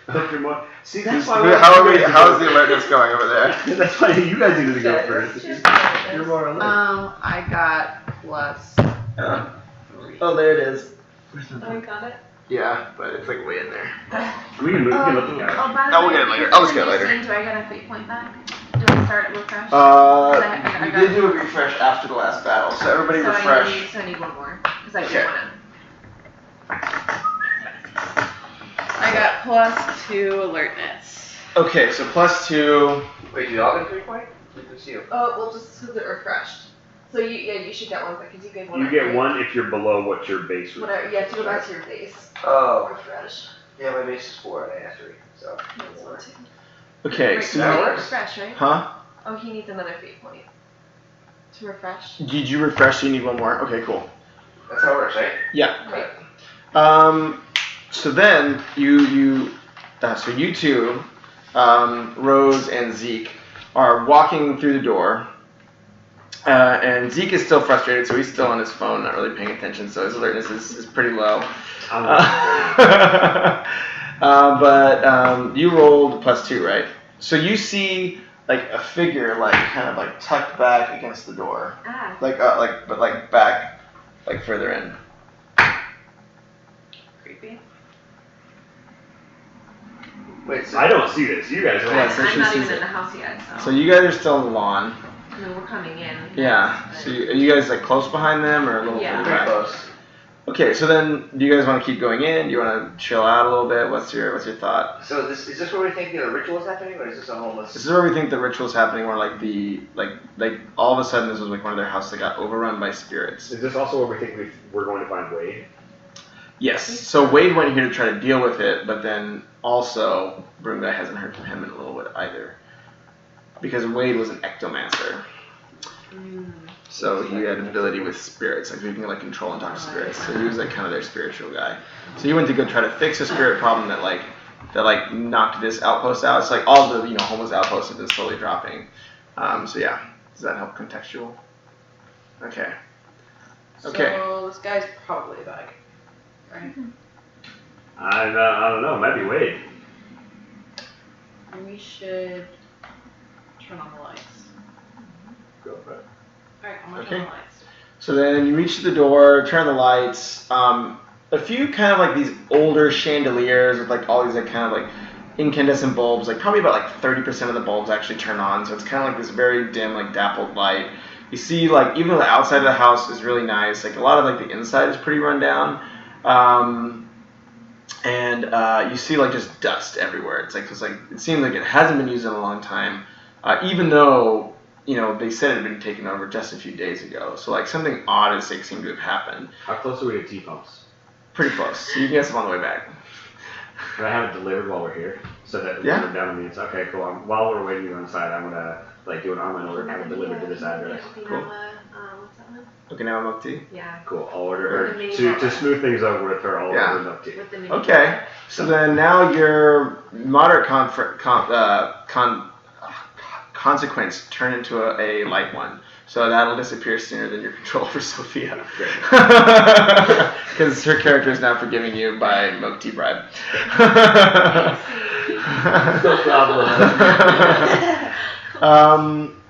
Oh no. See, that's why. How's the alertness going over there? That's why you guys needed to go Good. first. Let's just You're more alert. I got +3. Oh, there it is. Oh, you got it? Yeah, but it's like way in there. We can look at that. Oh, by the We'll way, get it later. because I'll just get it I'm later. missing, Do I get a fate point back? Do I start at refresh? I You did do a refresh after the last battle, so everybody refresh. I need one more because I Okay. didn't want I got +2 alertness. Okay, so +2. Wait, do you all get 3 points? Just you. Oh, well, just because it refreshed. So you should get one because you gave one. You get 1 if you're below what your base would be. Whatever, you have to go back to your base. Oh. Refresh. Yeah, my base is 4 and I have 3, so. Okay, Right, so that you works. refresh, right? Huh? Oh, he needs another fate point to refresh. Did you refresh? So you need one more. Okay, cool. That's how it works, right? Yeah. Right. So then you two, Rose and Zeke, are walking through the door, and Zeke is still frustrated, so he's still on his phone, not really paying attention. So his alertness is pretty low. But you rolled +2, right? So you see like a figure, like kind of like tucked back against the door, Ah. but back, like further in. Creepy. Wait, so I don't see this. You guys Yeah, are. so I'm she not sees even it. in the house yet, so. So you guys are still on the lawn. I mean, we're coming in. Yeah. but- So are you guys like close behind them or a little Yeah. further pretty back? close. Okay. So then, do you guys want to keep going in? Do you want to chill out a little bit? What's your thought? So is this where we think the ritual is happening, or is this a homeless? This is where we think the ritual's happening, where like all of a sudden this was like one of their houses that got overrun by spirits. Is this also where we think we're going to find Wade? Yes. So Wade went here to try to deal with it, but then also Broom Guy hasn't heard from him in a little bit either, because Wade was an ectomancer. So he had an ability with spirits, like he can like control and talk to spirits. So he was like kind of their spiritual guy. So he went to go try to fix a spirit problem that knocked this outpost out. It's like all the homeless outposts have been slowly dropping. So yeah, does that help contextual? Okay. Okay. So this guy's probably a bag, right? I don't know. It might be Wade. We should turn on the lights. Go for it. Alright, I'm gonna Okay. turn on the lights. So then you reach the door, turn the lights. A few kind of like these older chandeliers with like all these like kind of like incandescent bulbs. Like probably about like 30% of the bulbs actually turn on. So it's kind of like this very dim, like dappled light. You see like even though the outside of the house is really nice, like a lot of like the inside is pretty run down. And you see like just dust everywhere. It's like it seems like it hasn't been used in a long time, even though they said it had been taken over just a few days ago. So like something odd is like seemed to have happened. How close are we to T-pumps? Pretty close. So you can get some on the way back. Can I have it delivered while we're here? So that Yeah. we're down in the okay, cool. While we're waiting on the side, I'm gonna like do an online order and have it delivered to this address. Cool. What's that one? Okinawa milk tea. Yeah. Cool. I'll order With the mini to boba. smooth things over with her. I'll Yeah. order milk tea. With the mini Okay. So then now your moderate consequence turn into a light one. So that'll disappear sooner than your control for Sophia. Because her character is now forgiving you by milk tea bribe. No problem.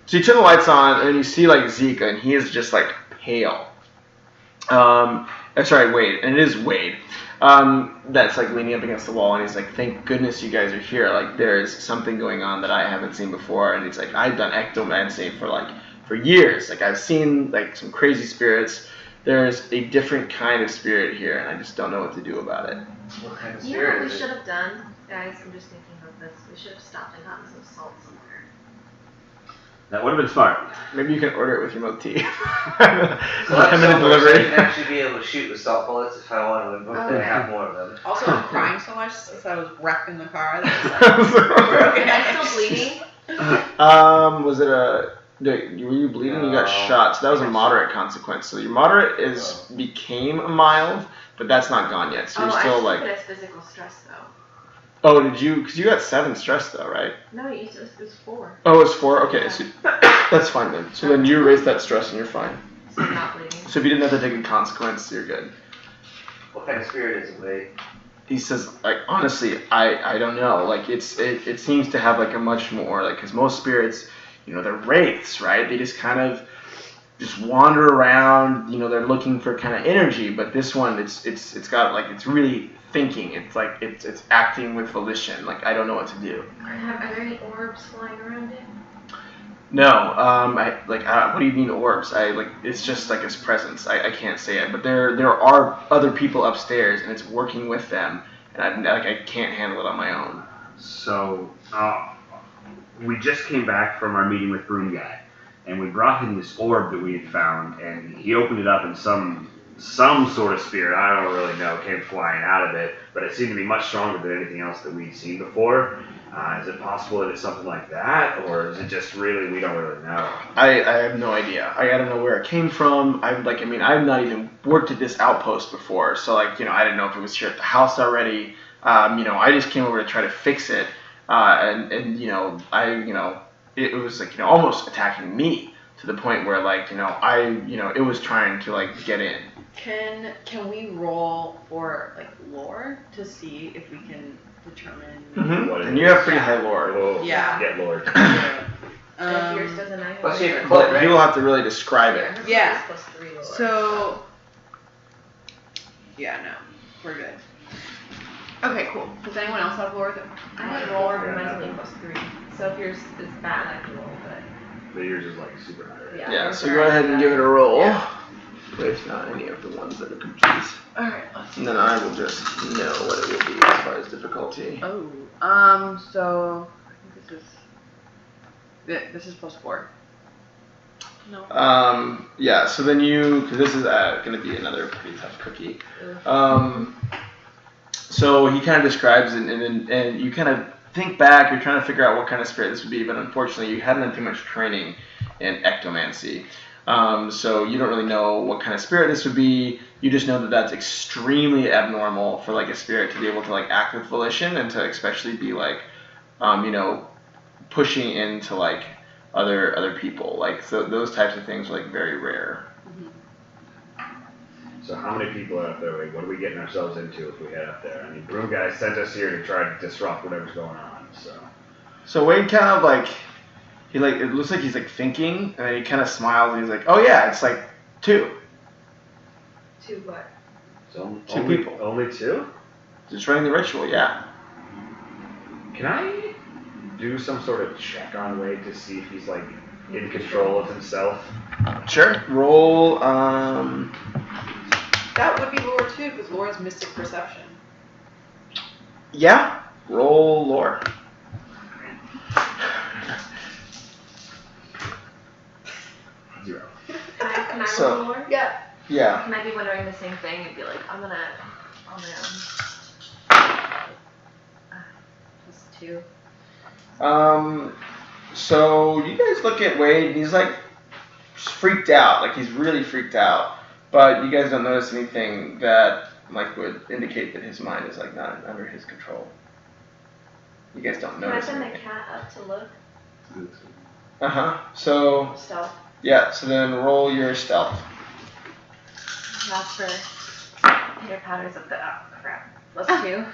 So you turn the lights on and you see like Zeke, and he is just like pale. Sorry, Wade, and it is Wade. That's like leaning up against the wall, and he's like, "Thank goodness you guys are here. Like, there's something going on that I haven't seen before." And he's like, "I've done ectomancy for years. Like, I've seen like some crazy spirits. There's a different kind of spirit here, and I just don't know what to do about it." What kind of You know what spirit we is should it? have done, guys? I'm just thinking of this. We should have stopped and gotten some salt somewhere. That would have been smart. Maybe you can order it with your milk tea. So that's 10-minute so delivery. I can actually be able to shoot with salt bullets if I want to, and I have more of them. Also, I'm crying so much since I was wrecked in the car. That was like, broken. Am I still bleeding? Was it were you bleeding? You got No. shot, so that was a moderate consequence. So your moderate became a mild, but that's not gone yet. So Oh, you're I still just like, took it as physical stress though. oh, did you? Because you got 7 stress though, right? No, it was 4. Oh, it's 4. Okay, so that's fine then. So then you erase that stress and you're fine. So I'm not bleeding. So if you didn't have to take a consequence, you're good. What kind of spirit is it, Wade? He says, like, honestly, I don't know. Like, it seems to have like a much more like, because most spirits, they're wraiths, right? They just kind of just wander around. They're looking for kind of energy. But this one, it's got like, it's really thinking. It's like it's acting with volition. Like, I don't know what to do. Are there any orbs flying around it? No, what do you mean orbs? It's just like his presence. I can't say it, but there are other people upstairs, and it's working with them, and I can't handle it on my own. So, we just came back from our meeting with Broom Guy, and we brought him this orb that we had found, and he opened it up, and some sort of spirit, I don't really know, came flying out of it, but it seemed to be much stronger than anything else that we'd seen before. Is it possible that it's something like that, or is it just really, we don't really know? I have no idea. I don't know where it came from. I've not even worked at this outpost before, so I didn't know if it was here at the house already. I just came over to try to fix it, and it was almost attacking me to the point where it was trying to get in. Can we roll for lore to see if we can determine? Mm-hmm. And you have pretty high lore. We'll Yeah. Get lore. Yours doesn't I have. Let's see if lore? it But right? you will have to really describe it. Hers Yeah. is plus 3 lore. So, yeah, no, we're good. Okay, cool. Does anyone else have lore? I have lore, but mine's only plus 3. So if yours is bad, I can roll, But yours is super high, right? Yeah. Yeah, so go ahead and give it a roll. Yeah. With not any of the ones that are complete. Alright, let's And then I will just know what it will be as far as difficulty. so I think this is plus 4. No. Yeah, so then because this is going to be another pretty tough cookie. So he kind of describes it, and you kind of think back, you're trying to figure out what kind of spirit this would be, but unfortunately you haven't had too much training in ectomancy. So you don't really know what kind of spirit this would be. You just know that that's extremely abnormal for a spirit to be able to act with volition and to especially be pushing into other people. So those types of things are very rare. So how many people are up there? What are we getting ourselves into if we head up there? I mean, Broom Guy sent us here to try to disrupt whatever's going on. So Wade kind of it looks like he's thinking, and then he kind of smiles and he's like, "Oh yeah, it's 2." 2 what? So Two people. Only 2? Just running the ritual, yeah. Can I do some sort of check on Wade to see if he's in control of himself? Sure. Roll. That would be lore too, because lore is mystic perception. Yeah. Roll lore. Zero. Can I So- roll lore? Yeah. Yeah. Can I be wondering the same thing and be like, I'm gonna on my own. Plus 2. So you guys look at Wade, and he's freaked out. He's really freaked out. But you guys don't notice anything that would indicate that his mind is not under his control. You guys don't Can I notice send the anything. cat up to look? So Stealth. yeah. So then roll your stealth. That's for pitter patters of the crap. Plus 2.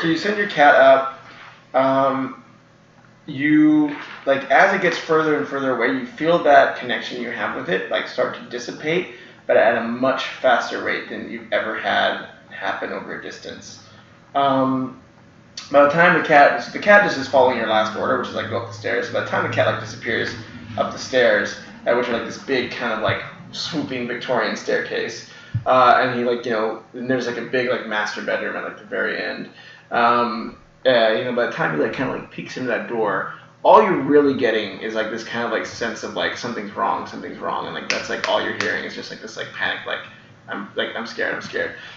So you send your cat up. You as it gets further and further away, you feel that connection you have with it start to dissipate, but at a much faster rate than you've ever had happen over a distance. By the time the cat just is following your last order, which is go up the stairs. By the time the cat disappears up the stairs, which are this big kind of swooping Victorian staircase, and he and there's a big master bedroom at the very end. By the time he kind of peeks into that door, all you're really getting is this kind of sense of something's wrong, and that's all you're hearing is just this panic, I'm scared.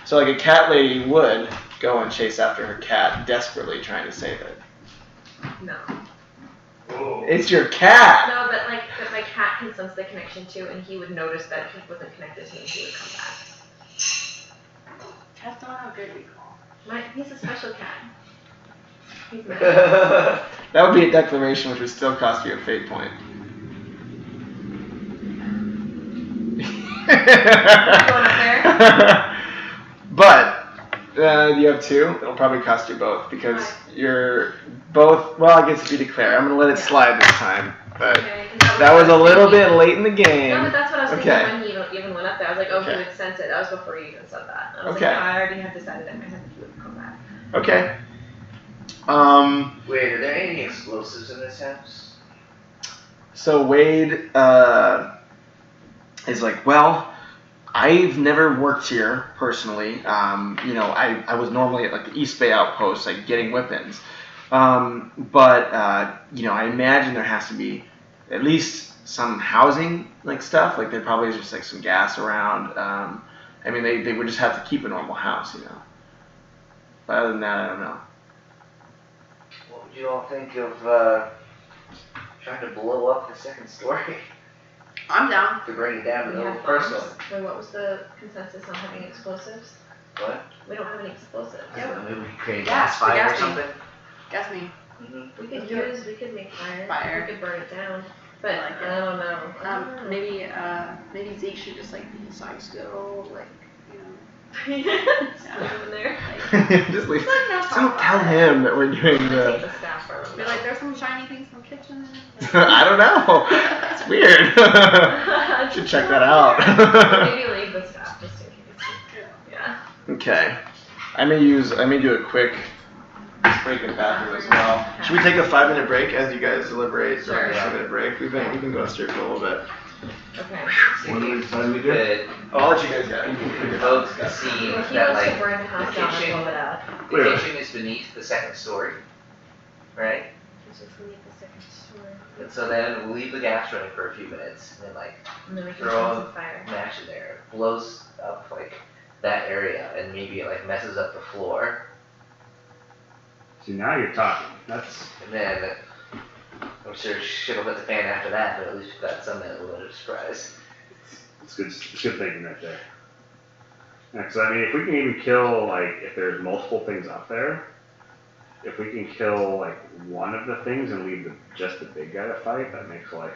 So a cat lady would go and chase after her cat, desperately trying to save it. No. Whoa. It's your cat. No, but that my cat can sense the connection too, and he would notice that he wasn't connected to me, he would come back. Cats don't have good recall. He's a special cat. He's nice. That would be a declaration, which would still cost you a fate point. Going up there? But you have 2. It'll probably cost you both because you're both. Well, I guess if you declare, I'm gonna let it slide this time. But Okay, that was a little bit late in the game. No, but that's what I was Okay. thinking when he even went up there. I was like, oh, Okay. he would sense it. That was before you even said that. I was Okay. like, I already had decided in my head that he would come back. Okay. Wait, are there any explosives in this house? So Wade is like, well, I've never worked here personally. I was normally at like the East Bay outpost, like getting weapons. But I imagine there has to be at least some housing like stuff. Like there probably is just like some gas around. They would just have to keep a normal house, But other than that, I don't know. What would you all think of trying to blow up the second story I'm down. to bring it down to We the have first bombs. one? Wait, what was the consensus on having explosives? What? We don't have any explosives. Yep. Maybe we could create a Gas, gas fire or gas something? Guess me. Mm-hmm. We could make fire. Fire. We could burn it down. But I like it. I don't know. Maybe Zeke should just like be inside still, like, Just leave them in there. Just leave. Like, no, Don't tell him that we're doing I'm gonna take the. the staff from him. be like, there's some shiny things from the kitchen. I don't know. It's weird. Should check that out. Maybe leave the staff just in case. Yeah. Okay. I may do a quick break in the bathroom as well. Should we take a 5-minute break as you guys deliberate? Sure. A 5-minute break. We've been going straight for a little bit. Okay. What do we decide we do? Good. Oh, I'll let you guys go. You can figure it out. Both see Well, he that wants to like burn the house down and blow it up. the Wait. kitchen is beneath the second story, right? It's just beneath the second story. And so then we'll leave the gas running for a few minutes, and then like And then we can Throw turn on- some fire. match in there, it blows up like that area, and maybe it like messes up the floor, See, now you're talking. That's and then I'm sure shit'll hit the fan after that, but at least we've got some that will a surprise. it's good thinking right there. Because if we can even kill if there's multiple things up there, if we can kill one of the things and leave just the big guy to fight, that makes life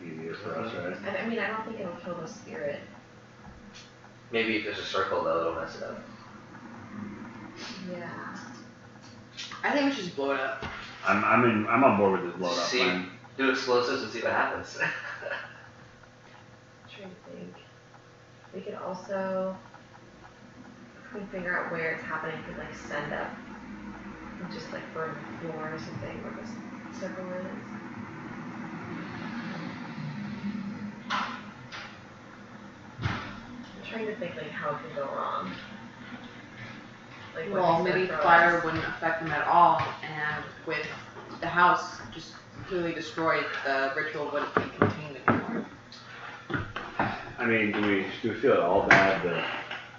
easier for us, right? I don't think it'll kill the spirit. Maybe if there's a circle though, it'll mess it up. Yeah. I think we should just blow it up. I'm on board with this blow up See, plan. do explosives and see what happens. I'm trying to think. We could also, if we figure out where it's happening, we could send up and just burn the floor or something where this circle is. I'm trying to think how it could go wrong. What Well, they said maybe for fire us. wouldn't affect them at all, and with the house just completely destroyed, the ritual wouldn't be contained anymore. Do we feel at all bad that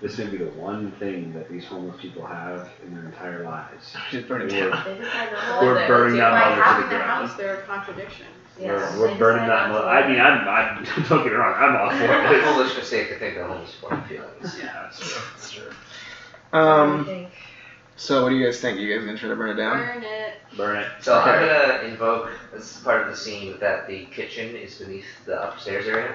this may be the one thing that these homeless people have in their entire lives? Just burn it We're- down. They decide not to We're live there, burning too. down By all the having the ground. house, there are contradictions. Yeah, We're they burning decide that. not to I live mean, there. I'm don't get me wrong. I'm all for it. Foolish mistake to think that homeless people have feelings. Yeah, that's true. That's true. I think So what do you guys think? You guys gonna try to burn it down? Burn it. Burn it. So I'm Okay. gonna invoke as part of the scene that the kitchen is beneath the upstairs area.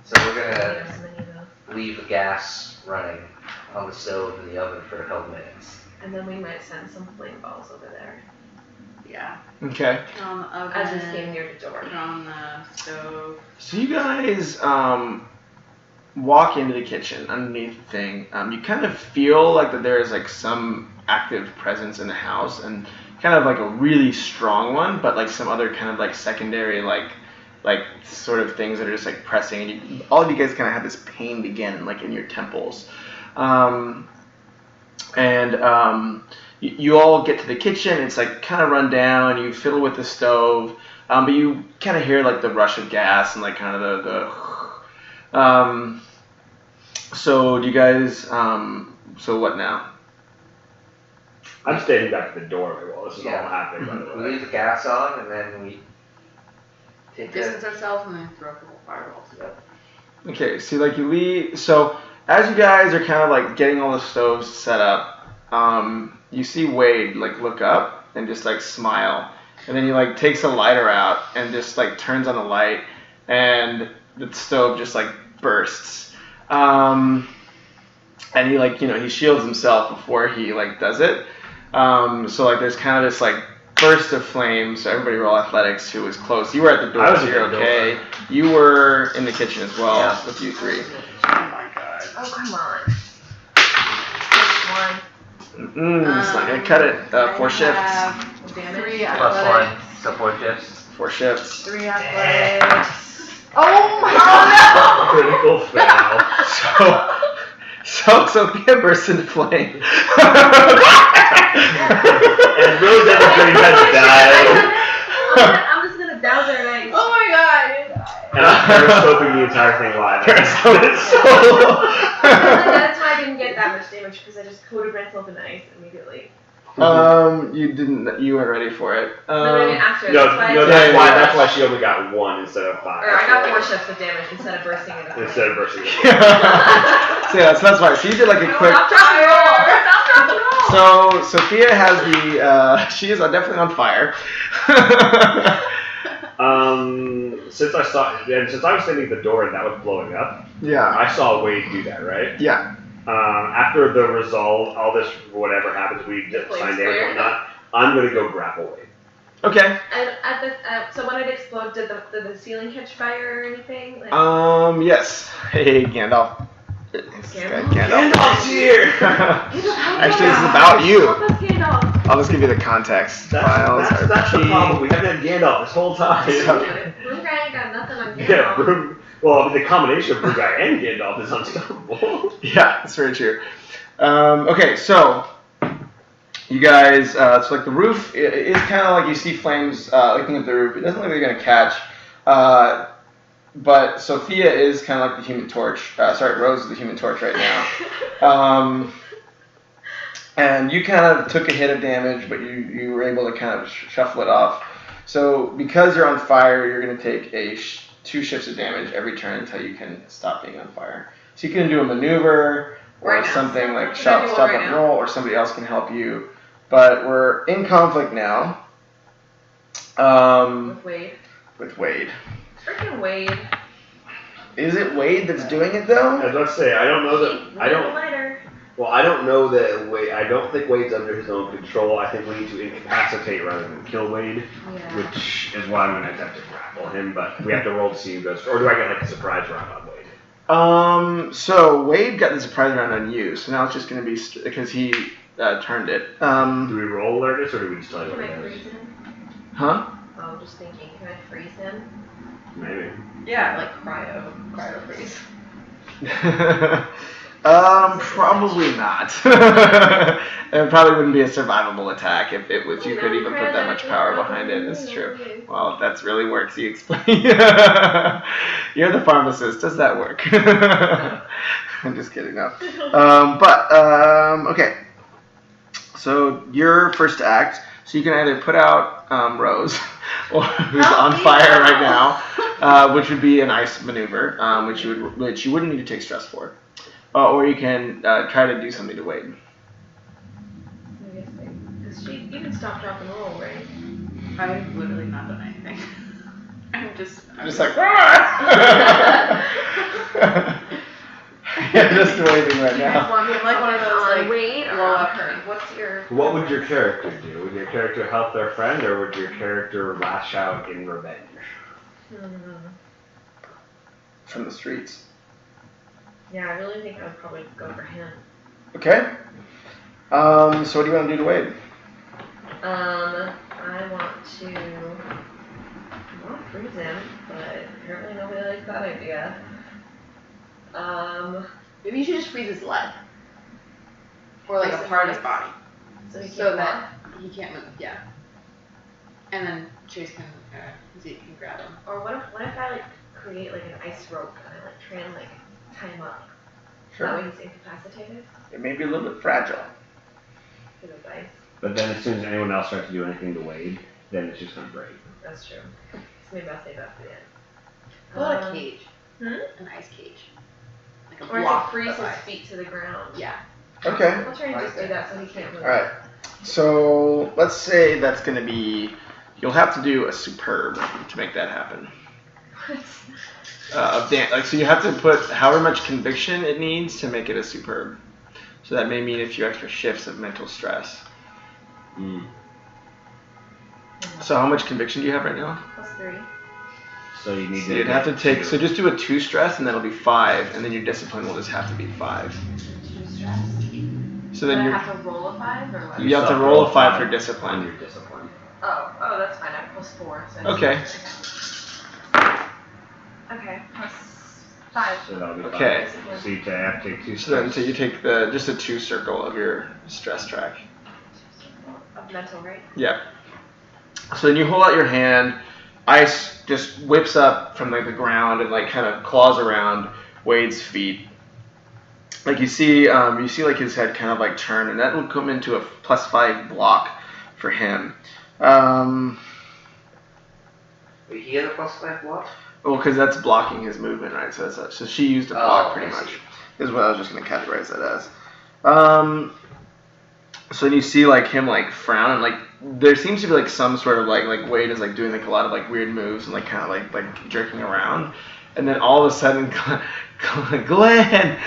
So we're we gonna have so many of those. leave the gas running on the stove in the oven for a couple minutes. And then we might send some flame balls over there Yeah. Okay. Put on the oven. as we stand near the door. Put on the stove. So you guys walk into the kitchen underneath the thing. You kind of feel that there is some active presence in the house, and kind of a really strong one, but some other kind of secondary sort of things that are just pressing, and all of you guys kind of have this pain begin in your temples. You all get to the kitchen. It's kind of run down. You fiddle with the stove, but you kind of hear the rush of gas and kind of the. So do you guys? So what now? I'm standing back at the doorway while this is all Yeah. happening. By the We way. leave the gas on and then we take Distance ourselves and then throw a couple fireballs. Okay, see, you leave. So as you guys are kind of getting all the stoves set up, you see Wade look up and just smile, and then he takes a lighter out and just turns on the light, and the stove just bursts. And he he shields himself before he does it. So there's kind of this burst of flames. So everybody roll athletics who was close. You were at the door, I was so at you're the okay. door. You were in the kitchen as well Yeah. with you three. Oh my god. Oh, come on. Plus It's not gonna cut it. 4 shifts. have one. Damage. 3 Plus athletics. So 4 shifts. 4 shifts. 3 athletics. Oh my Critical fail. So Sophia bursts into flame. And Rose Evergreen has died. I'm just gonna douse her and Oh my god. And I'm periscoping the entire thing live. That's why I didn't get that much damage because I just coated myself in ice immediately. You weren't ready for it. No, but I mean after. No, That's that's why she only got 1 instead of 5. Or I got 4 shifts of damage instead of bursting into flame. Instead of bursting. So that's why. So you did like a quick. Stop, drop, and roll. Stop, drop, and roll. So Sophia has the. She is definitely on fire. Since I was standing at the door and that was blowing up, Yeah. I saw Wade do that, right? Yeah. After the resolve, all this whatever happens, we just find damage and whatnot. I'm gonna go grapple Wade. Okay. And at the so when it exploded, did the ceiling catch fire or anything? Like, Yes. Hey, Gandalf. This guy, Gandalf. Gandalf's here! Actually, this is about you. Help us, Gandalf. I'll just give you the context. Files. That's the problem. We haven't had Gandalf this whole time. Broom guy ain't got nothing on Gandalf. Yeah, well, the combination of Broom Guy and Gandalf is unstoppable. Yeah, that's very true. Okay, so you guys, so like the roof is kind of like you see flames licking at the roof. It doesn't look like they're gonna catch, but Sophia is kind of like the Human Torch. Rose is the Human Torch right now. And you kind of took a hit of damage, but you were able to kind of shuffle it off. So because you're on fire, you're gonna take 2 shifts of damage every turn until you can stop being on fire. So you can do a maneuver or Right now. something like Can I stop do one and right now? roll, or somebody else can help you. But we're in conflict now. With Wade. With Wade. Freaking Wade. Is it Wade that's doing it though? I was about to say, I don't know that. I don't. Lighter. Well, I don't know that Wade. I don't think Wade's under his own control. I think we need to incapacitate rather than kill Wade, Yeah. which is why I'm going to attempt to grapple him. But we have to roll to see who goes. Or do I get like a surprise round on Wade? So Wade got the surprise round on you, so now it's just going to be because he turned it. Do we roll alertness or do we just tell you Can what I it freeze is? him? Huh? Oh, I'm just thinking, can I freeze him? Maybe. Yeah, like cryo freeze. Probably not. It probably wouldn't be a survivable attack if you could even put that much power behind it. That's true. Well, that's really works. You explain. You're the pharmacist. Does that work? I'm just kidding. No. Okay. So your first act. So you can either put out Rose, or who's on fire right now, which would be an ice maneuver, which you wouldn't need to take stress for. Or you can try to do something to Wade. I guess because you can stop, drop, and roll, right? I've literally not done anything. I'm just like, yeah, just waiting right now. I'm like one of those like Wade blow or up her. things. What's your? What would your character do? Would your character help their friend, or would your character lash out in revenge? From the streets. Yeah, I really think I would probably go for him. Okay. So what do you want to do to Wade? I want to freeze him, but apparently nobody likes that idea. Maybe you should just freeze his leg. Or like a Freeze part of his his body. So he So can't that walk. he can't move, yeah. And then Chase can, Zeke can grab him. Or what if I like create like an ice rope and I like try and like tie him up? Sure. That way he's incapacitated. It may be a little bit fragile. Because of ice. But then as soon as anyone else starts to do anything to Wade, then it's just going to break. That's true. So maybe I'll save that for the end. What about a cage? Hmm? An ice cage. Like a Or I block could freeze of his ice. feet to the ground. Yeah. Okay. I'll try and just do that so he can't move. All right. So let's say that's going to be. You'll have to do a superb to make that happen. So you have to put however much conviction it needs to make it a superb. So that may mean a few extra shifts of mental stress. So how much conviction do you have right now? +3. So you need So to. you'd have to take. So just do a 2 stress, and that'll be 5, and then your discipline will just have to be 5. 2 stress. So then I you have to roll a 5 or what? have to roll a 5 for discipline. Your discipline. Oh, that's fine. I'm +4. So Okay. Okay, +5. So that'll be Okay. 5. So you have to take 2 So then, steps. so you take just a 2 circle of your stress track. Of mental, right? Yep. So then you hold out your hand. Ice just whips up from like the ground and like kind of claws around Wade's feet. Like you see like his head kind of like turn, and that will come into a +5 block for him. Wait, he has a +5 block? Well, because that's blocking his movement, right? So she used a block pretty much. Is what I was just gonna categorize that as. So then you see like him like frown, and like there seems to be like some sort of like Wade is like doing like a lot of like weird moves and like kind of like jerking around, and then all of a sudden Glenn.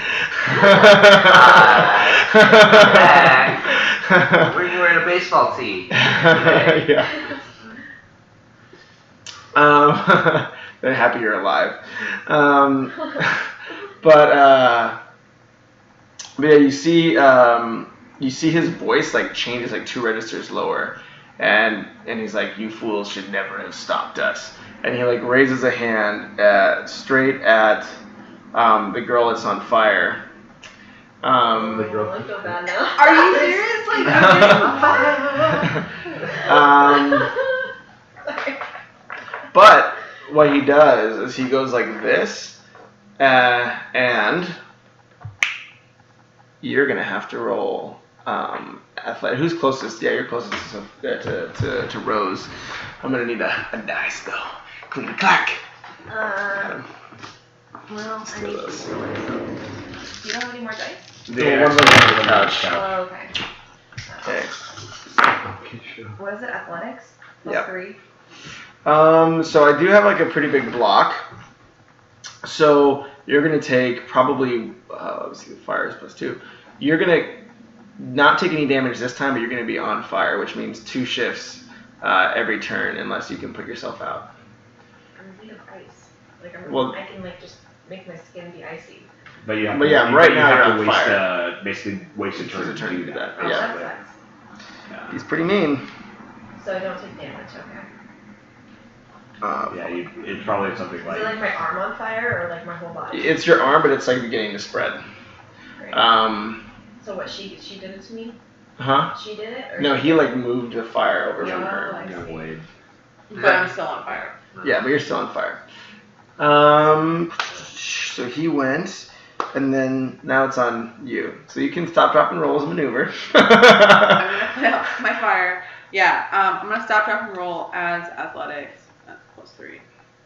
Were you wearing a baseball tee? Yeah. They're happy you're alive. But yeah, you see his voice like changes like 2 registers lower, and he's like, "You fools should never have stopped us." And he like raises a hand straight at the girl that's on fire. I feel bad now. Are you serious? Like, But what he does is he goes like this, and you're gonna have to roll athletic. Who's closest? Yeah, you're closest to Rose. I'm gonna need a dice though. Clean clack. Well, I need those. to. You don't have any more dice? Yeah, one of them is on the couch. Oh, okay. Okay. What is it? Athletics? Yep. +3. So I do have like a pretty big block. So you're gonna take probably let's see, the fire is +2. You're gonna not take any damage this time, but you're gonna be on fire, which means 2 shifts every turn, unless you can put yourself out. I'm made of ice. Like I can like just make my skin be icy. But yeah, right now you're on fire. Basically waste a turn to do that. Oh, Yeah. that sucks. Yeah. He's pretty mean. So I don't take damage. Okay. It's probably something Is like. it like my arm on fire or like my whole body? It's your arm, but it's like beginning to spread. Great. So what she did it to me? Huh? She did it? Or No, he like moved the fire over from Oh, her. I see. Blade. but I'm still on fire. Yeah, but you're still on fire. So he went, and then now it's on you. So you can stop, drop, and roll as a maneuver. I'm gonna put out my fire. Yeah, I'm gonna stop, drop, and roll as athletics. That's +3.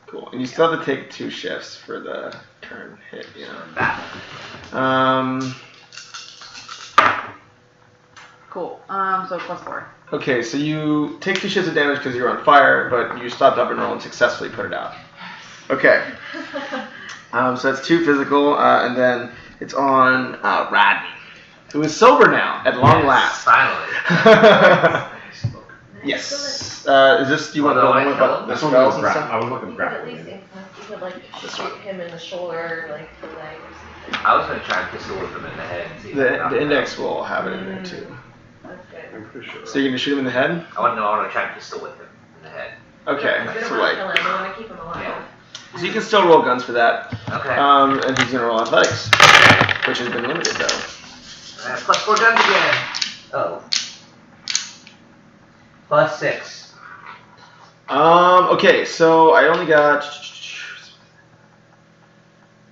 Cool. And you still have to take 2 shifts for the turn hit, you know. That. Cool. So +4. Okay, so you take 2 shifts of damage because you're on fire, but you stopped up and roll and successfully put it out. Okay. So that's 2 physical, and then it's on Rodney, who is sober now at long last. Finally. Yes. Is this? Do you want to know more about the spells and stuff? I was looking You for could at least you could like shoot him in the shoulder, like the leg or something. I was gonna try and pistol whip him in the head and see if it knocked The him index will have it in there too. That's good. I'm pretty sure. So you're gonna shoot him in the head? out. I want to try and pistol whip him in the head. Okay. We don't So want to kill like, him. We want to keep him alive. Yeah. so you can still roll guns for that. Okay. And he's gonna roll athletics, which has been limited though. +4 guns again. Oh. +6. Okay, so I only got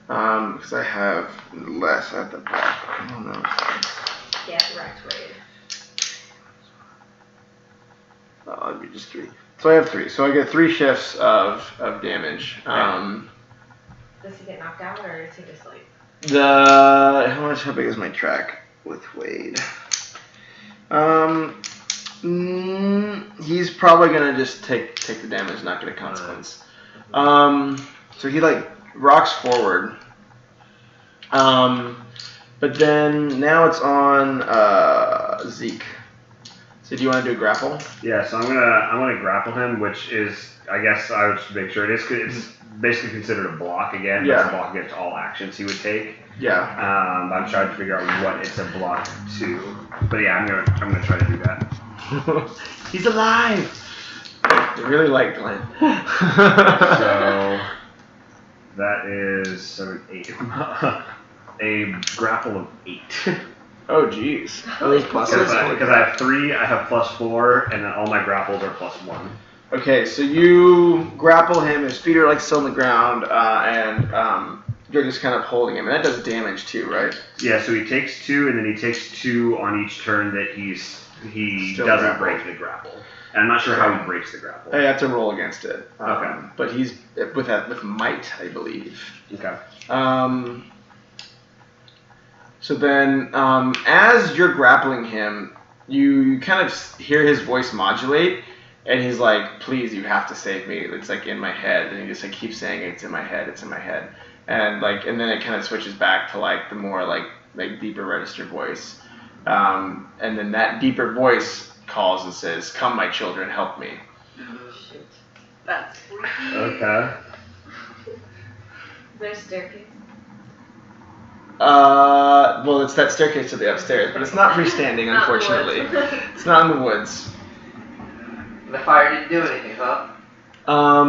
because I have less at the back. I don't know. Get wrecked, Wade. It'd be just 3. So I have 3. So I get 3 shifts of damage. Does he get knocked out or is he just like? How big is my track with Wade? He's probably gonna just take the damage, not get a consequence. So he like rocks forward. But then now it's on Zeke. So do you want to do a grapple? Yeah, so I'm gonna grapple him, which is, I guess I would make sure it's basically considered a block again. Yeah. It's a block against all actions he would take. Yeah. I'm trying to figure out what it's a block to. But yeah, I'm gonna try to do that. He's alive. I really like Glenn. So that is 7, 8. A grapple of 8. Oh, jeez. Those pluses. Because I have 3, I have +4, and then all my grapples are +1. Okay, so you grapple him. His feet are like still on the ground, and you're just kind of holding him, and that does damage too, right? Yeah. So he takes 2, and then he takes 2 on each turn that he Still doesn't grappled. break the grapple. And I'm not sure how he breaks the grapple. I have to roll against it. Okay. But he's with might, I believe. Okay. So then, as you're grappling him, you kind of hear his voice modulate, and he's like, "Please, you have to save me. It's like in my head." And he just like keeps saying, "It's in my head. It's in my head." And then it kind of switches back to like the more like deeper registered voice, and then that deeper voice calls and says, "Come, my children, help me." Shoot. That's freaky. Okay. Is there a staircase? Well, it's that staircase to the upstairs, but it's not freestanding, Not in the unfortunately. woods. It's not in the woods. The fire didn't do anything, huh?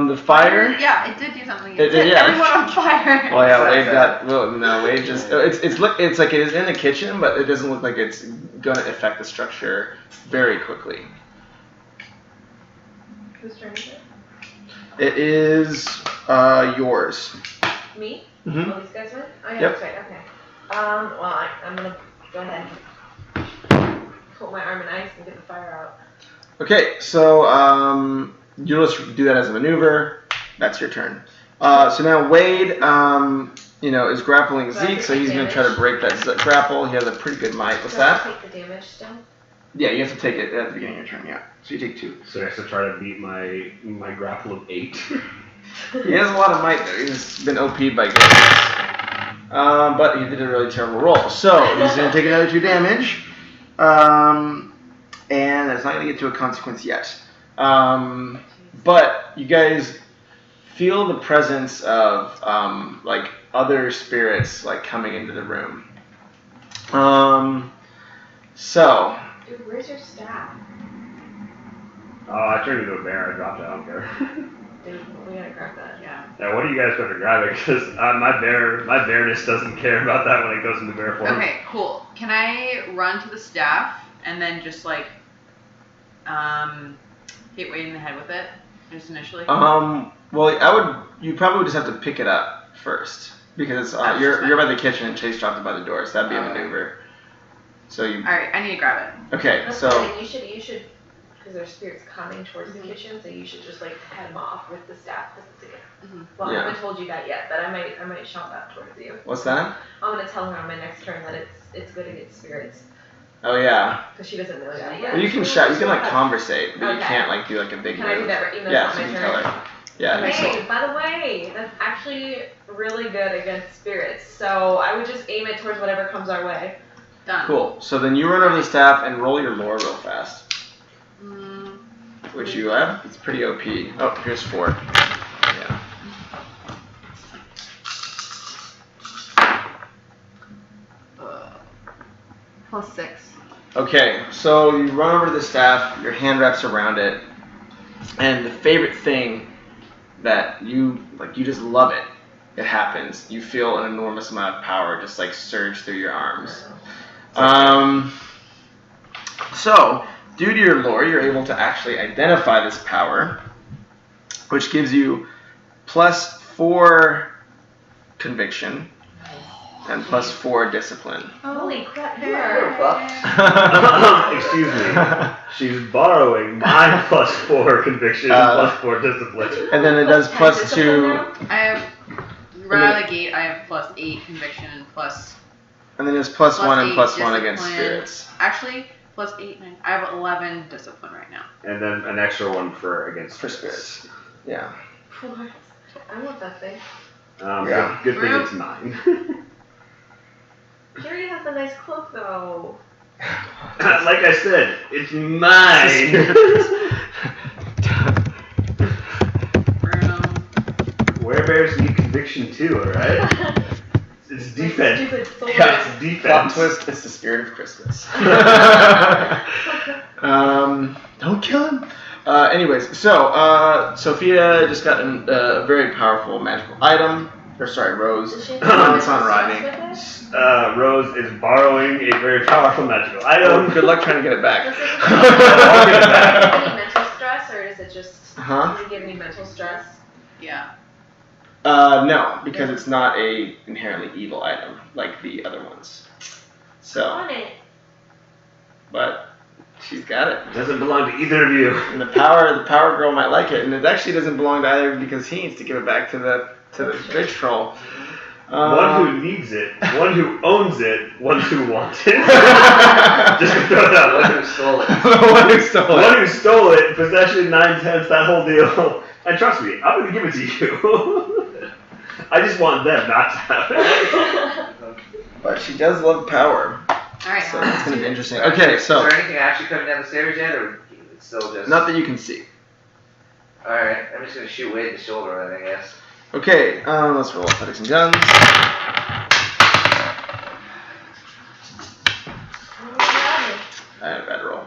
The fire. Yeah, it did do something. It It set did, yeah. everyone on fire. Well, yeah, Wade got. Well, no, Wade just. It's like it is in the kitchen, but it doesn't look like it's gonna affect the structure very quickly. Whose turn is it? It is yours. Me? Mm-hmm. Oh, these guys went? Oh, yeah, Yep. that's right, okay. Well, I'm gonna go ahead and put my arm and ice and get the fire out. Okay, so you'll just do that as a maneuver. That's your turn. So now Wade, is grappling Do I Zeke, take so the he's gonna damage? try to break that grapple. He has a pretty good might. What's Do I that? take the damage still? Yeah, you have to take it at the beginning of your turn. Yeah, so you take 2. So I have to try to beat my grapple of 8. He has a lot of might though. He's been OP'd by games. But he did a really terrible roll. So he's going to take another 2 damage. And it's not going to get to a consequence yet. But you guys feel the presence of other spirits coming into the room. So Dude, where's your staff? Oh, I turned into a bear. I dropped it. I don't care. Dude, we gotta grab that. Yeah. Now, what are you guys going to grab it? Because my bearness doesn't care about that when it goes into bear form. Okay, cool. Can I run to the staff and then just hit Wade in the head with it, just initially? well, you probably would just have to pick it up first because you're by the kitchen and Chase dropped it by the door, so that'd be a maneuver. So you. All right, I need to grab it. Okay, That's so. the thing, you should, because there's spirits coming towards the kitchen, so you should just head them off with the staff. Well, I Yeah. haven't told you that yet, but I might shout that towards you. What's that? I'm gonna tell her on my next turn that it's good against spirits, Oh yeah. because she doesn't know that yet. Well, you can shout. You can conversate, but you Okay. can't do a big Can I do move. that right? Even though Yeah, it's so not you my can turn? tell her. Yeah. Hey, by the way, that's actually really good against spirits. So I would just aim it towards whatever comes our way. Done. Cool. So then you run over the staff and roll your lore real fast, which you have. It's pretty OP. Oh, here's 4. Yeah. +6. Okay, so you run over to the staff, your hand wraps around it, and the favorite thing that you just love it. It happens. You feel an enormous amount of power just surge through your arms. So, due to your lore, you're able to actually identify this power, which gives you +4 conviction and +4 discipline. Holy crap, you You're are. fucked. Excuse me. She's borrowing my +4 conviction and +4 discipline. And then it does Plus 10 discipline +2, now? I have, right out of the gate, I have +8 conviction and and then it's +1 and +8 +1 against discipline. spirits. Actually, +8, 9. I have 11 discipline right now. And then an extra one against For spirits. Yeah. What? I want that thing. Yeah. Good thing it's 9. She already has a nice cloak though. Like I said, it's mine. Werebears need conviction too, alright? It's defense. Stupid soldier. Yeah, it's Plot defense. twist, it's the spirit of Christmas. Don't kill him. Anyways, so Sophia just got a very powerful magical item. Or sorry, Rose. Does she have It's on mental Rodney. stress with it? Rose is borrowing a very powerful magical Oh, item. good luck trying to get it back. Does it give any mental stress, or is it just? Huh? Does it give any mental stress? Yeah. No, because it's not a inherently evil item like the other ones. So, On it. but she's got it. Doesn't belong to either of you. And the power girl might like it, and it actually doesn't belong to either because he needs to give it back to the bridge troll. One who needs it, one who owns it, one who wants it. Just to throw it out One there. who stole it. The one who stole it. One who stole it, possession, 9/10, that whole deal. And trust me, I'm going to give it to you. I just want them not to have it. But she does love power, Alright. so that's gonna be interesting. Okay, so Is there anything actually coming down the stairs yet, or it's still just? not that you can see. Alright, I'm just gonna shoot Wade in the shoulder with it, I guess. Okay, let's roll athletics and guns. I had a bad roll.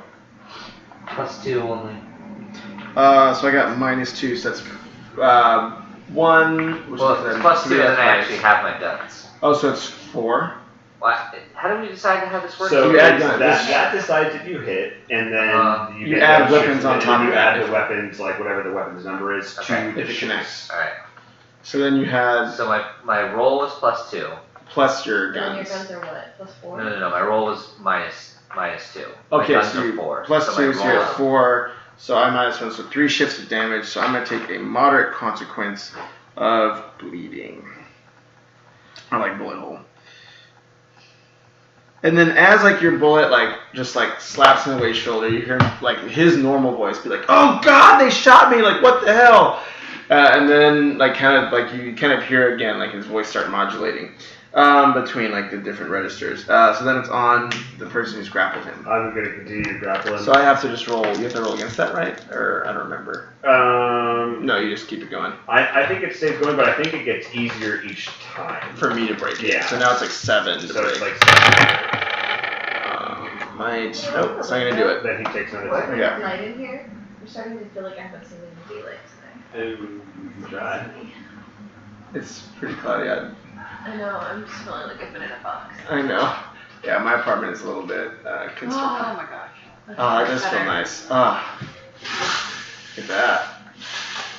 +2 only. So I got -2, so that's 1. Which Well, is then it's +2, three and then I athletics. actually have my guns. Oh, so it's 4. What? How do we decide how this works? So You add it's guns. that decides if you hit, and then You get add those weapons shifts, on and top then of you add that. the weapons, like whatever the weapons number is, Okay. to If the it connects. Alright, So then you had so my roll was +2. plus your And then your guns. guns are what? +4? No, my roll was minus 2. Okay, my guns so are you 4. plus so 2, my so you're roll- at 4. So I -1, so 3 shifts of damage. So I'm gonna take a moderate consequence of bleeding, or like bullet hole. And then as like your bullet just slaps in the waist shoulder, you hear like his normal voice be like, "Oh God, they shot me! Like what the hell?" And then you kind of hear again like his voice start modulating between like the different registers. So then it's on the person who's grappled him. I'm going to continue to grapple him. So I have to just roll. You have to roll against that, right? Or I don't remember. No, you just keep it going I think it stays going, but I think it gets easier each time. for me to break it. Yeah. So now it's like 7 to So break. it's like Nope, it's not gonna do it. then he takes another What? turn. Yeah. Light in here? I'm starting to feel like I haven't seen any daylight today. Try. It's pretty cloudy out. I know, I'm just feeling like I've been in a box. I know. Yeah, my apartment is a little bit Oh constricted. my gosh. Oh, that does feel nice. Ah, look at that.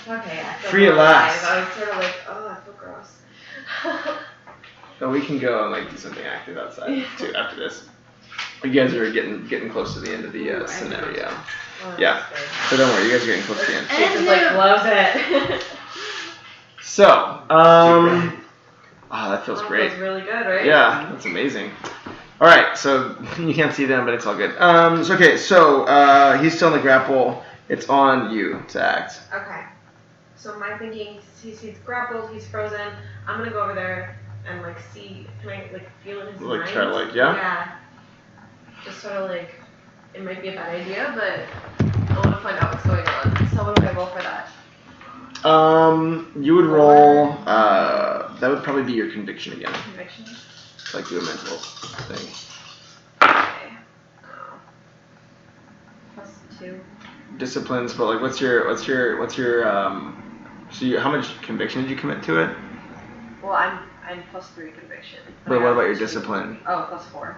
Okay, I feel Free at more last. alive. I was sort of like, oh, I feel gross. So we can go and like do something active outside too after this. You guys are getting close to the end of the scenario. Oh, Yeah. that's good. So don't worry, you guys are getting close to the end. Jesus like loves it. So, that feels Oh, great. Feels really good, right? Yeah, that's amazing. All right, so you can't see them, but it's all good. So he's still in the grapple. It's on you to act. Okay. So my thinking, he's grappled, he's frozen. I'm gonna go over there and like see, can I like feel in his Like, mind? try to, like, yeah? Yeah. Just sort of like, it might be a bad idea, but I want to find out what's going on. So what do I roll for that? You would roll. That would probably be your conviction again, Conviction. like do a mental thing. Okay. +2. Disciplines, but like, what's your so how much conviction did you commit to it? Well, I'm +3 conviction. But I what got about your +2. discipline? Oh, +4.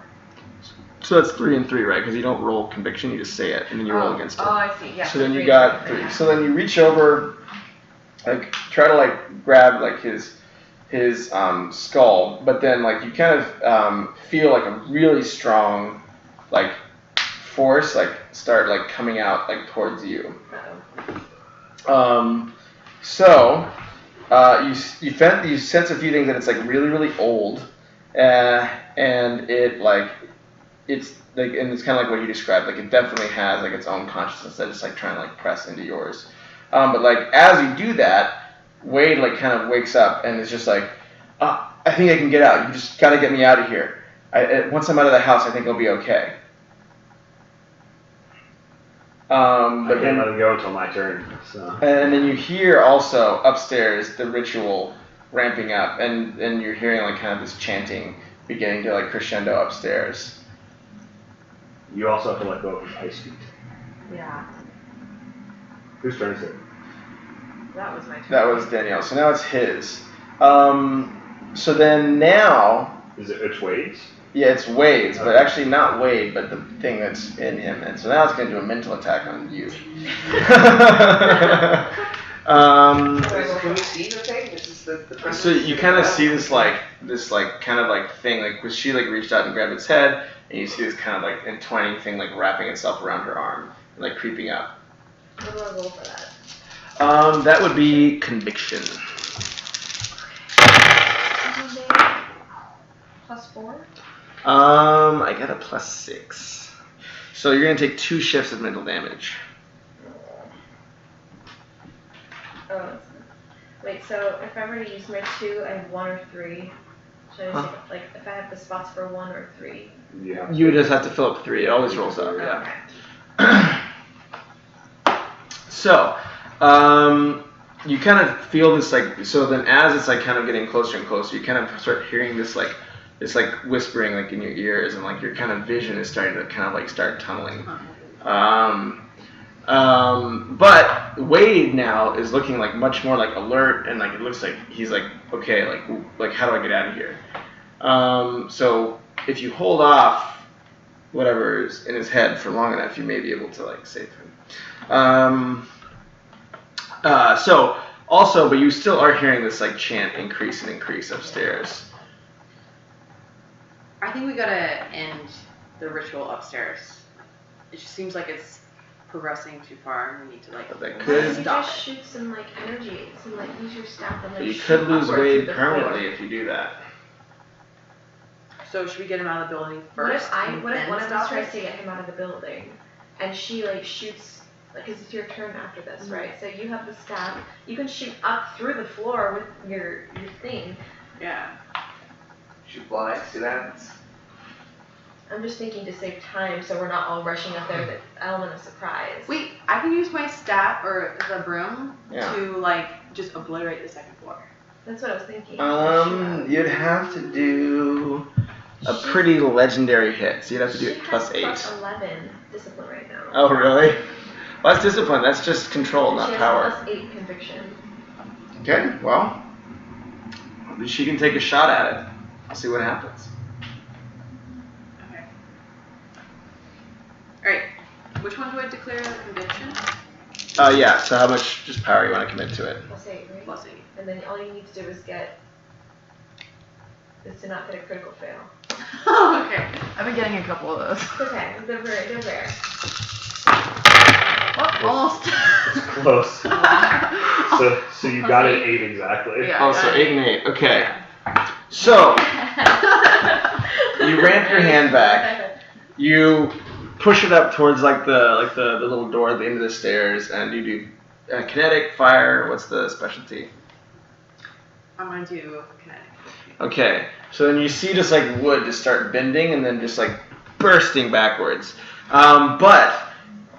So that's 3 and 3, right? Because you don't roll conviction, you just say it, and then you roll against it. Oh, I see. Yeah. So then you 3 got and 3. So then you reach over, like try to like grab like his skull, but then like you kind of feel like a really strong like force like start like coming out like towards you. So you sense a few things that it's like really old, and it like it's like, and it's kind of like what you described, like it definitely has like its own consciousness that it's like trying to like press into yours. But like as you do that, Wade like kind of wakes up and is just like, I think I can get out. You just gotta get me out of here. Once I'm out of the house, I think I'll be okay. I But can't then, let him go until my turn. So. and then you hear also upstairs the ritual ramping up, and you're hearing like kind of this chanting beginning to like crescendo upstairs. You also have to let go of his ice feet. Yeah. Whose turn is it? That was my turn. That was Danielle. So now it's his. So then now, It's Wade's? yeah, it's Wade's, but Okay. actually not Wade, but the thing that's in him. And so now it's going to do a mental attack on you. Can we see the thing? This is the So you kind of see this kind of like thing, like she like reached out and grabbed its head, and you see this kind of like entwining thing like wrapping itself around her arm, and, like creeping up. What do I roll for that? That would be conviction. +4? I got a +6. So you're gonna take 2 shifts of mental damage. Oh, that's wait, so if I were to use my 2, I have 1 or 3. Should I take, like, if I have the spots for 1 or 3? Yeah. You just have to fill up 3. It always rolls up, yeah. Okay. So, you kind of feel this like. So then, as it's like kind of getting closer and closer, you kind of start hearing this like whispering like in your ears, and like your kind of vision is starting to kind of like start tunneling. But Wade now is looking like much more like alert, and like it looks like he's like, okay, like how do I get out of here? So if you hold off whatever is in his head for long enough, you may be able to like save him. So also, but you still are hearing this like chant increase and increase upstairs. I think we gotta end the ritual upstairs. It just seems like it's progressing too far, and we need to like. But that Why could- don't you stop just it. shoot some like energy, some like use your staff and like You shoot could lose upward Wade through the permanently floor. if you do that. So should we get him out of the building What first? if I? and What if then one of us stop tries it? to get him out of the building, and she like shoots? Like, 'cause it's your turn after this, right? So you have the staff. You can shoot up through the floor with your thing. Yeah. Shoot blind, see what happens. I'm just thinking to save time, so we're not all rushing up there. The element of surprise. Wait, I can use my staff or the broom Yeah. to like just obliterate the second floor. That's what I was thinking. You'd have to do a pretty legendary hit, so you'd have to do She it has +8. +11 discipline right now. Oh, really? Well, that's discipline. That's just control, not she has power. +8 conviction. Okay, well, she can take a shot at it. I'll see what happens. Okay. Alright. Which one do I declare the conviction? Yeah, so how much just power you want to commit to it? +8, right? +8. And then all you need to do is to not get a critical fail. Okay. I've been getting a couple of those. It's okay. They're rare. Oh, almost. It's close. So you got it 8 exactly. Yeah. Oh, so 8 and 8. Okay. So you ramp your hand back. You push it up towards like the little door at the end of the stairs, and you do kinetic, fire. What's the specialty? I'm gonna do kinetic. Okay. So then you see just like wood just start bending and then just like bursting backwards. But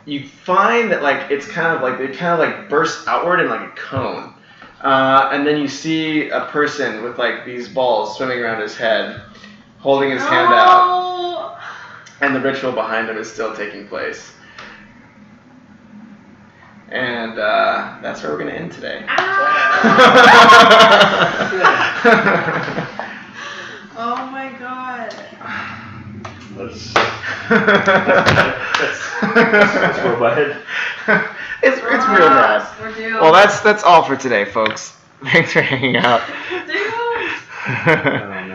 you find that like it kind of like bursts outward in like a cone. And then you see a person with like these balls swimming around his head, holding his hand out, and the ritual behind him is still taking place. And that's where we're gonna end today. Oh my god. Let's roll my head. It's real bad. We're doomed. Well, that's all for today, folks. Thanks for hanging out. We're doomed.